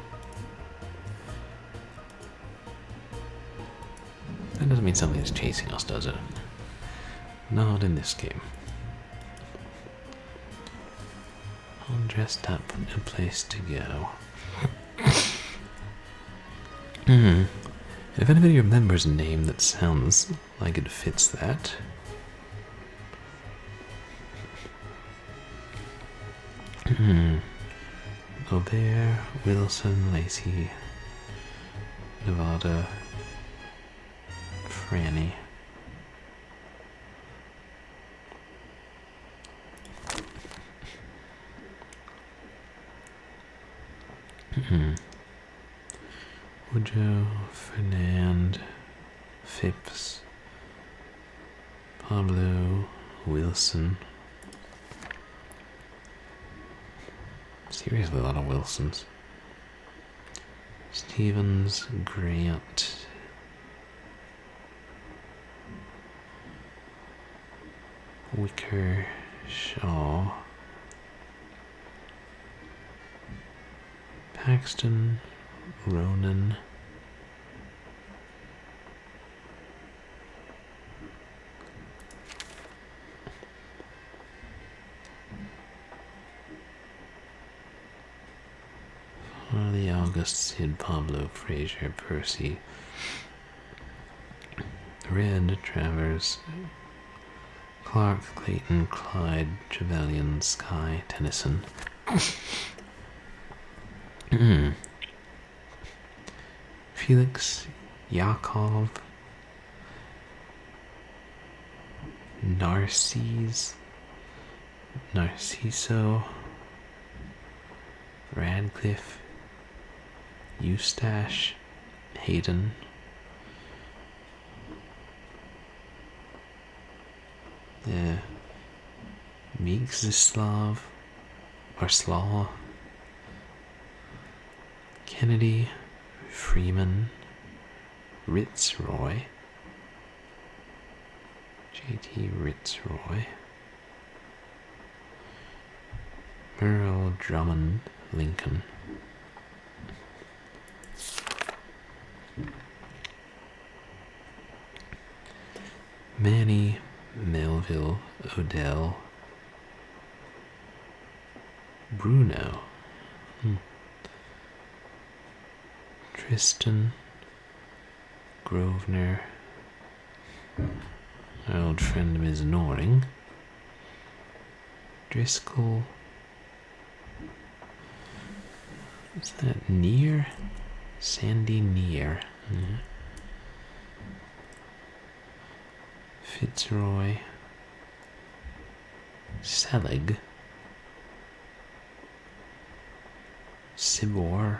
That doesn't mean something's chasing us, does it? Not in this game. All dressed up, no place to go. If anybody remembers a name that sounds like it fits that, Gobert, Wilson, Lacey, Nevada, Franny. Woodrow, Fernand, Phipps, Pablo, Wilson. Seriously, a lot of Wilsons. Stevens, Grant, Wicker, Shaw, Paxton, Ronan, Harley, August, Sid, Pablo, Fraser, Percy, Red, Travers, Clark, Clayton, Clyde, Trevelyan, Sky, Tennyson. Felix, Yakov, Narcisse, Narciso, Radcliffe, Eustache, Hayden, Mieczyslav, or Slaw, Kennedy, Freeman, Ritzroy, J.T. Ritzroy, Merle, Drummond, Lincoln, Manny, Melville, Odell, Bruno, Tristan, Grosvenor, our old friend Ms. Noring, Driscoll, is that Near? Sandy Near. Yeah. Fitzroy, Selig, Sibor,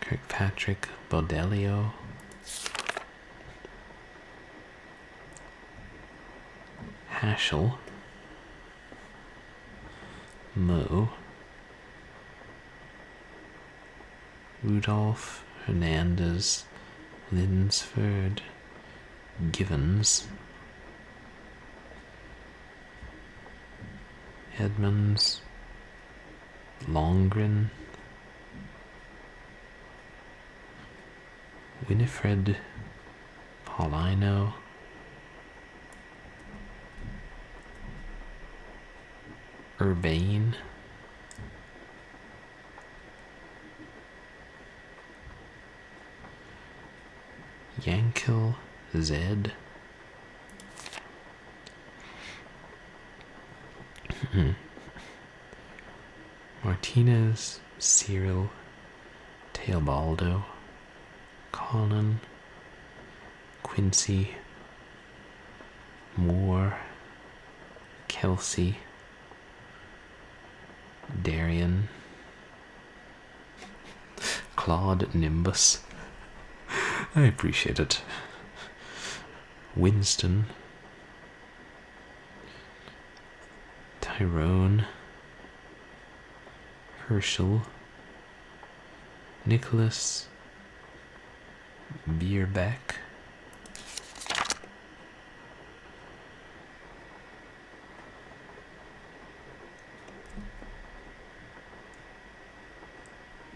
Kirkpatrick, Bodelio, Haschel, Moe, Rudolph, Hernandez, Linsford, Givens, Edmonds, Longren, Winifred, Paulino, Urbane, Yankill, Zed, Martinez, Cyril, Teobaldo, Colin, Quincy, Moore, Kelsey, Darian, Claude Nimbus. I appreciate it. Winston, Tyrone, Herschel, Nicholas, Bierbeck,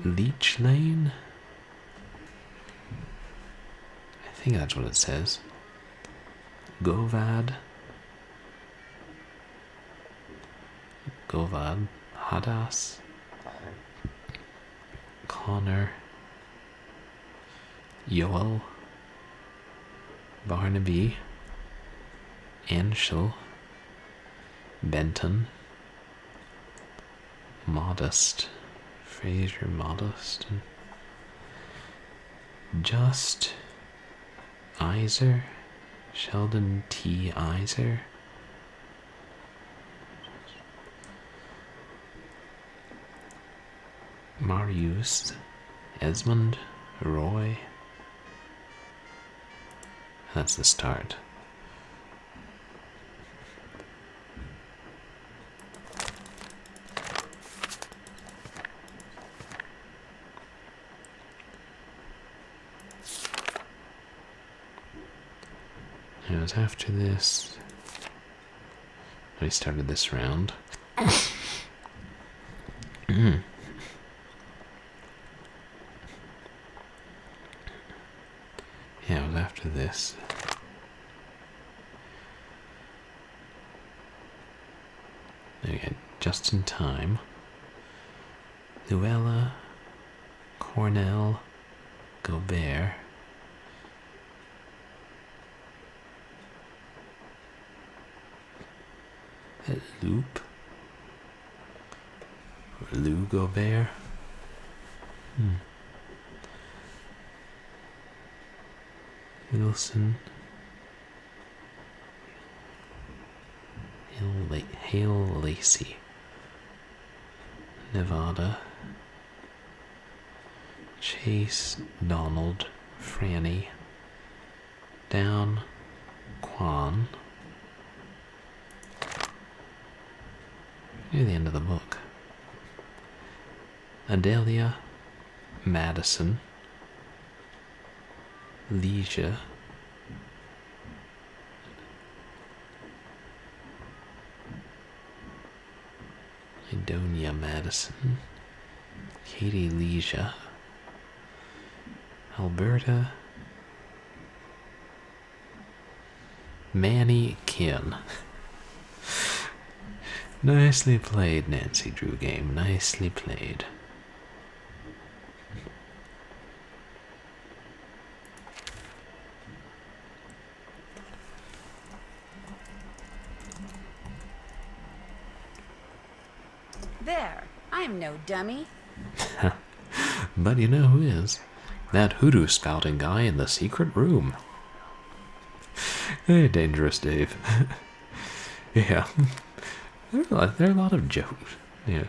Leech Lane? I think that's what it says. Govad, Hadas, Connor, Yoel, Barnaby, Anshel, Benton, Modest, Fraser Modest, Just, Iser, Sheldon T. Iser, Marius, Esmond, Roy. That's the start. It was after this. I started this round. Yeah, it was after this. Okay, just in time. Luella, Cornell, Gobert. Loop. Or Lou Gobert. Wilson. Hale Lacey. Nevada. Chase, Donald, Franny. Down, Quan. Near the end of the book. Adelia, Madison, Leisha, Idonia Madison, Katie Leisha, Alberta, Manny Kin. Nicely played, Nancy Drew Game. Nicely played. There. I'm no dummy. But you know who is? That hoodoo spouting guy in the secret room. Hey, Dangerous Dave. Yeah. There are a lot of jokes. Yeah.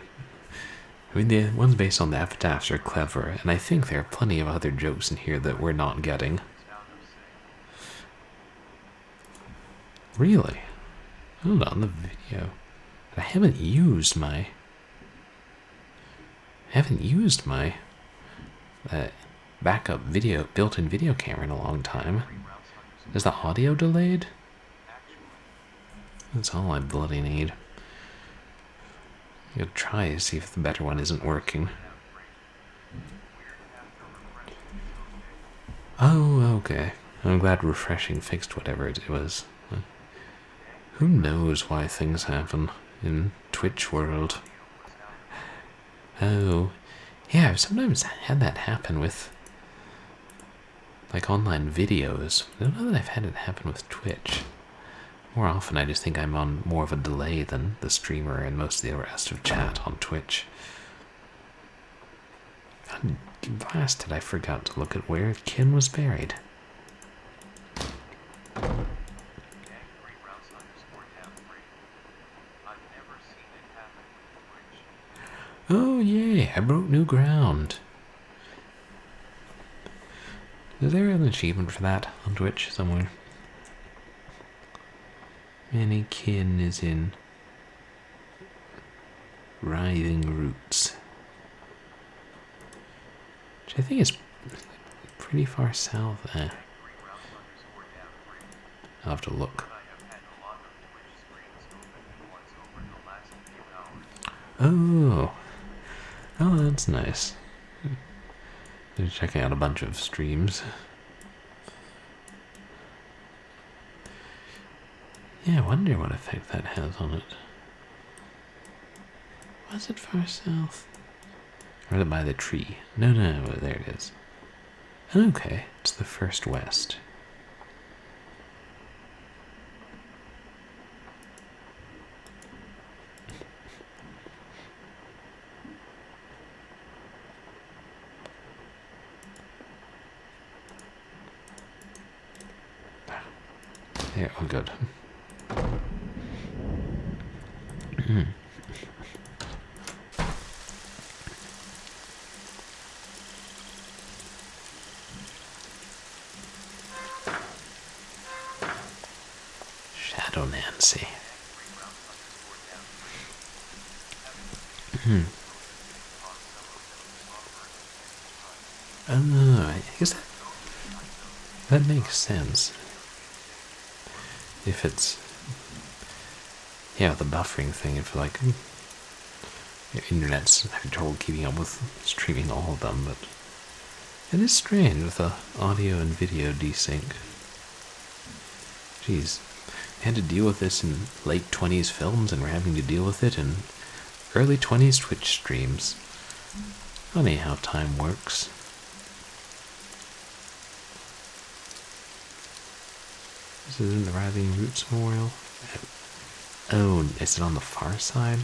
I mean, the ones based on the epitaphs are clever, and I think there are plenty of other jokes in here that we're not getting. Really? Hold on, the video. I haven't used my backup video, built-in video camera in a long time. Is the audio delayed? That's all I bloody need. I'm gonna try to see if the better one isn't working. Oh, okay. I'm glad refreshing fixed whatever it was. Who knows why things happen in Twitch world? Oh, yeah, I've sometimes had that happen with, like, online videos. I don't know that I've had it happen with Twitch. More often I just think I'm on more of a delay than the streamer and most of the rest of chat on Twitch. God blasted, I forgot to look at where Kin was buried. Oh yay, I broke new ground. Is there an achievement for that on Twitch somewhere? Manny Kin is in Writhing Roots, which I think is pretty far south. I'll have to look. Oh, that's nice. Been checking out a bunch of streams. Yeah, I wonder what effect that has on it. Was it far south? Or is it by the tree? No, there it is. Okay, it's the first west. Yeah, oh good. Shadow Nancy. I guess that makes sense. If it's, yeah, the buffering thing, if like your internet's having trouble keeping up with streaming all of them, but it is strange with the audio and video desync. Jeez, I had to deal with this in late 20s films, and we're having to deal with it in early 20s Twitch streams. Funny how time works. This isn't the Rising Roots Memorial. Oh, is it on the far side?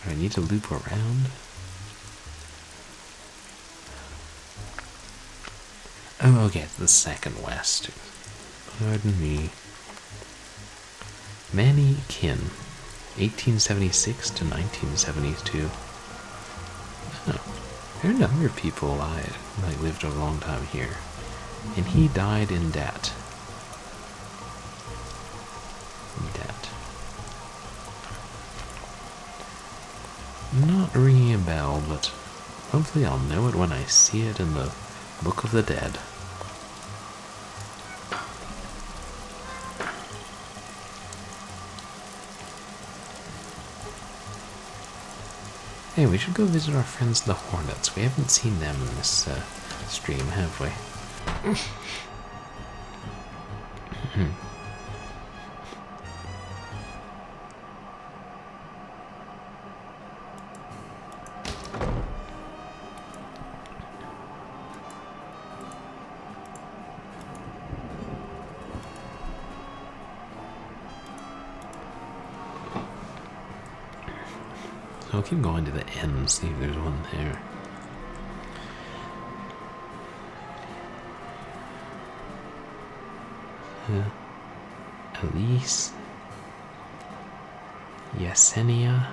Do I need to loop around? Oh, okay, it's the second west. Pardon me. Manny Kin, 1876 to 1972. Oh, there are a number of people alive that lived a long time here. And he died in debt. Not ringing a bell, but hopefully I'll know it when I see it in the Book of the Dead. Hey, we should go visit our friends the Hornets. We haven't seen them in this stream, have we? I'll keep going to the end, see if there's one there. Elise, Yesenia,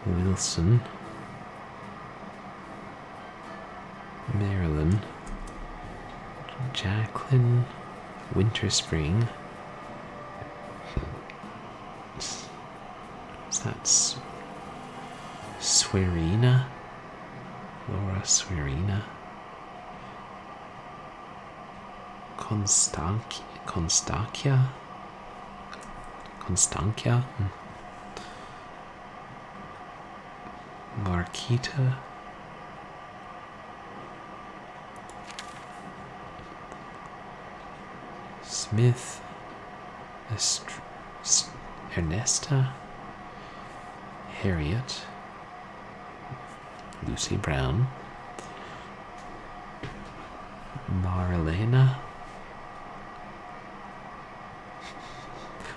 Wilson, Marilyn, Jacqueline, Winter Spring. That's Swerina, Laura Swerina, Constantia, Marquita, Smith, Ernesta, Harriet, Lucy Brown, Marlena,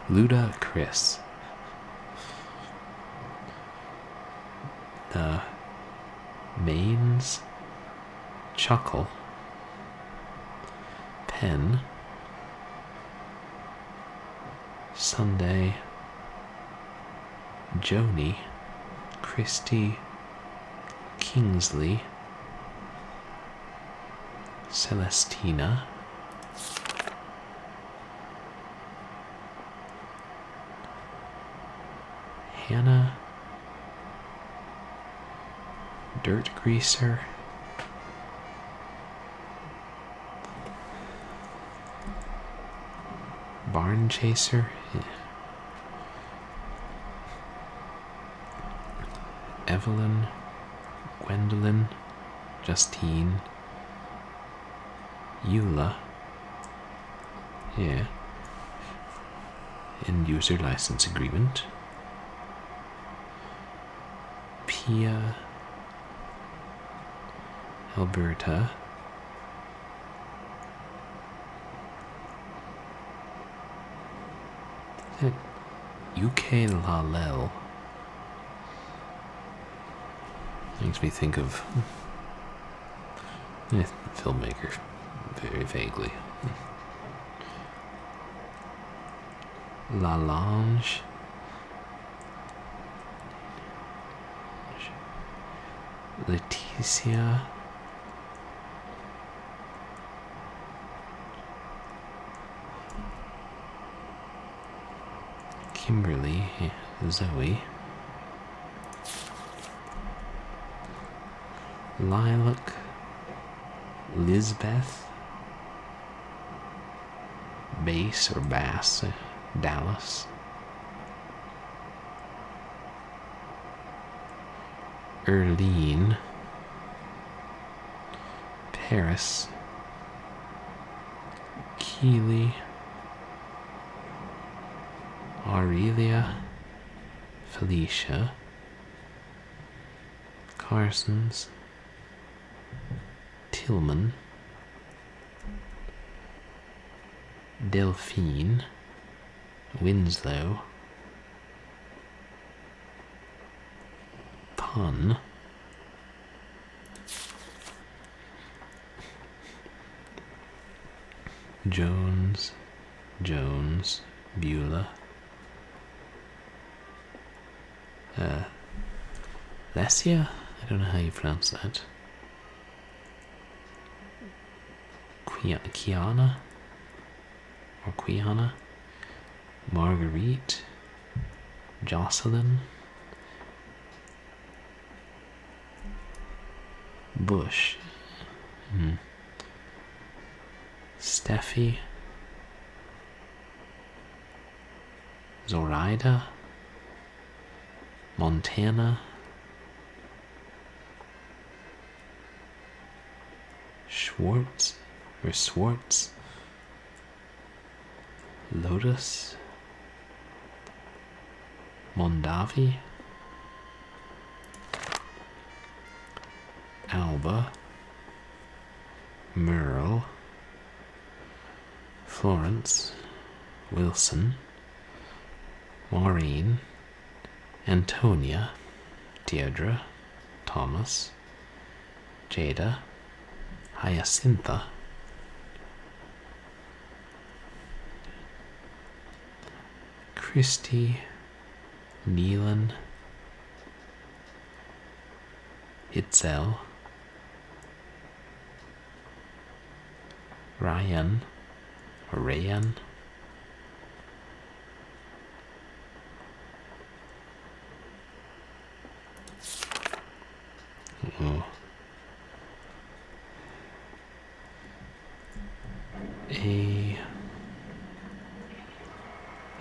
Luda Chris, the Mains, Chuckle, Penn, Sunday, Joni, Christy, Kingsley, Celestina, Hannah, Dirt Greaser, Barn Chaser, Evelyn, Gwendolyn, Justine, EULA. Yeah. End user license agreement. Pia. Alberta. That UK Lalel. Makes me think of filmmaker very vaguely. Lalange. Leticia. Kimberly. Zoe. Lilac. Lisbeth. Bass or Bass. Dallas. Erlene. Paris. Keeley. Aurelia. Felicia. Carsons. Tillman. Delphine. Winslow. Pun. Jones. Beulah. Lesia? I don't know how you pronounce that. Kiana? Or Quiana? Marguerite? Jocelyn? Bush? Steffi? Zoraida? Montana? Schwartz? Or Swartz? Lotus? Mondavi? Alba? Merle? Florence? Wilson? Maureen? Antonia? Deirdre? Thomas? Jada? Hyacintha? Christy? Neelan? Itzel? Ryan? Or Rayan? Oh.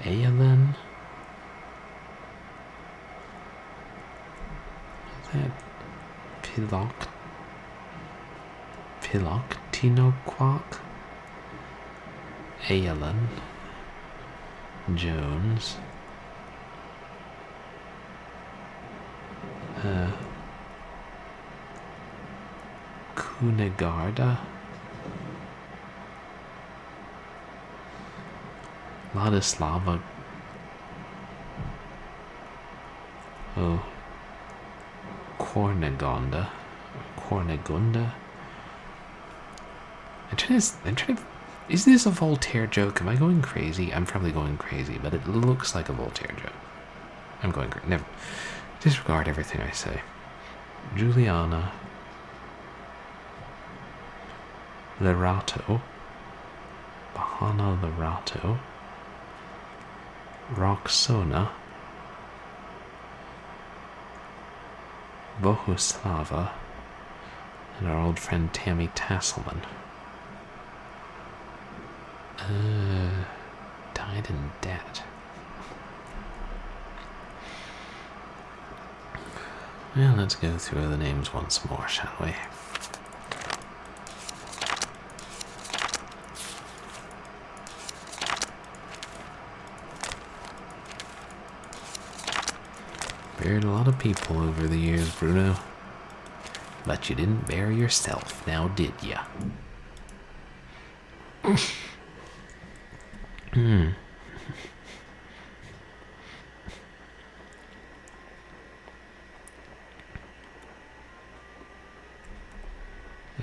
Aelin? Is that Piloctinoquac? Aelin? Jones? Cunegarda? Ladislava. Oh. Cornegunda. I'm trying to. Is this a Voltaire joke? Am I going crazy? I'm probably going crazy, but it looks like a Voltaire joke. I'm going crazy. Never. Disregard everything I say. Juliana. Lerato. Bahana Lerato. Roxona. Bohuslava. And our old friend Tammy Tasselman. Died in debt. Well, let's go through the names once more, shall we? Buried a lot of people over the years, Bruno. But you didn't bury yourself, now did ya?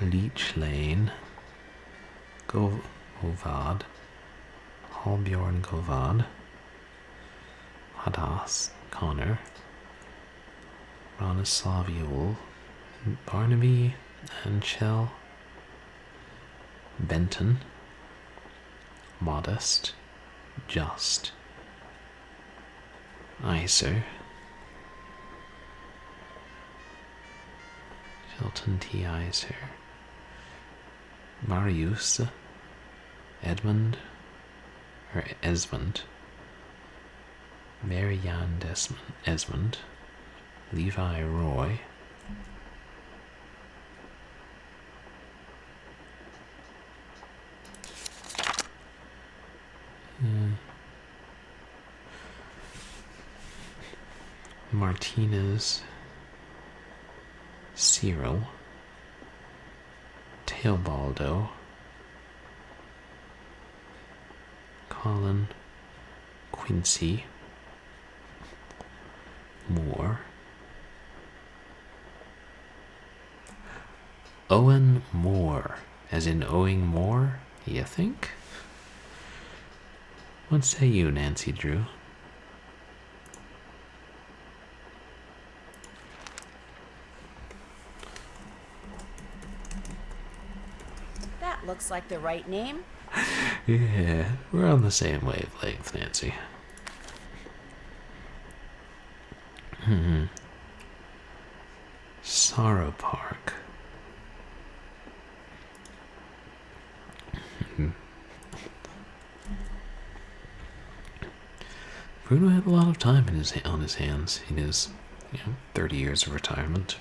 Leech Lane, Govad, Hallbjorn Govad, Hadas, Connor, Ronislaviol, Barnaby, Anchel, Benton, Modest, Just, Iser, Shelton T. Iser, Marius, Edmund, or Esmond, Marianne Esmond, Levi Roy, Martinez, Cyril, Teobaldo, Colin, Quincy, Moore, Owen Moore, as in owing more, you think? What say you, Nancy Drew? That looks like the right name. Yeah, we're on the same wavelength, Nancy. Sorrow Park. Bruno had a lot of time on his hands in his 30 years of retirement.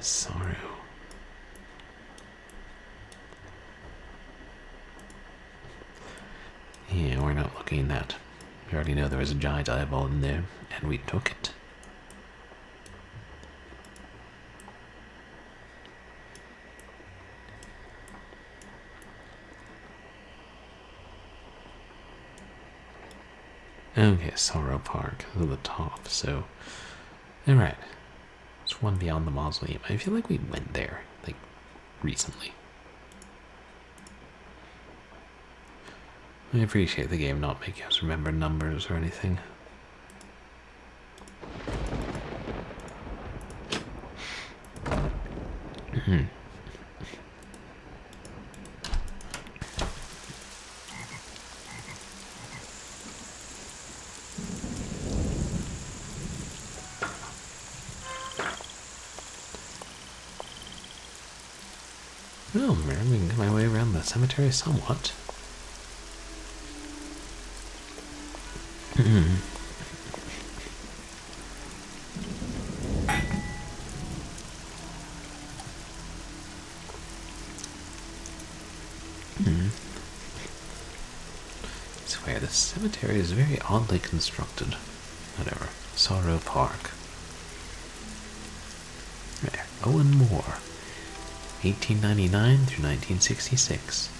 Sorrow. Yeah, we're not looking at that. We already know there was a giant eyeball in there, and we took it. Okay, Sorrow Park is at the top, so... Alright. It's one beyond the mausoleum. I feel like we went there, like, recently. I appreciate the game not making us remember numbers or anything. Well, maybe we can get my way around the cemetery somewhat. I swear, the cemetery is very oddly constructed. Whatever. Sorrow Park. There. Owen Moore. 1899 through 1966.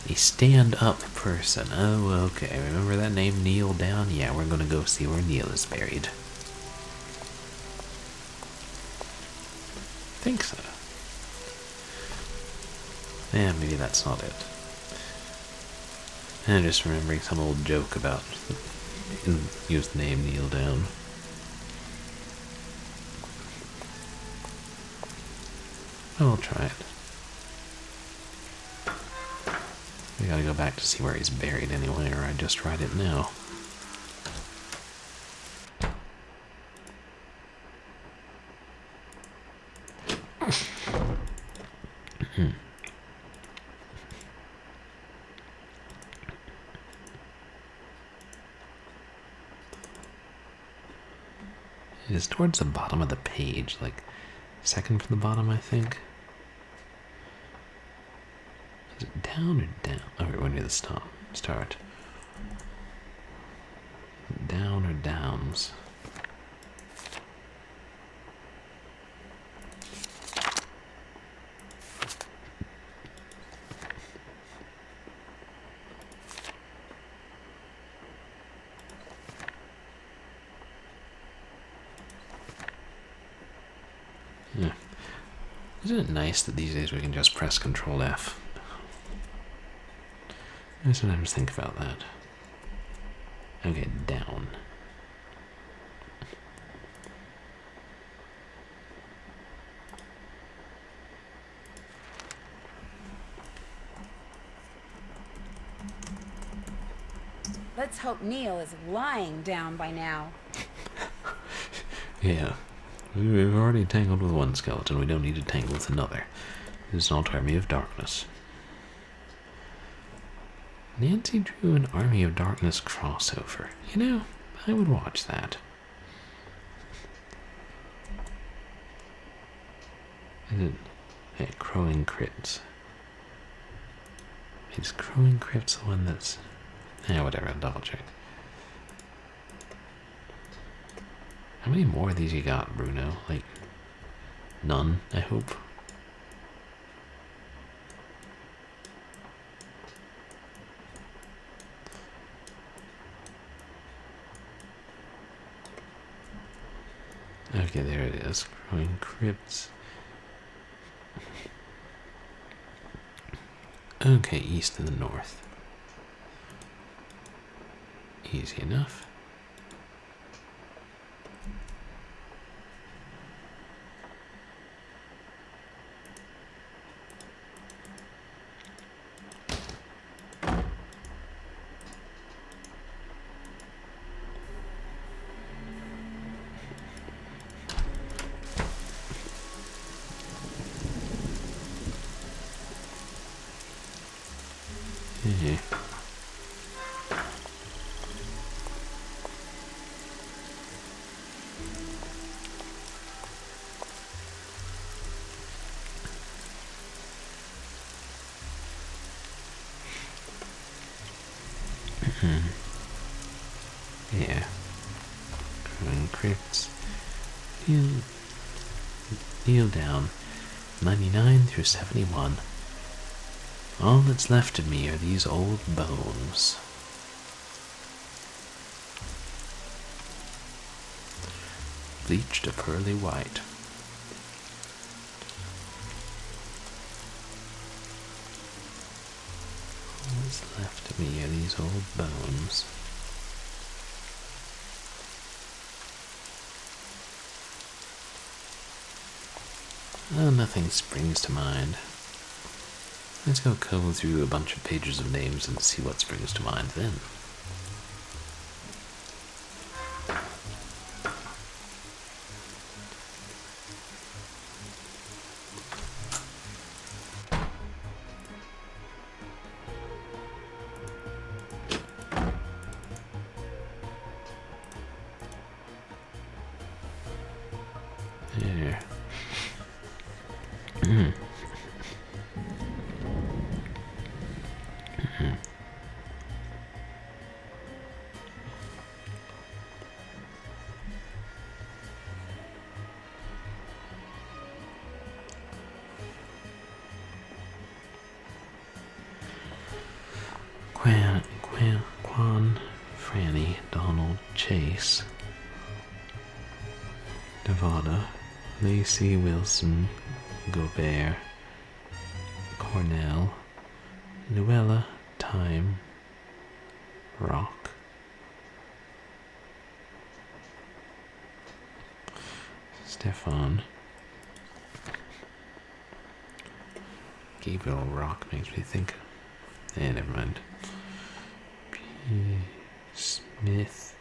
A stand-up person. Oh, okay. Remember that name, Neil Down? Yeah, we're gonna go see where Neil is buried. Think so. Yeah, maybe that's not it. I'm just remembering some old joke about use the name Neil Down. I'll try it. We gotta go back to see where he's buried anyway, or I'd just write it now. It is towards the bottom of the page, like second from the bottom, I think. Is it down or down? Oh, we're near the start. Down or downs? Yeah. Isn't it nice that these days we can just press Control F? I sometimes think about that. Okay, down. Let's hope Neil is lying down by now. Yeah. We've already tangled with one skeleton. We don't need to tangle with another. This is an army of darkness. Nancy drew an Army of Darkness crossover. You know, I would watch that. Is it... Hey, Crowing Crypts. Is Crowing Crypts the one that's... whatever, I'll double check. How many more of these you got, Bruno? Like, none, I hope. Okay, there it is. Growing Crypts. Okay, east and the north. Easy enough. Yeah. Yeah. Growing Crypts. Kneel down. 99 through 71. All that's left of me are these old bones. Bleached a pearly white. All that's left of me are these old bones. Oh, nothing springs to mind. Let's go comb through a bunch of pages of names and see what springs to mind then. There. Quan, Franny, Donald, Chase, Nevada, Lacey, Wilson, Gobert, Cornell, Luella, Time, Rock, Stefan, Gabriel Rock makes me think. Never mind. P. Smith,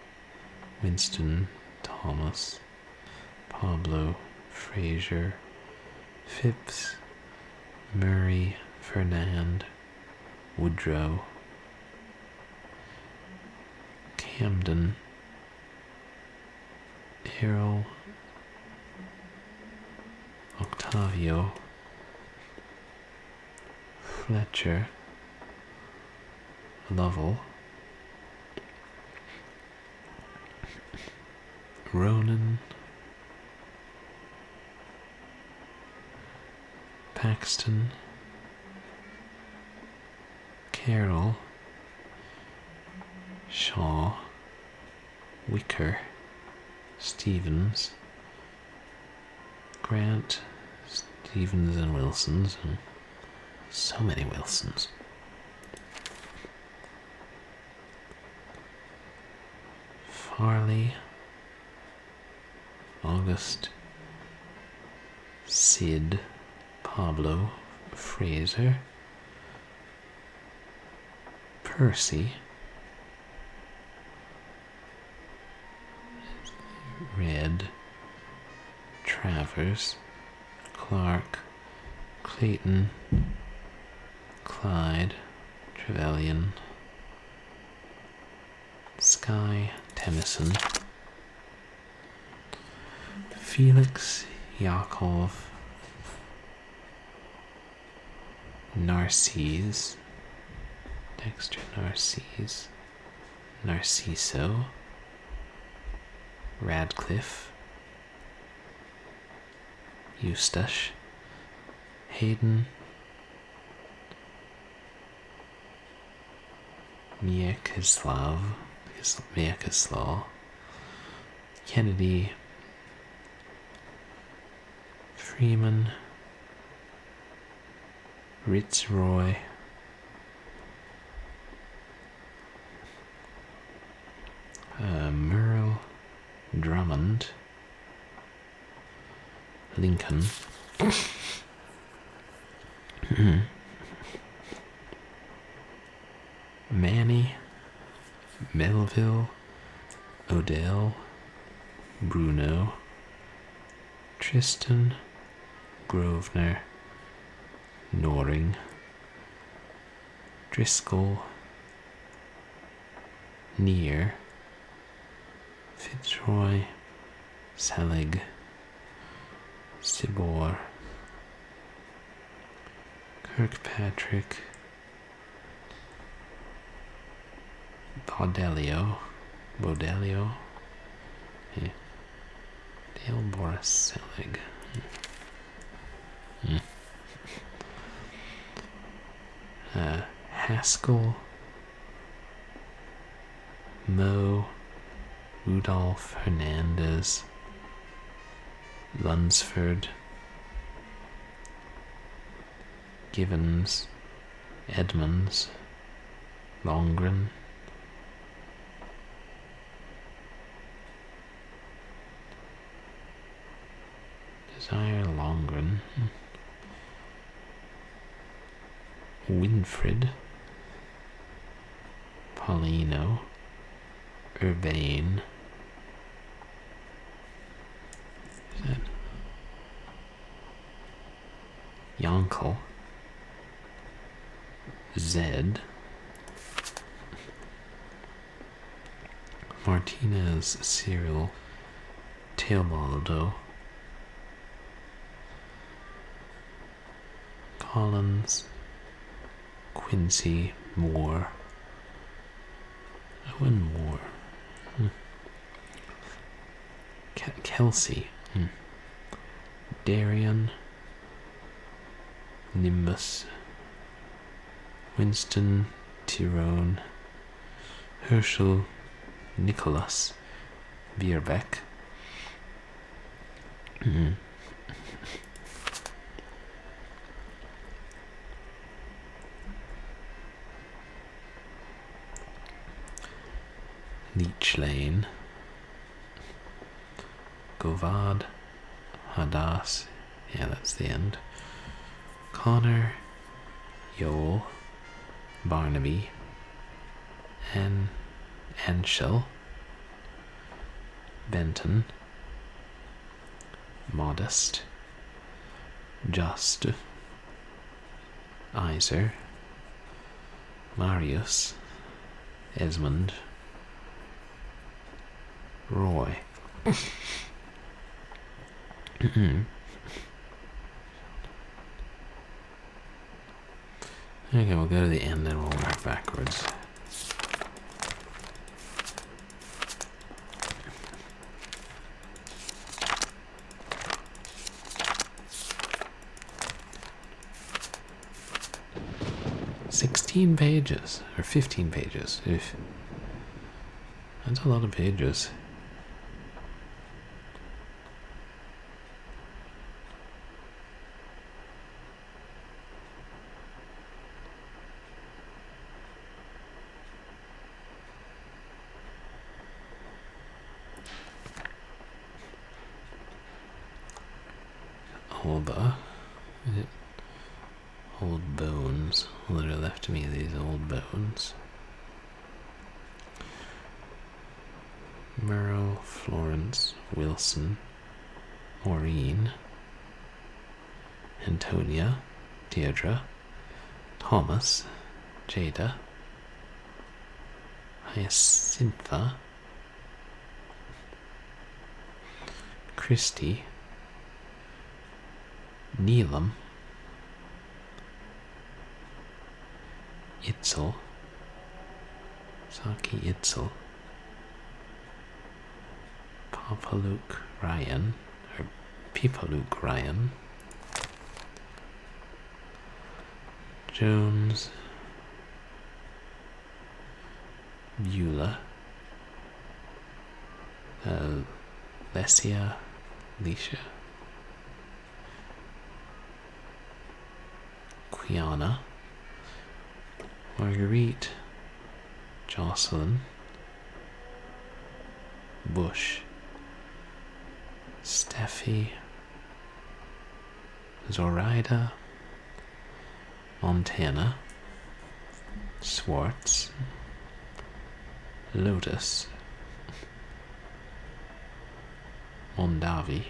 Winston, Thomas, Pablo, Frazier, Phipps, Murray, Fernand, Woodrow, Camden, Errol, Octavio, Fletcher, Lovell, Ronan, Paxton, Carroll, Shaw, Wicker, Stevens, Grant, Stevens and Wilsons, and so many Wilsons. Farley, August, Sid, Pablo, Fraser, Percy, Red, Travers, Clark, Clayton, Clyde, Trevelyan, Sky, Tennyson, Felix, Yakov, Narcisse, Dexter Narcisse, Narciso, Radcliffe, Eustache, Hayden, Miekislav, Kennedy, Freeman, Ritzroy, Merle, Drummond, Lincoln, Manny, Melville, Odell, Bruno, Tristan, Grosvenor, Noring, Driscoll, Near, Fitzroy, Selig, Sibor, Kirkpatrick, Bodelio, yeah. Dale Boris Selig. Haskell, Moe, Rudolph Hernandez, Lunsford, Givens, Edmonds, Longren, Desire Longren, Winfred, Paulino, Urbane, is that Yonkel, Zed, Martinez, Cyril, Teobaldo, Collins, Quincy, Moore, Owen Moore, Kelsey, Darian, Nimbus, Winston, Tyrone, Herschel, Nicholas, Bierbeck, Leech Lane, Govad, Hadas, yeah, that's the end, Connor, Yoel, Barnaby, Anshel, Benton, Modest, Just, Iser, Marius, Esmond, Roy. Okay, we'll go to the end and we'll work backwards. Pages, or 15 pages. Oof. That's a lot of pages. Old bones. What are left to me of these old bones? Murrow, Florence, Wilson, Maureen, Antonia, Deirdre, Thomas, Jada, Hyacintha, Christy, Neelam, Itzel, Saki Itzel, Papaluk Ryan, or Pipaluk Ryan, Jones, Beulah, Lesia, Leisha, Quiana, Marguerite, Jocelyn, Bush, Steffi, Zoraida, Montana, Swartz, Lotus, Mondavi,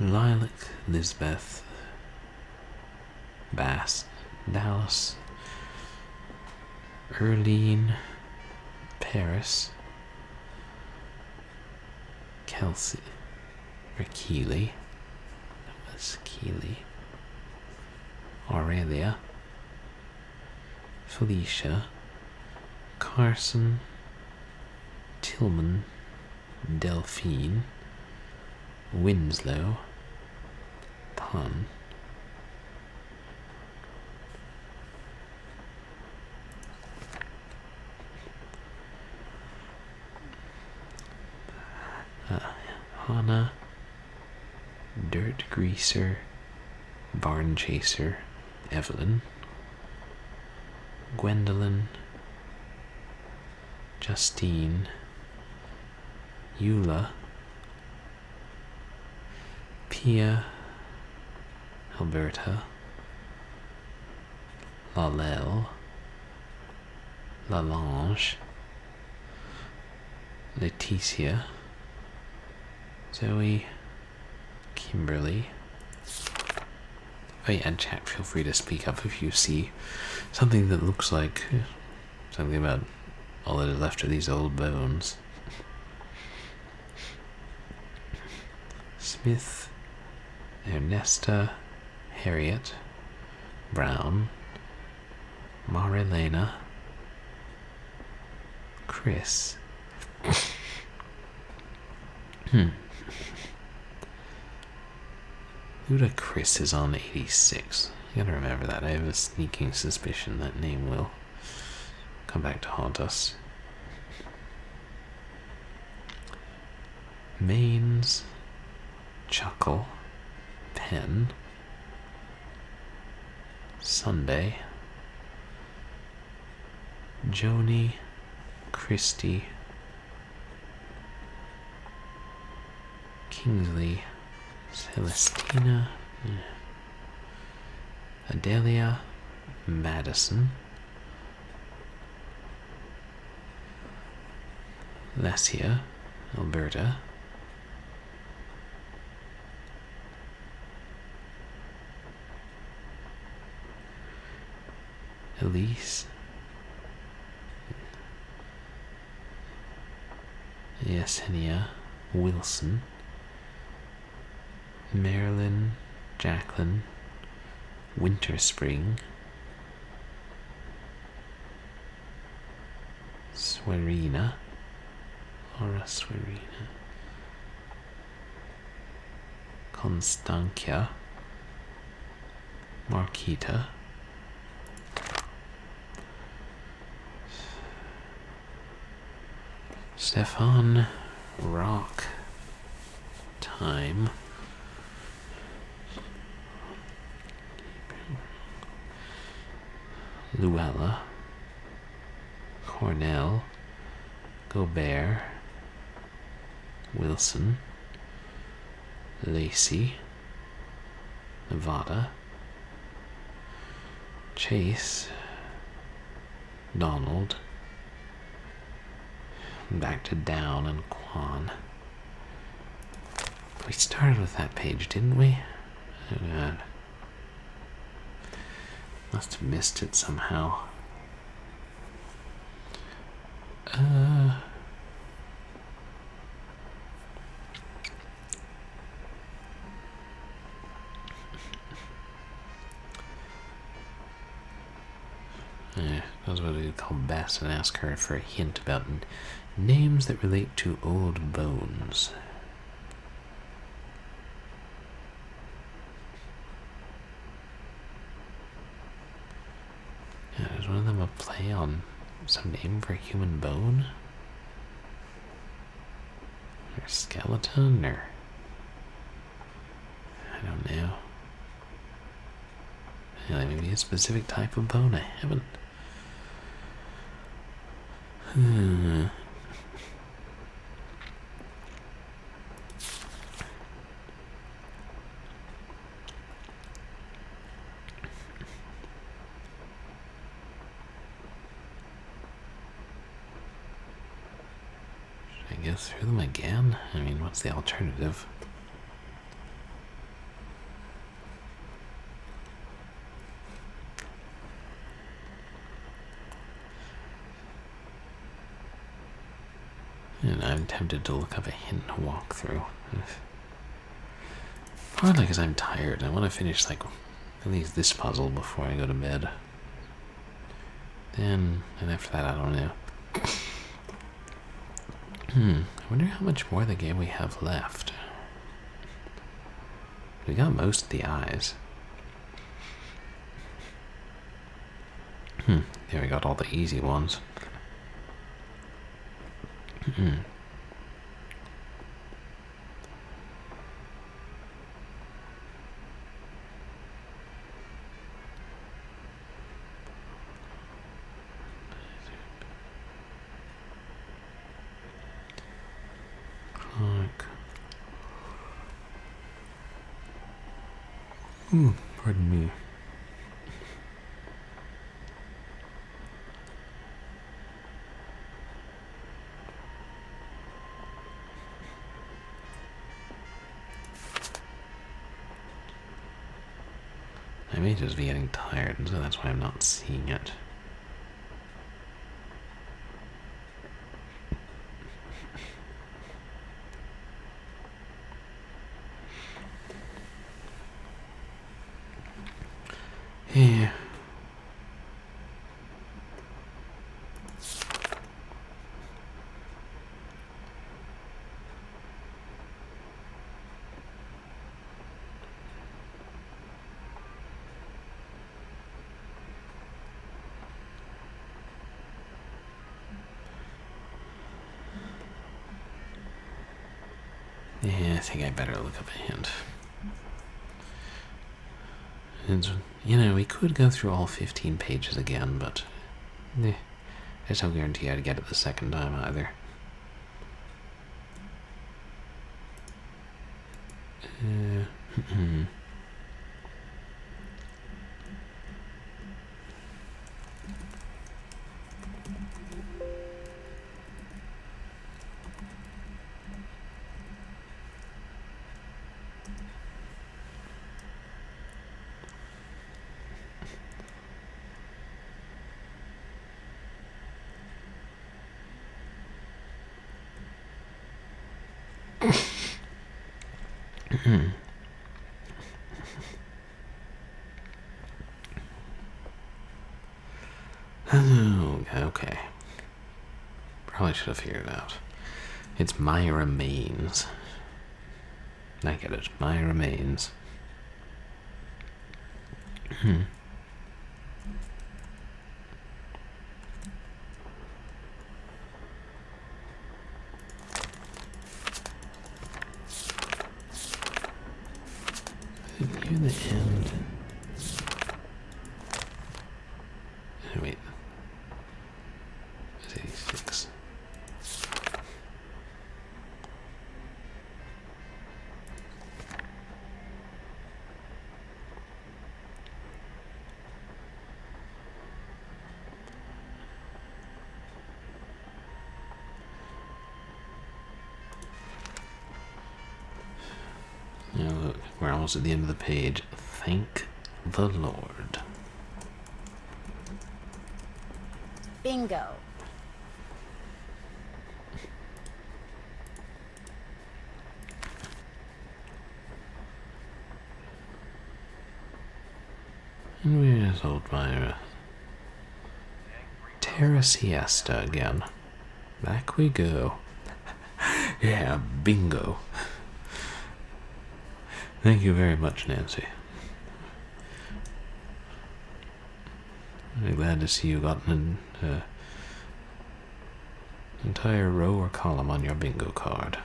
Lilac, Lisbeth, Bass, Dallas, Erlene, Paris, Kelsey, or Keeley, that was Keeley, Aurelia, Felicia, Carson, Tillman, Delphine, Winslow, Pun, Hannah, Dirt Greaser, Barn Chaser, Evelyn, Gwendolyn, Justine, Eula, Pia, Alberta, Lalelle, Lalange, Leticia, Zoe, Kimberly. Oh yeah, chat, feel free to speak up if you see something that looks like something about all that is left of these old bones. Smith, Ernesta, Harriet, Brown, Marilena, Chris. Luda Chris is on 86. You gotta remember that. I have a sneaking suspicion that name will come back to haunt us. Mains, Chuckle, Penn, Sunday, Joni, Christy, Kingsley, Celestina, Adelia, Madison, Lesia, Alberta, Elise, Yesenia, Wilson, Marilyn, Jacqueline, Winterspring, Swerina, Laura Swerina, Constantia, Marquita, Stefan, Rock, Time, Luella, Cornell, Gobert, Wilson, Lacey, Nevada, Chase, Donald, back to Down and Quan. We started with that page, didn't we? Oh god. Must have missed it somehow. I was going to call Bess and ask her for a hint about names that relate to old bones. Yeah, is one of them a play on some name for a human bone? Or a skeleton, or... I don't know. Yeah, maybe a specific type of bone I haven't. Should I go through them again? I mean, what's the alternative? And I'm tempted to look up a hint to walk through. Partly because I'm tired. I want to finish, like, at least this puzzle before I go to bed. And after that, I don't know. I wonder how much more of the game we have left. We got most of the eyes. There we got all the easy ones. Pardon me. I may just be getting tired, so that's why I'm not seeing it. Yeah. Yeah, I think I better look up a hint. And, you know, we could go through all 15 pages again, but there's no guarantee I'd get it the second time either. Okay. Probably should have figured it out. It's my remains. I get it. My remains. Near the end. Oh, wait. It's 86. Now look, we're almost at the end of the page. Thank the Lord. Bingo. And where's old Myra? Terra Siesta again. Back we go. Yeah, bingo. Thank you very much, Nancy. I'm glad to see you got an entire row or column on your bingo card.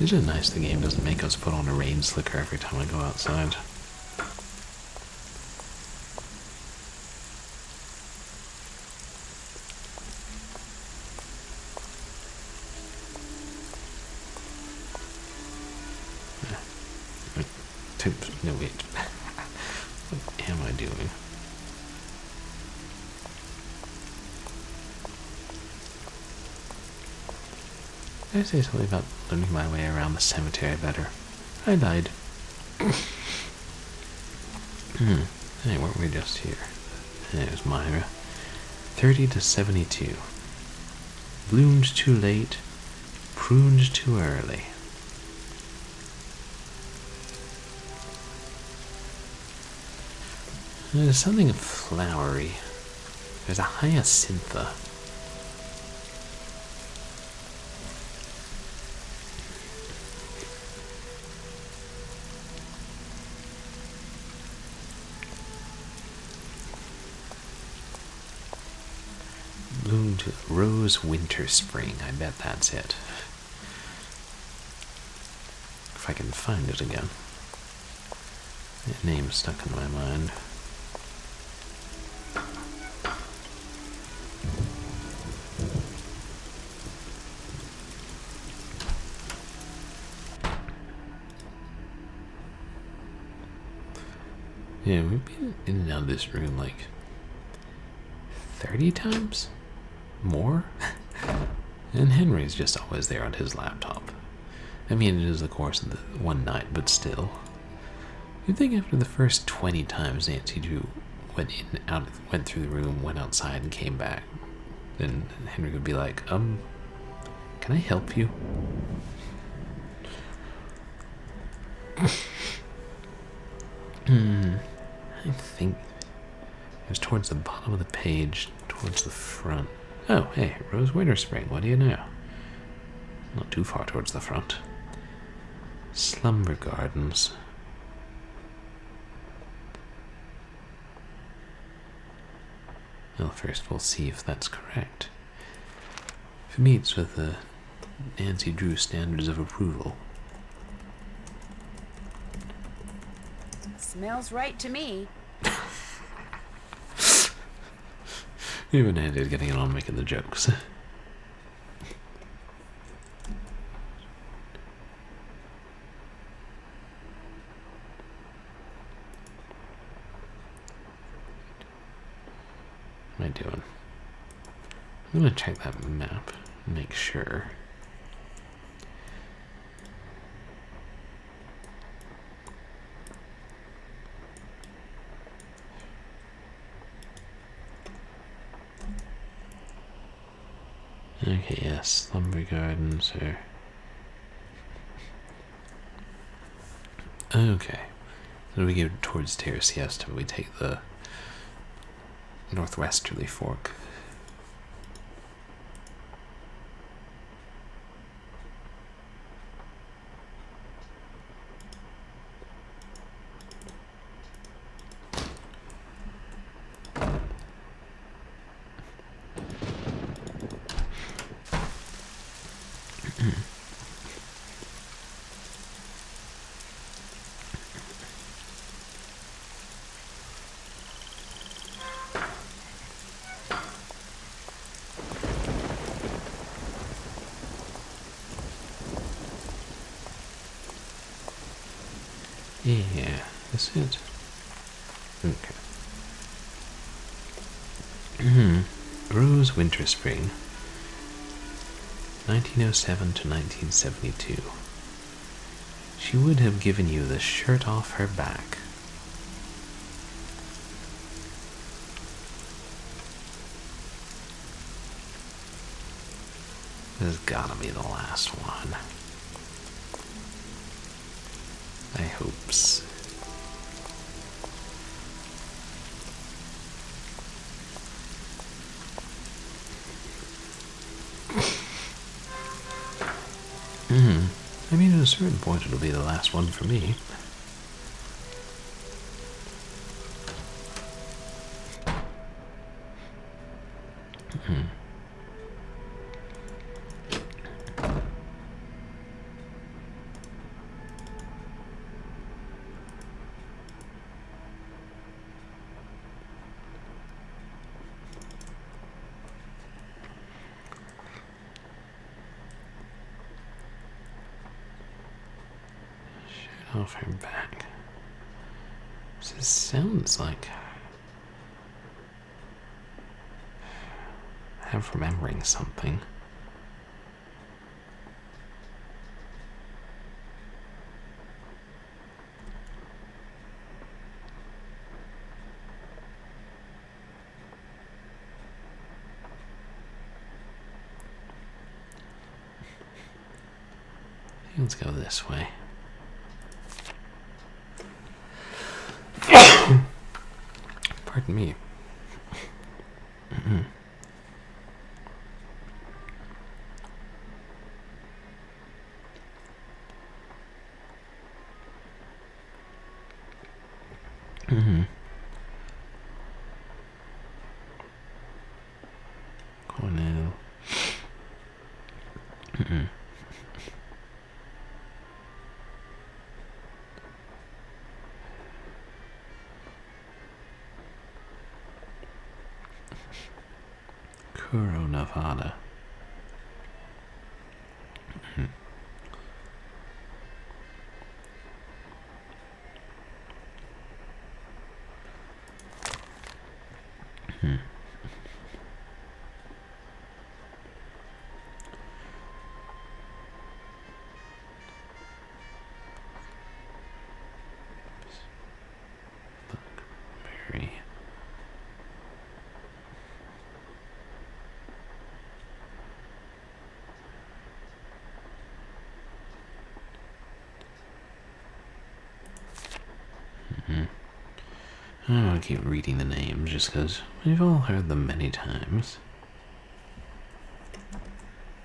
Isn't it nice the game doesn't make us put on a rain slicker every time I go outside? No, wait. What am I doing? Did I say something about learning my way around the cemetery better? I lied. Hey, weren't we just here? There's Myra. 30 to 72. Bloomed too late, pruned too early. There's something flowery. There's a hyacintha. Bloomed rose winter spring. I bet that's it. If I can find it again. That name's stuck in my mind. Yeah, we've been in and out of this room like 30 times? More? And Henry's just always there on his laptop. I mean, it is the course of the one night, but still. You'd think after the first 20 times Nancy Drew went in, out, went through the room, went outside, and came back, then Henry would be like, can I help you? I think it was towards the bottom of the page, towards the front. Oh, hey, Rose Winter Spring, what do you know? Not too far towards the front. Slumber Gardens. Well, first we'll see if that's correct. If it meets with the Nancy Drew standards of approval. Smells right to me. Even Andy's getting it on making the jokes. What am I doing? I'm gonna check that map, make sure. Okay, yes, lumber gardens are... Okay. So we go towards Terra Siesta, we take the northwesterly fork. Yeah, that's it. Okay. Rose Winter Spring, 1907 to 1972. She would have given you the shirt off her back. This has gotta be the last one. I hopes. I mean, at a certain point it'll be the last one for me. Off her back. This sounds like I'm remembering something. Let's go this way. Pardon me. Cornell. Kuro, Nevada. Blackberry. I don't want to keep reading the names just because we've all heard them many times.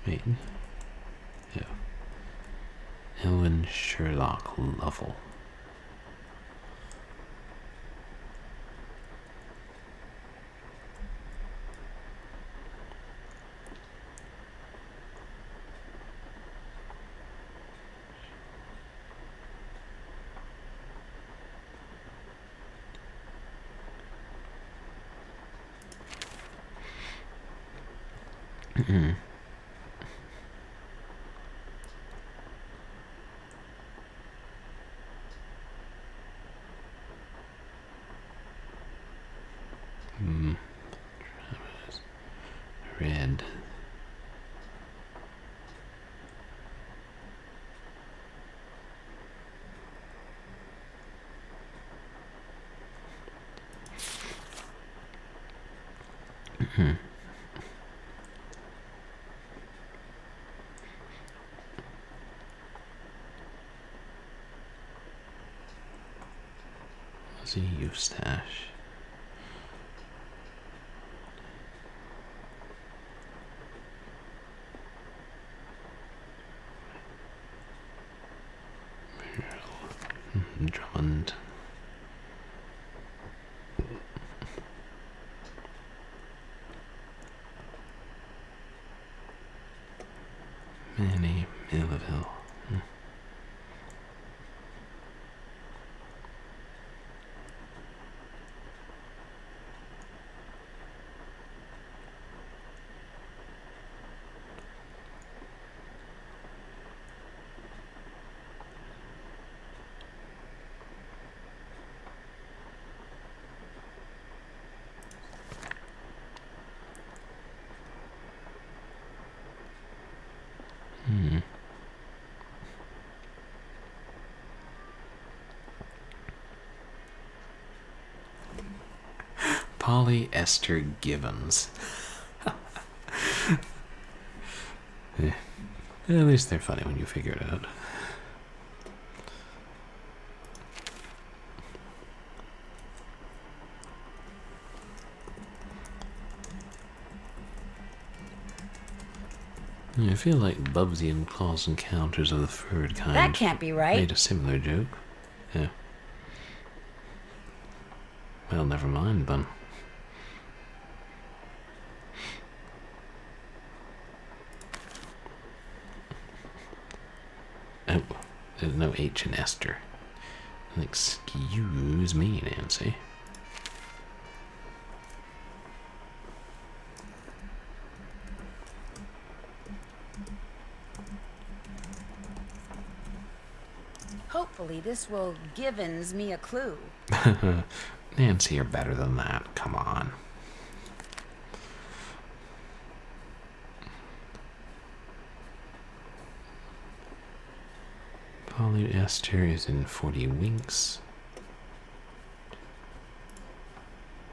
Wait. Yeah. Elwyn Sherlock Lovell. Red. Nancy Eustache. Drummond. Manny Millville. Polly Esther Gibbons. Yeah. At least they're funny when you figure it out. Yeah, I feel like Bubsy and Claw's Encounters of the Furred Kind That can't be right. made a similar joke. Yeah. Well, never mind then. Oh, there's no H in Esther. Excuse me, Nancy. Hopefully this will givens me a clue. Nancy, you're better than that. Come on. Polyester is in 40 Winks.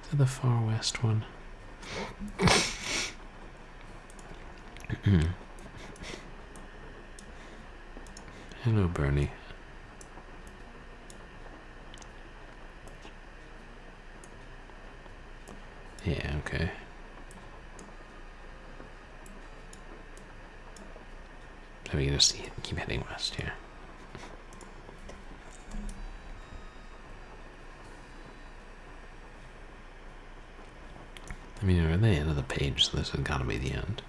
Is that the Far West one? Hello, Bernie. Yeah, okay. So we can just keep heading west here. I mean, we're at the end of the page, so this has got to be the end.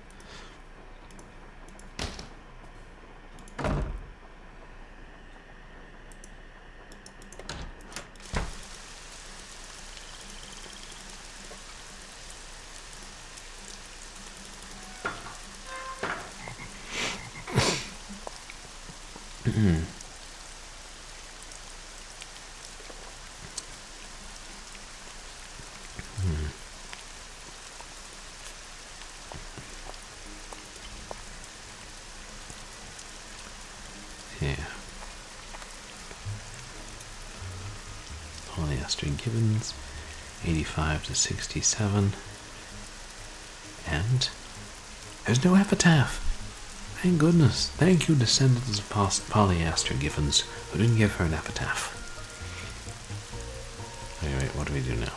Yeah. Polyester Gibbons, 85 to 67. And there's no epitaph. Thank goodness. Thank you, descendants of Polyester Gibbons, who didn't give her an epitaph. Anyway, what do we do now?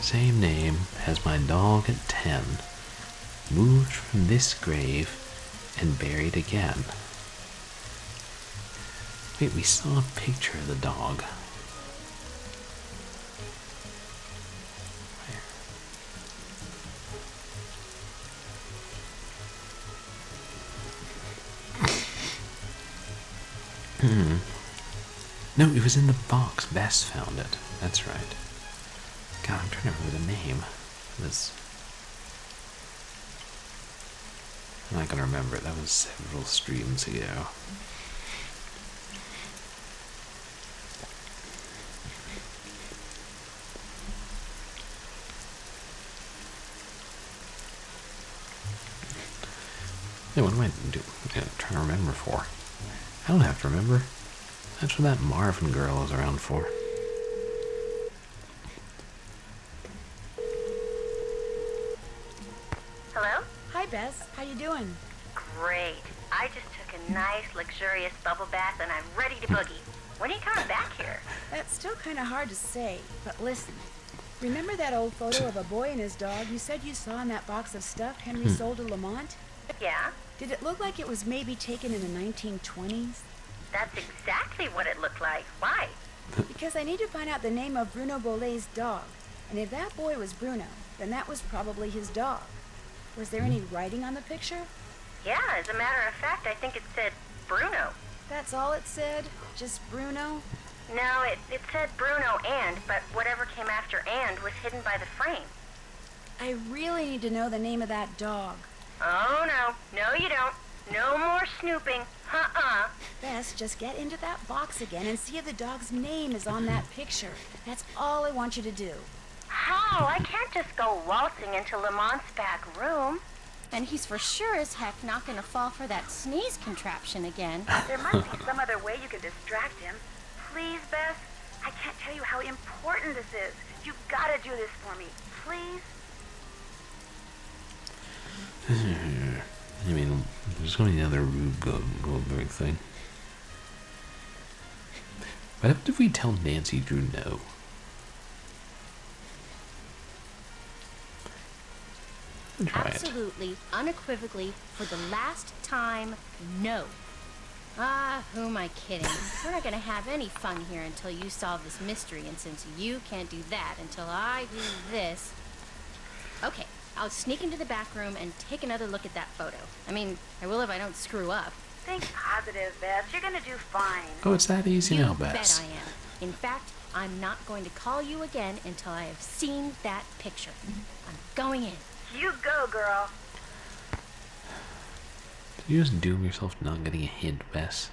Same name as my dog at 10. Moved from this grave and buried again. Wait, we saw a picture of the dog. No, it was in the box. Bess found it. That's right. God, I'm trying to remember the name. It was... I'm not gonna remember it. That was several streams ago. Hey, what am I trying to remember for? I don't have to remember. That's what that Marvin girl is around for. Hello? Hi, Bess. How you doing? Great. I just took a nice, luxurious bubble bath and I'm ready to boogie. When are you coming back here? That's still kind of hard to say, but listen. Remember that old photo of a boy and his dog you said you saw in that box of stuff Henry sold to Lamont? Yeah, Did it look like it was maybe taken in the 1920s? that's exactly what it looked like. Why? Because I need to find out the name of Bruno Bolet's dog. And if that boy was Bruno, then that was probably his dog. Was there any writing on the picture? Yeah, as a matter of fact, I think it said Bruno. That's all it said? Just Bruno? No, it said Bruno but whatever came after and was hidden by the frame. I really need to know the name of that dog. Oh, no. No, you don't. No more snooping. Bess, just get into that box again and see if the dog's name is on that picture. That's all I want you to do. How? I can't just go waltzing into Lamont's back room. And he's for sure as heck not gonna fall for that sneeze contraption again. There must be some other way you can distract him. Please, Bess, I can't tell you how important this is. You've got to do this for me. Please? I mean, there's so many other Rube Goldberg thing. What happened if we tell Nancy Drew no? Try Absolutely, unequivocally, for the last time, no. Ah, who am I kidding? We're not gonna have any fun here until you solve this mystery, and since you can't do that until I do this... Okay, I'll sneak into the back room and take another look at that photo. I mean, I will if I don't screw up. Think positive, Bess. You're going to do fine. Oh, it's that easy You now, bet Bess. I am. In fact, I'm not going to call you again until I have seen that picture. I'm going in. You go, girl. Did you just doom yourself not getting a hint, Bess?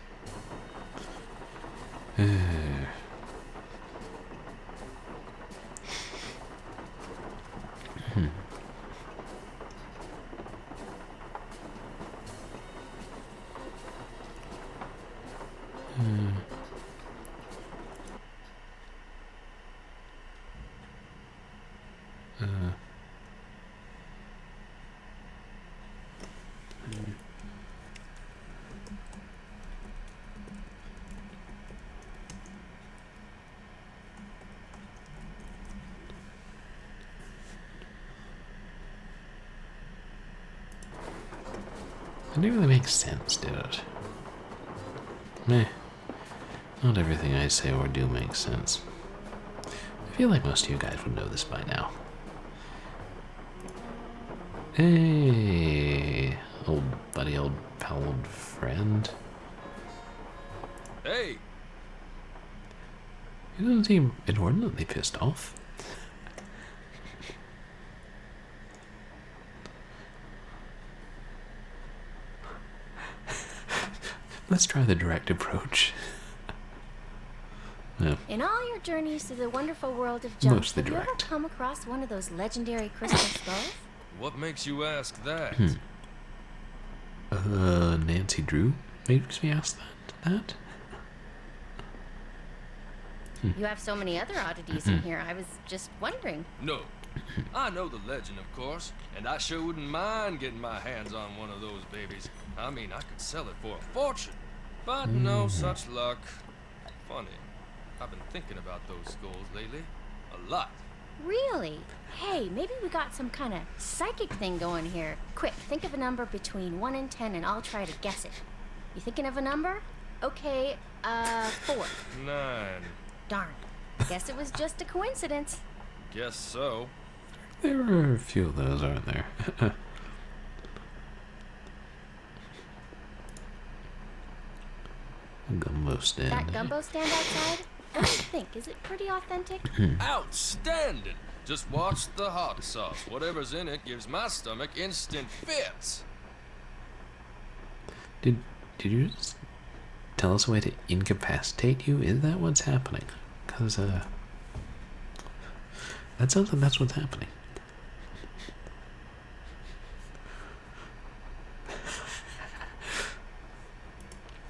It didn't really make sense, did it? Meh. Not everything I say or do makes sense. I feel like most of you guys would know this by now. Hey, old buddy, old pal, old friend. Hey! He doesn't seem inordinately pissed off. Let's try the direct approach. No. In all your journeys through the wonderful world of junk, Mostly have you ever direct. come across one of those legendary crystal skulls? What makes you ask that? Nancy Drew makes me ask that? You have so many other oddities in here, I was just wondering. No. I know the legend, of course, and I sure wouldn't mind getting my hands on one of those babies. I mean, I could sell it for a fortune, but no such luck. Funny, I've been thinking about those skulls lately. A lot. Really? Hey, maybe we got some kind of psychic thing going here. Quick, think of a number between 1 and 10 and I'll try to guess it. You thinking of a number? Okay, 4. 9. Darn. Guess it was just a coincidence. Guess so. There are a few of those, aren't there? Gumbo stand. That gumbo stand outside? What do you think? Is it pretty authentic? Outstanding! Just watch the hot sauce. Whatever's in it gives my stomach instant fits. Did you just tell us a way to incapacitate you? Is that what's happening? Because, that sounds like that's what's happening.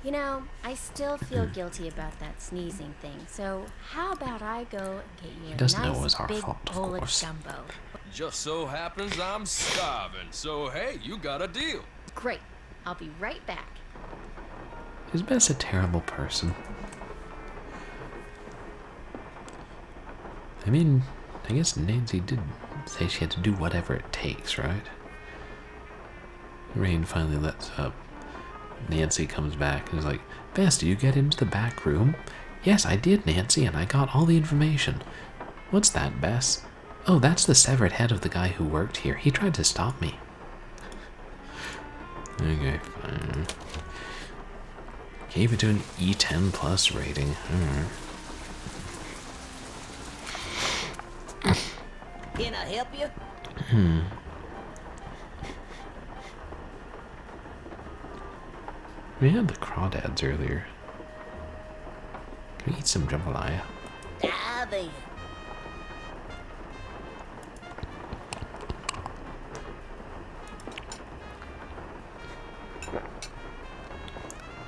You know, I still feel guilty about that sneezing thing. So how about I go and get you a doesn't know it nice was our big fault, of bowl of course. gumbo? Just so happens I'm starving, so hey, you got a deal. Great. I'll be right back. Is Bess a terrible person? I mean, I guess Nancy did say she had to do whatever it takes, right? Rain finally lets up. Nancy comes back and is like, Bess, do you get into the back room? Yes, I did, Nancy, and I got all the information. What's that, Bess? Oh, that's the severed head of the guy who worked here. He tried to stop me. Okay, fine. Gave it to an E10 plus rating. Can I help you? We had the crawdads earlier. Can we eat some jambalaya? Dive in.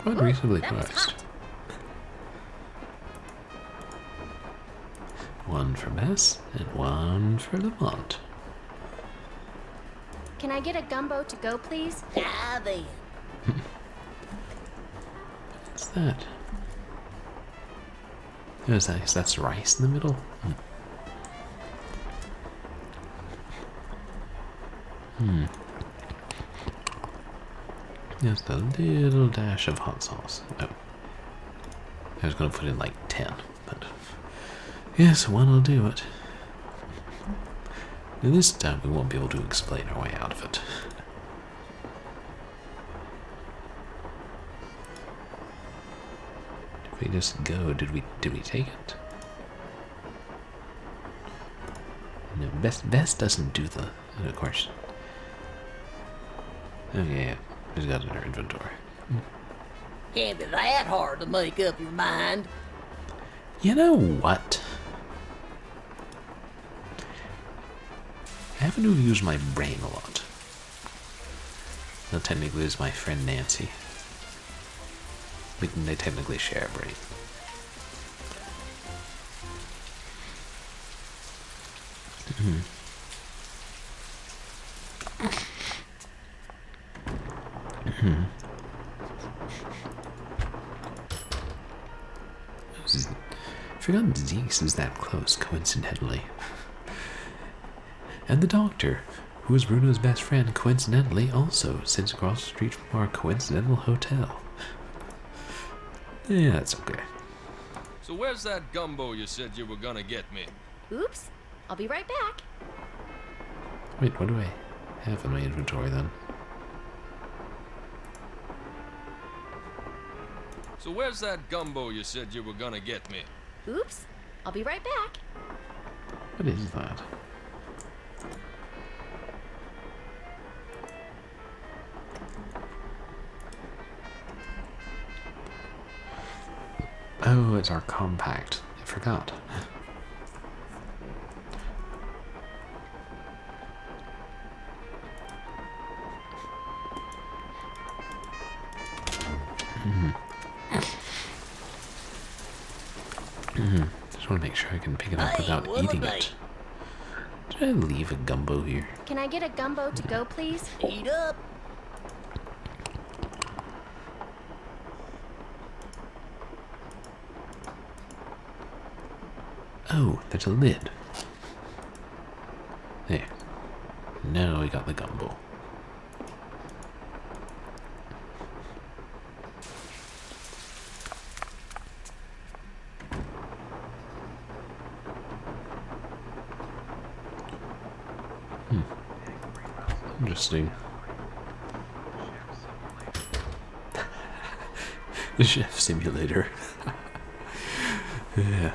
Quite reasonably that was priced. hot. One for Bess and one for Lamont. Can I get a gumbo to go, please? Dive in. What's that? Oh, is that, that's rice in the middle? Just a little dash of hot sauce. Oh. I was going to put in like 10, but yes, one will do it. And this time we won't be able to explain our way out of it. Did we just go? Did we take it? No, Bess doesn't do the, of course. Oh yeah, she's got it in her inventory. Can't be that hard to make up your mind. You know what? I happen to have used my brain a lot. Well, technically it's my friend Nancy. They technically share a brain. I forgot Zeus is that close, coincidentally. And the doctor, who is Bruno's best friend, coincidentally also sits across the street from our coincidental hotel. Yeah, that's okay. So where's that gumbo you said you were gonna get me? Oops. I'll be right back. Wait, what do I have in my inventory then? So where's that gumbo you said you were gonna get me? Oops. I'll be right back. What is that? Oh, it's our compact. I forgot. Just want to make sure I can pick it up Hey, without what eating are they? it. Did I leave a gumbo here? Can I get a gumbo to go, please? Eat up. Oh, there's a lid. There. Now we got the gumbo. Interesting. The chef simulator. Yeah.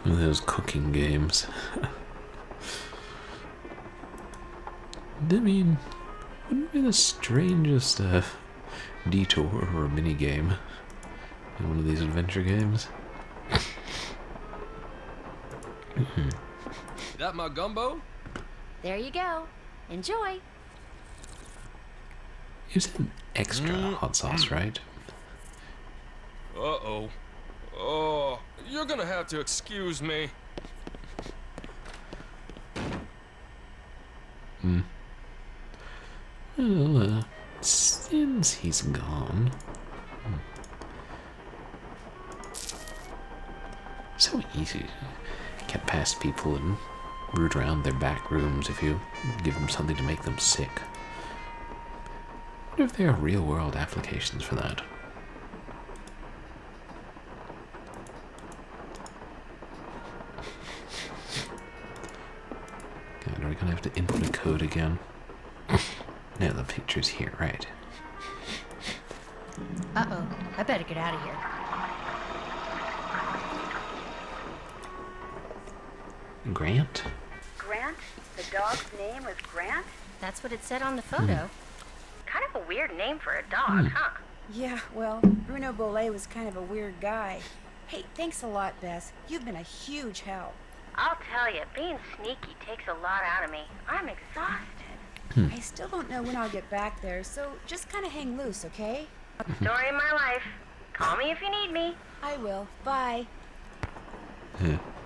One of those cooking games. I mean, wouldn't be the strangest detour or mini game in one of these adventure games. That my gumbo? There you go. Enjoy. You said extra hot sauce, right? Uh-oh. Oh, you're gonna have to excuse me. Well, Since he's gone... So easy to get past people and root around their back rooms if you give them something to make them sick. I wonder if there are real-world applications for that. God, are we gonna have to input a code again? No, the picture's here, right? Uh-oh, I better get out of here. Grant? Grant? The dog's name was Grant? That's what it said on the photo. Kind of a weird name for a dog, huh? Yeah, well, Bruno Bolet was kind of a weird guy. Hey, thanks a lot, Bess. You've been a huge help. I'll tell you, being sneaky takes a lot out of me. I'm exhausted. I still don't know when I'll get back there, so just kind of hang loose, okay? Story of my life. Call me if you need me. I will. Bye.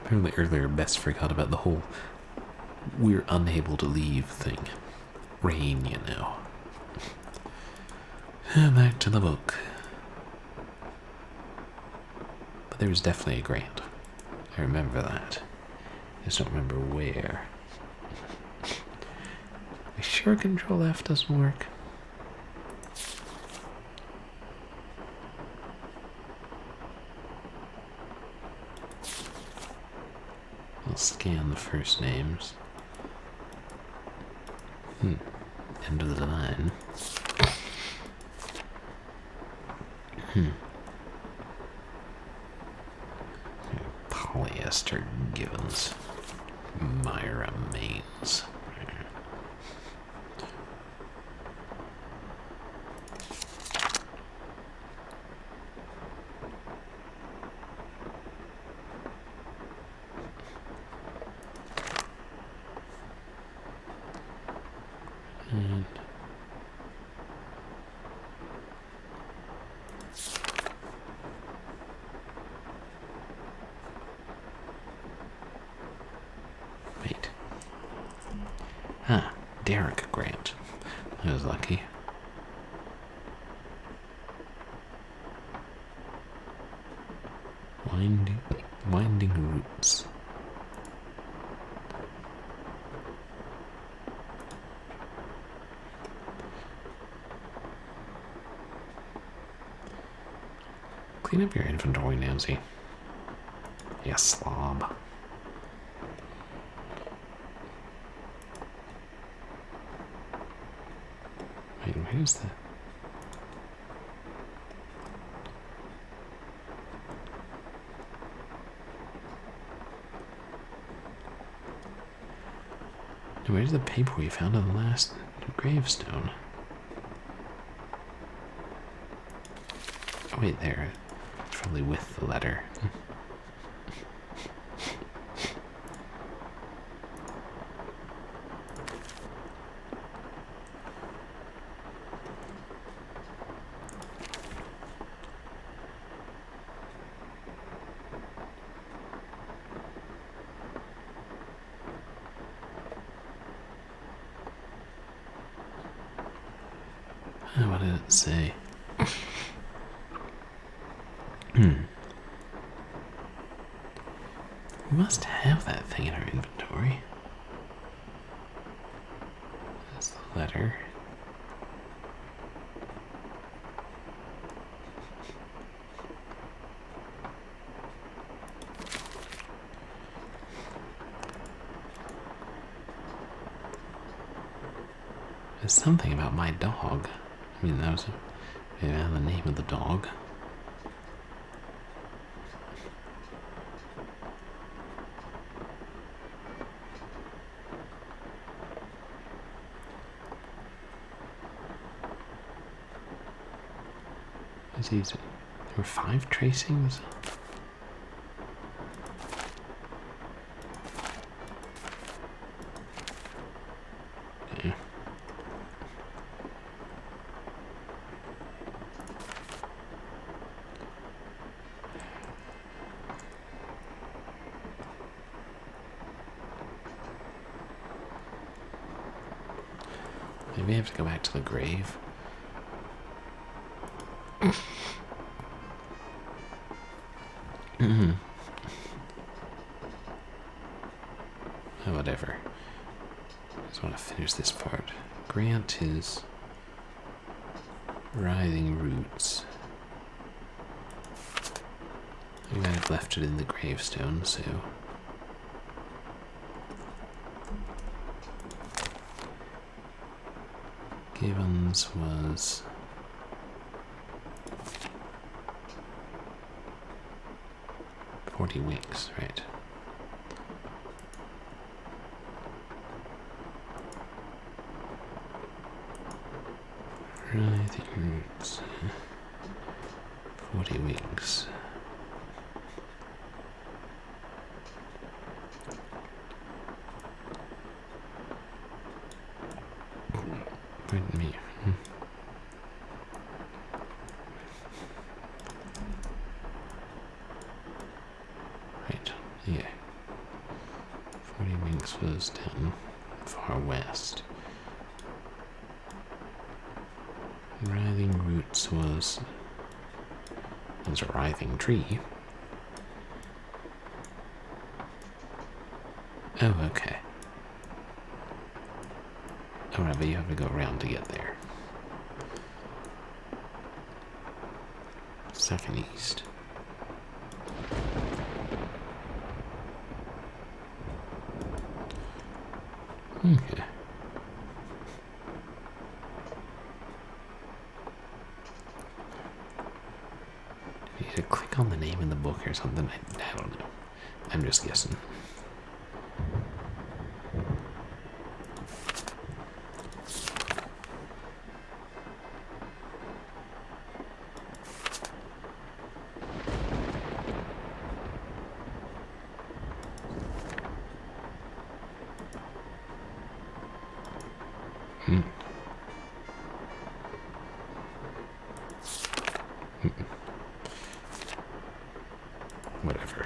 Apparently earlier Bess forgot about the whole we're unable to leave thing. Rain, you know. Back to the book. But there was definitely a Grant. I remember that. I just don't remember where. Are you sure Control F doesn't work? I'll scan the first names. End of the line. Polyester Givens. Myra Maines. Wait. Derek Grant. I was lucky. Winding Roots. Clean up your inventory, Nancy. You slob. Wait, where's the... Where's the paper we found on the last gravestone? Oh, wait, there. It's probably with the letter. What did it say? We must have that thing in our inventory. That's the letter. There's something about my dog. I mean, that was the name of the dog. There were 5 tracings? Okay. Maybe I have to go back to the grave. Oh, whatever. I just want to finish this part. Grant his writhing roots. I might have left it in the gravestone, so... Gibbons was... $40 right. Writhing roots. 40 weeks. Pardon me. Right, yeah. 40 weeks was down far west. Writhing roots was a writhing tree. Oh, okay. Alright, but you have to go around to get there. Second east. Okay. You need to click on the name in the book or something. I don't know. I'm just guessing. Whatever.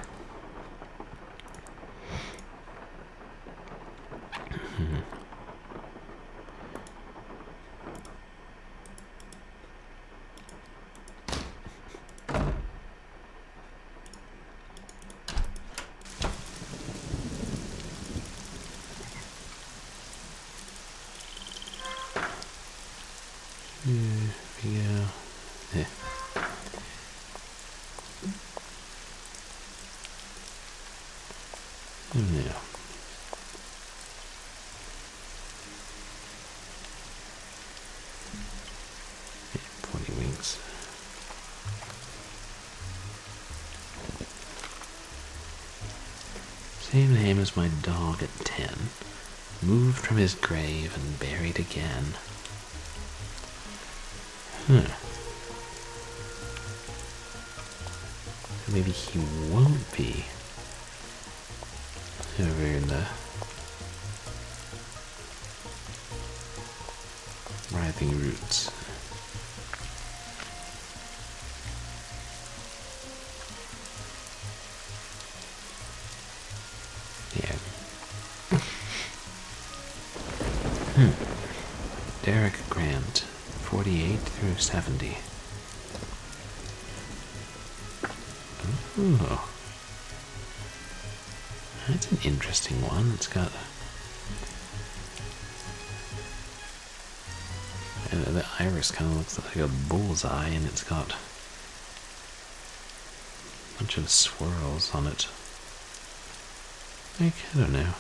Here we go. Yeah. Oh no. Yeah, 20 wings. Same name as my dog at 10. Moved from his grave and buried again. Huh. Maybe he won't be over in the writhing roots. Yeah. Derek Grant, 48 through 70. Ooh. That's an interesting one. It's got... the iris kind of looks like a bullseye, and it's got a bunch of swirls on it. Like, I don't know.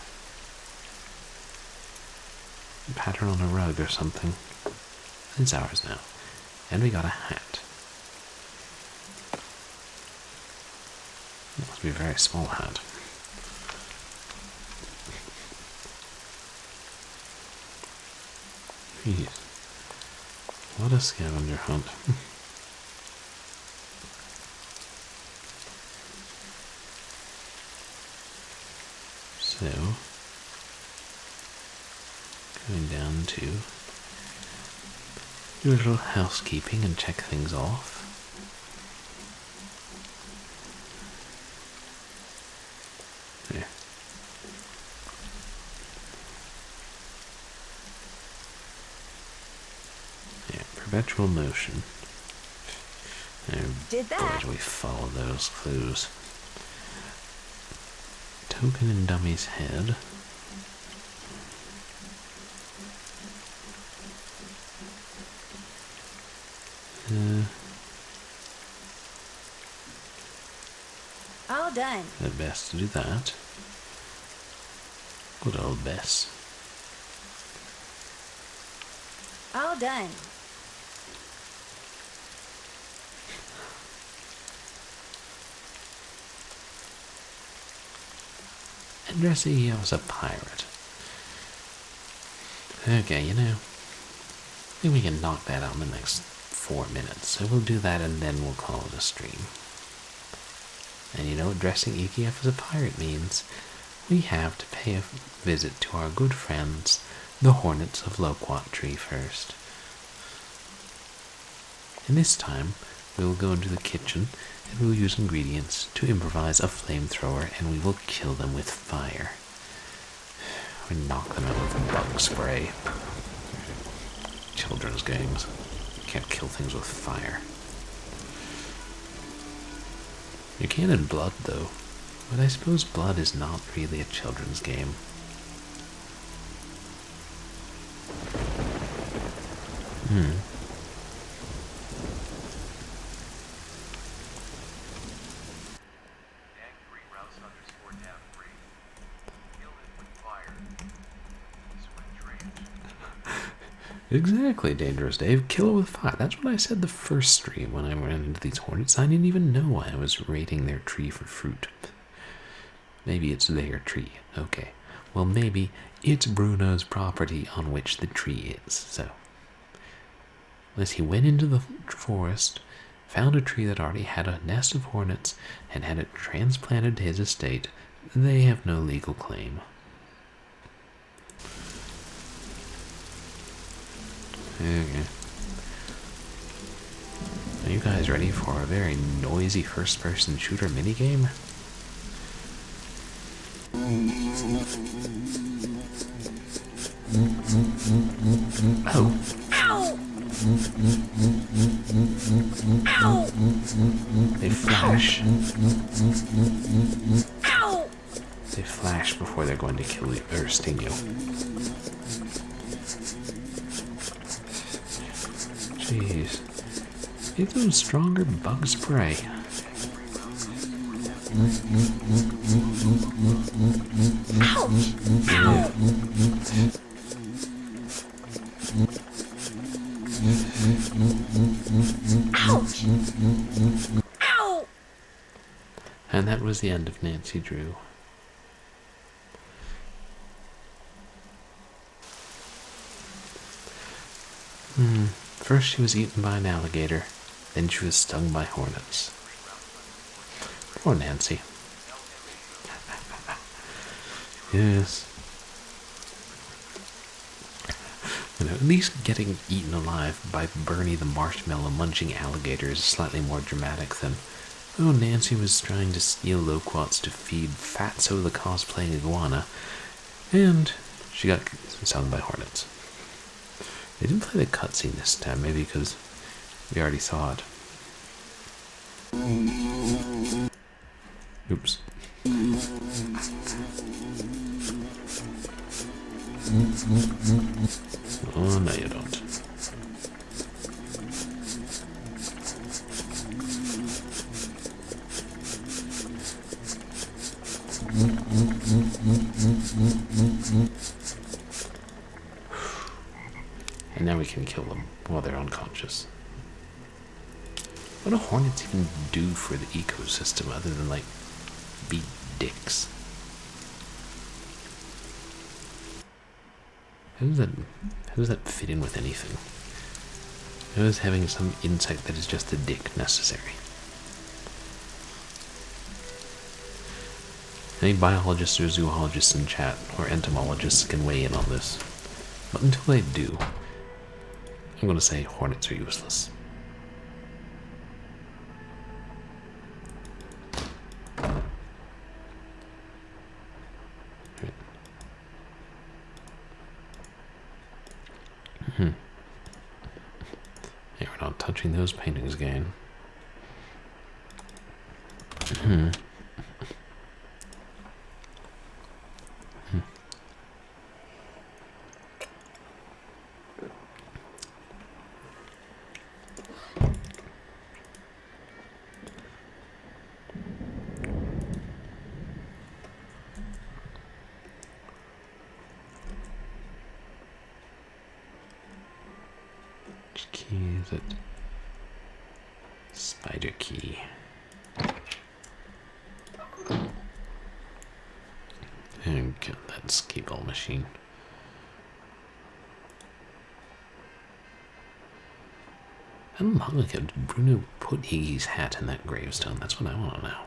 A pattern on a rug or something. It's ours now. And we got a hat. It must be a very small hat. Jeez. What a scavenger hunt. So, going down to do a little housekeeping and check things off. There. Yeah, perpetual motion. Did Boy, that. do we follow those clues. Token in Dummy's head. All done. The best to do that. Good old Bess. All done. Addressing you as a pirate. Okay, you know, I think we can knock that out in the next 4 minutes. So we'll do that and then we'll call it a stream. And you know what dressing EKF as a pirate means? We have to pay a visit to our good friends, the Hornets of Loquat Tree first. And this time, we will go into the kitchen and we will use ingredients to improvise a flamethrower and we will kill them with fire. We knock them out with bug spray. Children's games. You can't kill things with fire. You can in Blood, though. But I suppose Blood is not really a children's game. Exactly, Dangerous Dave. Kill it with fire. That's what I said the first stream when I ran into these hornets. I didn't even know why I was raiding their tree for fruit. Maybe it's their tree. Okay. Well, maybe it's Bruno's property on which the tree is. So, unless he went into the forest, found a tree that already had a nest of hornets, and had it transplanted to his estate, they have no legal claim. Okay. Are you guys ready for a very noisy first-person shooter minigame? Oh. Ow! Ow! They flash. Ow! They flash before they're going to kill you or sting you. Jeez. Get some stronger bug spray. Ouch! Yeah. Ouch! Ow! And that was the end of Nancy Drew. First she was eaten by an alligator, then she was stung by hornets. Poor Nancy. Yes. You know, at least getting eaten alive by Bernie the marshmallow munching alligator is slightly more dramatic than, oh, Nancy was trying to steal loquats to feed Fatso the cosplaying iguana, and she got stung by hornets. They didn't play the cutscene this time, maybe because we already saw it. Oops. Oh, no you don't. And now we can kill them while they're unconscious. What do hornets even do for the ecosystem other than, like, be dicks? How does that fit in with anything? How is having some insect that is just a dick necessary? Any biologists or zoologists in chat, or entomologists can weigh in on this. But until they do, I'm going to say hornets are useless. Yeah, we're not touching those paintings again. Which key is it? Spider key. And get that ski ball machine. How long ago did Bruno put Iggy's hat in that gravestone? That's what I want to know.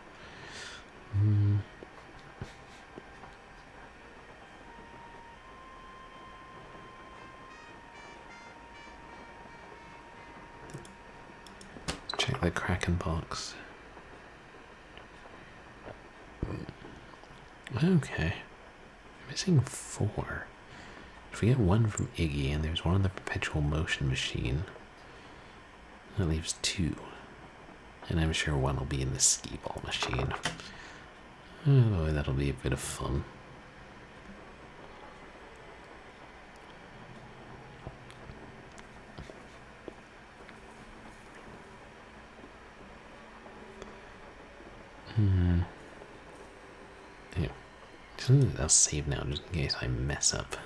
Check the kraken box. Okay. Missing 4. If we get 1 from Iggy and there's 1 on the perpetual motion machine, that leaves 2. And I'm sure 1 will be in the ski ball machine. Oh, that'll be a bit of fun. Yeah. I'll save now just in case I mess up.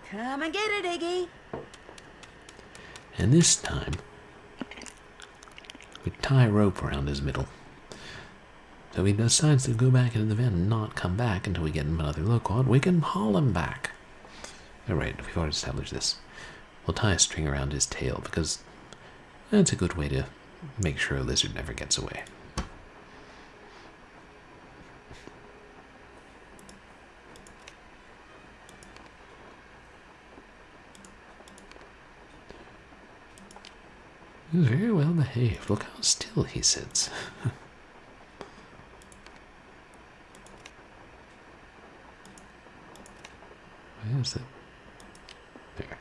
Come and get it, Iggy. And this time, we tie a rope around his middle. So if he decides to go back into the van and not come back until we get him another look-on, we can haul him back. Alright, we've already established this. We'll tie a string around his tail because that's a good way to make sure a lizard never gets away. He's very well behaved. Look how still he sits. Where is it? There.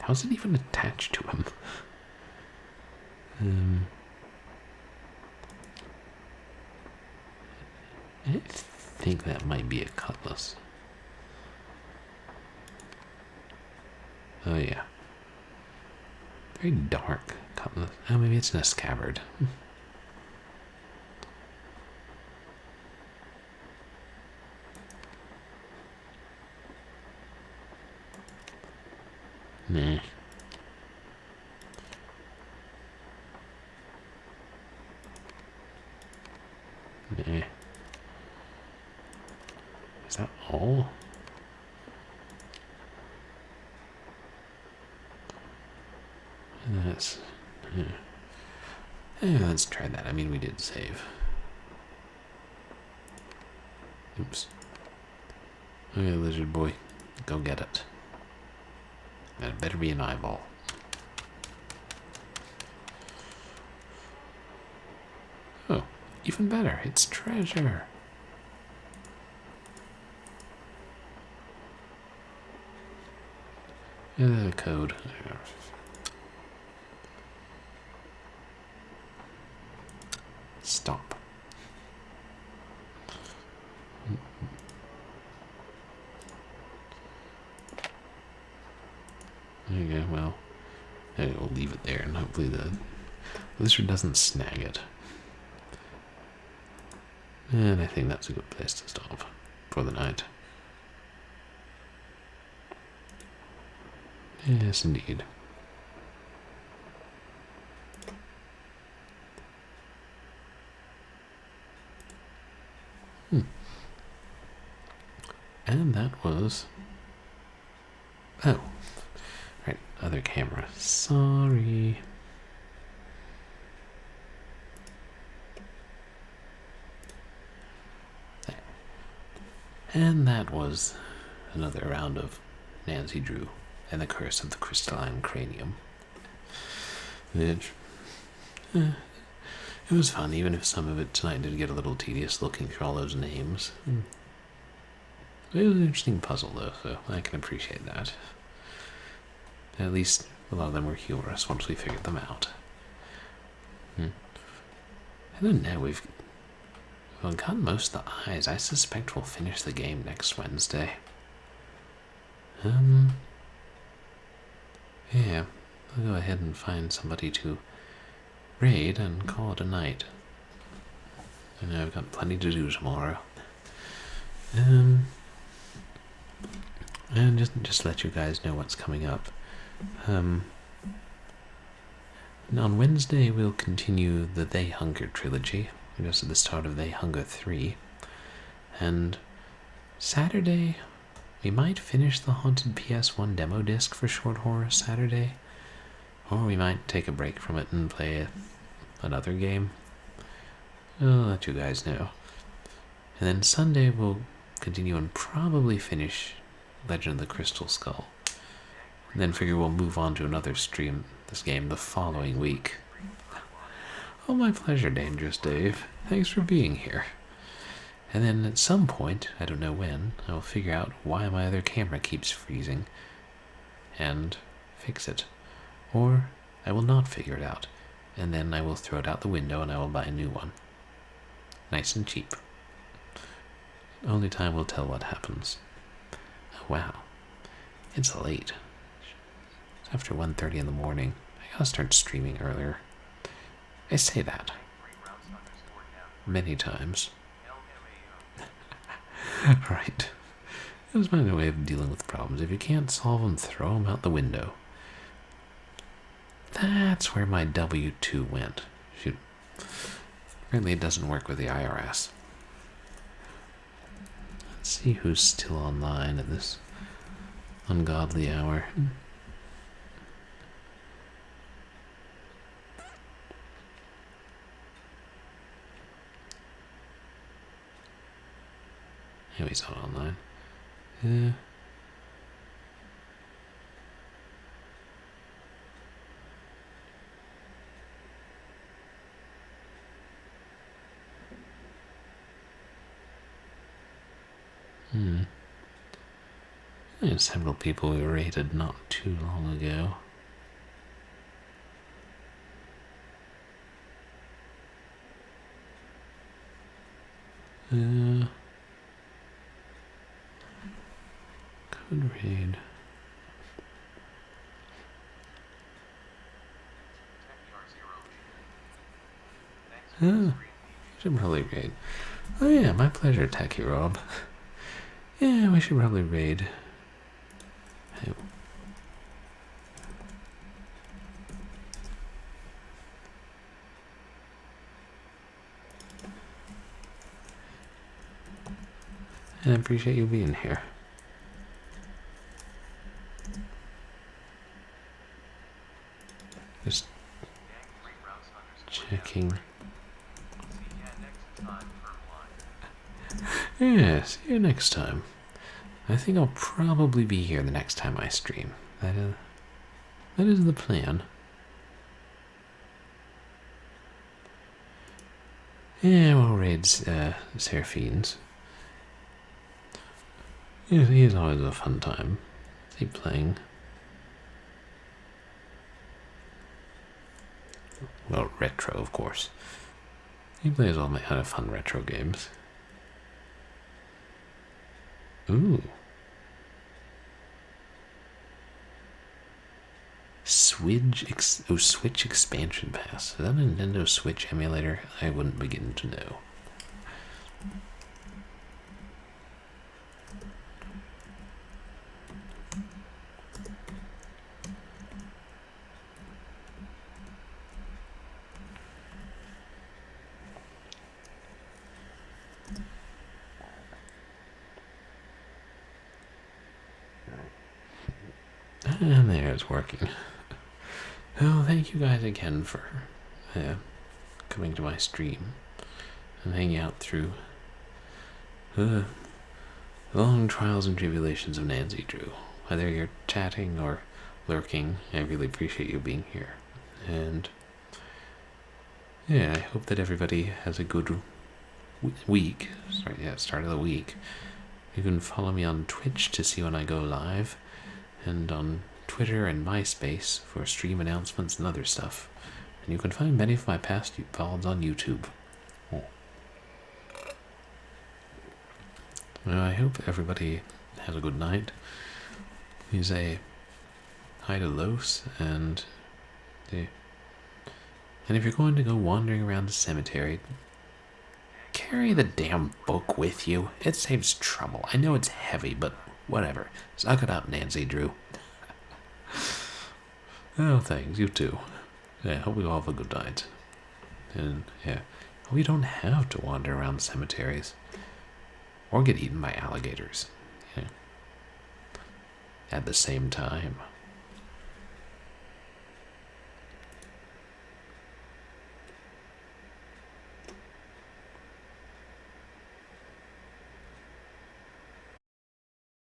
How's it even attached to him? I think that might be a cutlass. Oh yeah. Very dark cutlass. Oh, maybe it's in a scabbard. Nah. Nah. Is that all? That's... yeah, let's try that. I mean, we did save. Oops. Okay, lizard boy. Go get it. And it better be an eyeball. Oh, even better. It's treasure. The code. Stop. There you go. Well, we'll leave it there, and hopefully the lizard doesn't snag it. And I think that's a good place to stop for the night. Yes, indeed. And that was... oh. Right, other camera. Sorry. There. And that was another round of Nancy Drew and the Curse of the Crystalline Cranium. Which, it was fun, even if some of it tonight did get a little tedious looking through all those names. It was an interesting puzzle, though, so I can appreciate that. At least a lot of them were humorous once we figured them out. And then now we've gotten most of the eyes. I suspect we'll finish the game next Wednesday. Yeah, I'll go ahead and find somebody to raid and call it a night. I know I've got plenty to do tomorrow. And just to let you guys know what's coming up. On Wednesday we'll continue the They Hunger trilogy. We're just at the start of They Hunger 3. And Saturday we might finish the Haunted PS1 demo disc for Short Horror Saturday. Or we might take a break from it and play another game. I'll let you guys know. And then Sunday we'll continue and probably finish Legend of the Crystal Skull. And then figure we'll move on to another stream this game the following week. Oh, my pleasure, Dangerous Dave. Thanks for being here. And then at some point, I don't know when, I will figure out why my other camera keeps freezing and fix it. Or I will not figure it out, and then I will throw it out the window and I will buy a new one. Nice and cheap. Only time will tell what happens. Oh, wow. It's late. It's after 1:30 in the morning. I gotta start streaming earlier. I say that many times. Right. It was my way of dealing with problems. If you can't solve them, throw them out the window. That's where my W-2 went. Shoot. Apparently it doesn't work with the IRS. Let's see who's still online at this ungodly hour. No, he's not online. There's several people we rated not too long ago. Could raid. Should probably raid. Oh yeah, my pleasure, Tacky Rob. Yeah, we should probably raid. Hey. And I appreciate you being here. Just checking. Yeah, see you next time. I think I'll probably be here the next time I stream. That is the plan. Yeah, we'll raid Seraphines. Yeah, he's always a fun time. Keep playing. Well, retro, of course. He plays all my kind of fun retro games. Ooh. Switch Expansion Pass. Is that a Nintendo Switch emulator? I wouldn't begin to know. And there, it's working. Oh, thank you guys again for coming to my stream and hanging out through long trials and tribulations of Nancy Drew. Whether you're chatting or lurking, I really appreciate you being here. And yeah, I hope that everybody has a good week. Start of the week. You can follow me on Twitch to see when I go live, and on Twitter and MySpace for stream announcements and other stuff. And you can find many of my past VODs on YouTube. Well, I hope everybody has a good night. Please say hi to Los, and if you're going to go wandering around the cemetery, carry the damn book with you. It saves trouble. I know it's heavy, but whatever. Suck it up, Nancy Drew. Oh, thanks. You too. Yeah, hope we all have a good night. And yeah, hope you don't have to wander around cemeteries or get eaten by alligators. At the same time.